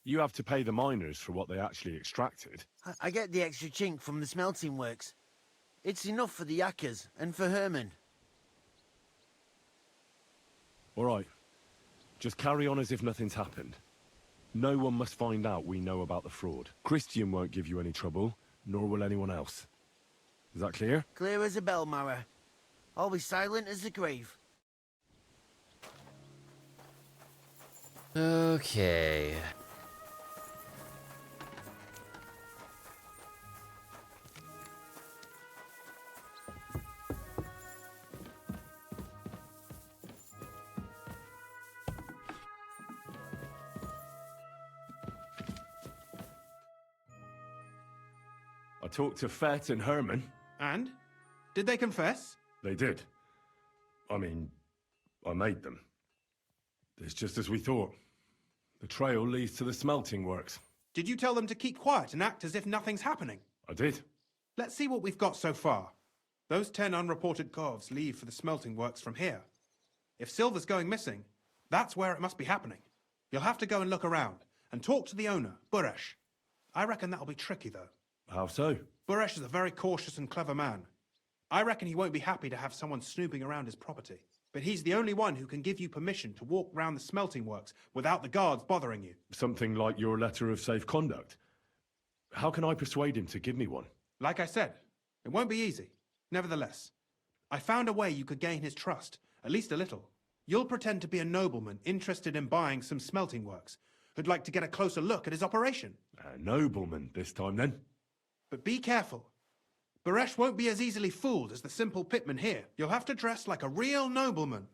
[SPEAKER 1] You have to pay the miners for what they actually extracted.
[SPEAKER 5] I get the extra chink from the smelting works. It's enough for the yakkers and for Herman.
[SPEAKER 1] All right. Just carry on as if nothing's happened. No one must find out we know about the fraud. Christian won't give you any trouble, nor will anyone else. Is that clear?
[SPEAKER 5] Clear as a bell, Mara. I'll be silent as the grave.
[SPEAKER 3] Okay.
[SPEAKER 1] I talked to Fett and Herman.
[SPEAKER 7] And? Did they confess?
[SPEAKER 1] They did. I mean, I made them. It's just as we thought. The trail leads to the smelting works.
[SPEAKER 7] Did you tell them to keep quiet and act as if nothing's happening?
[SPEAKER 1] I did.
[SPEAKER 7] Let's see what we've got so far. Those 10 unreported corves leave for the smelting works from here. If silver's going missing, that's where it must be happening. You'll have to go and look around and talk to the owner, Buresh. I reckon that'll be tricky, though.
[SPEAKER 1] How so?
[SPEAKER 7] Buresh is a very cautious and clever man. I reckon he won't be happy to have someone snooping around his property. But he's the only one who can give you permission to walk round the smelting works without the guards bothering you.
[SPEAKER 1] Something like your letter of safe conduct. How can I persuade him to give me one?
[SPEAKER 7] Like I said, it won't be easy. Nevertheless, I found a way you could gain his trust, at least a little. You'll pretend to be a nobleman interested in buying some smelting works, who'd like to get a closer look at his operation.
[SPEAKER 1] A nobleman this time, then?
[SPEAKER 7] But be careful. Buresh won't be as easily fooled as the simple pitman here. You'll have to dress like a real nobleman.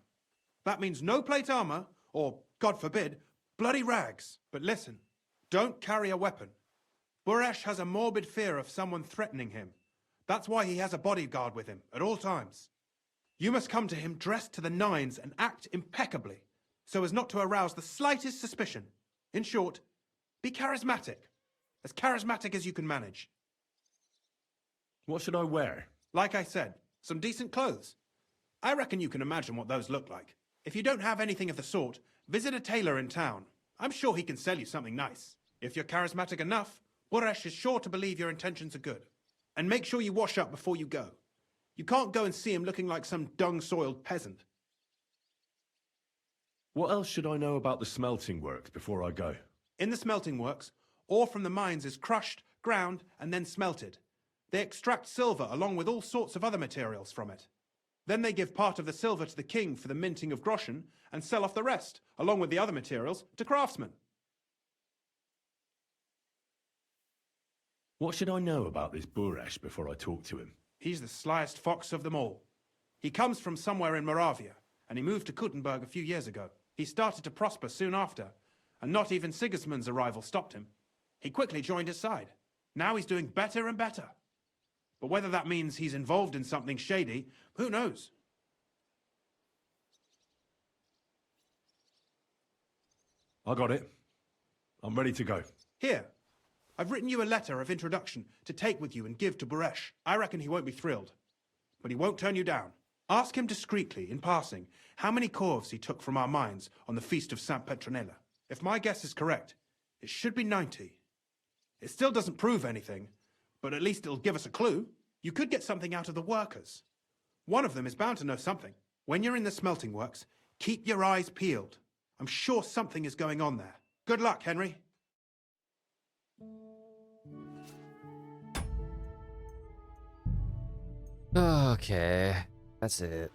[SPEAKER 7] That means no plate armor, or, God forbid, bloody rags. But listen, don't carry a weapon. Buresh has a morbid fear of someone threatening him. That's why he has a bodyguard with him at all times. You must come to him dressed to the nines and act impeccably, so as not to arouse the slightest suspicion. In short, be charismatic as you can manage.
[SPEAKER 1] What should I wear?
[SPEAKER 7] Like I said, some decent clothes. I reckon you can imagine what those look like. If you don't have anything of the sort, visit a tailor in town. I'm sure he can sell you something nice. If you're charismatic enough, Buresh is sure to believe your intentions are good. And make sure you wash up before you go. You can't go and see him looking like some dung-soiled peasant.
[SPEAKER 1] What else should I know about the smelting works before I go?
[SPEAKER 7] In the smelting works, ore from the mines is crushed, ground, and then smelted. They extract silver along with all sorts of other materials from it. Then they give part of the silver to the king for the minting of groschen and sell off the rest, along with the other materials, to craftsmen.
[SPEAKER 1] What should I know about this Buresh before I talk to him?
[SPEAKER 7] He's the slyest fox of them all. He comes from somewhere in Moravia, and he moved to Kuttenberg a few years ago. He started to prosper soon after, and not even Sigismund's arrival stopped him. He quickly joined his side. Now he's doing better and better. But whether that means he's involved in something shady, who knows?
[SPEAKER 1] I got it. I'm ready to go.
[SPEAKER 7] Here, I've written you a letter of introduction to take with you and give to Buresh. I reckon he won't be thrilled, but he won't turn you down. Ask him discreetly, in passing, how many corves he took from our mines on the feast of Saint Petronilla. If my guess is correct, it should be 90. It still doesn't prove anything, but at least it'll give us a clue. You could get something out of the workers. One of them is bound to know something. When you're in the smelting works, keep your eyes peeled. I'm sure something is going on there. Good luck, Henry.
[SPEAKER 3] Okay, that's it.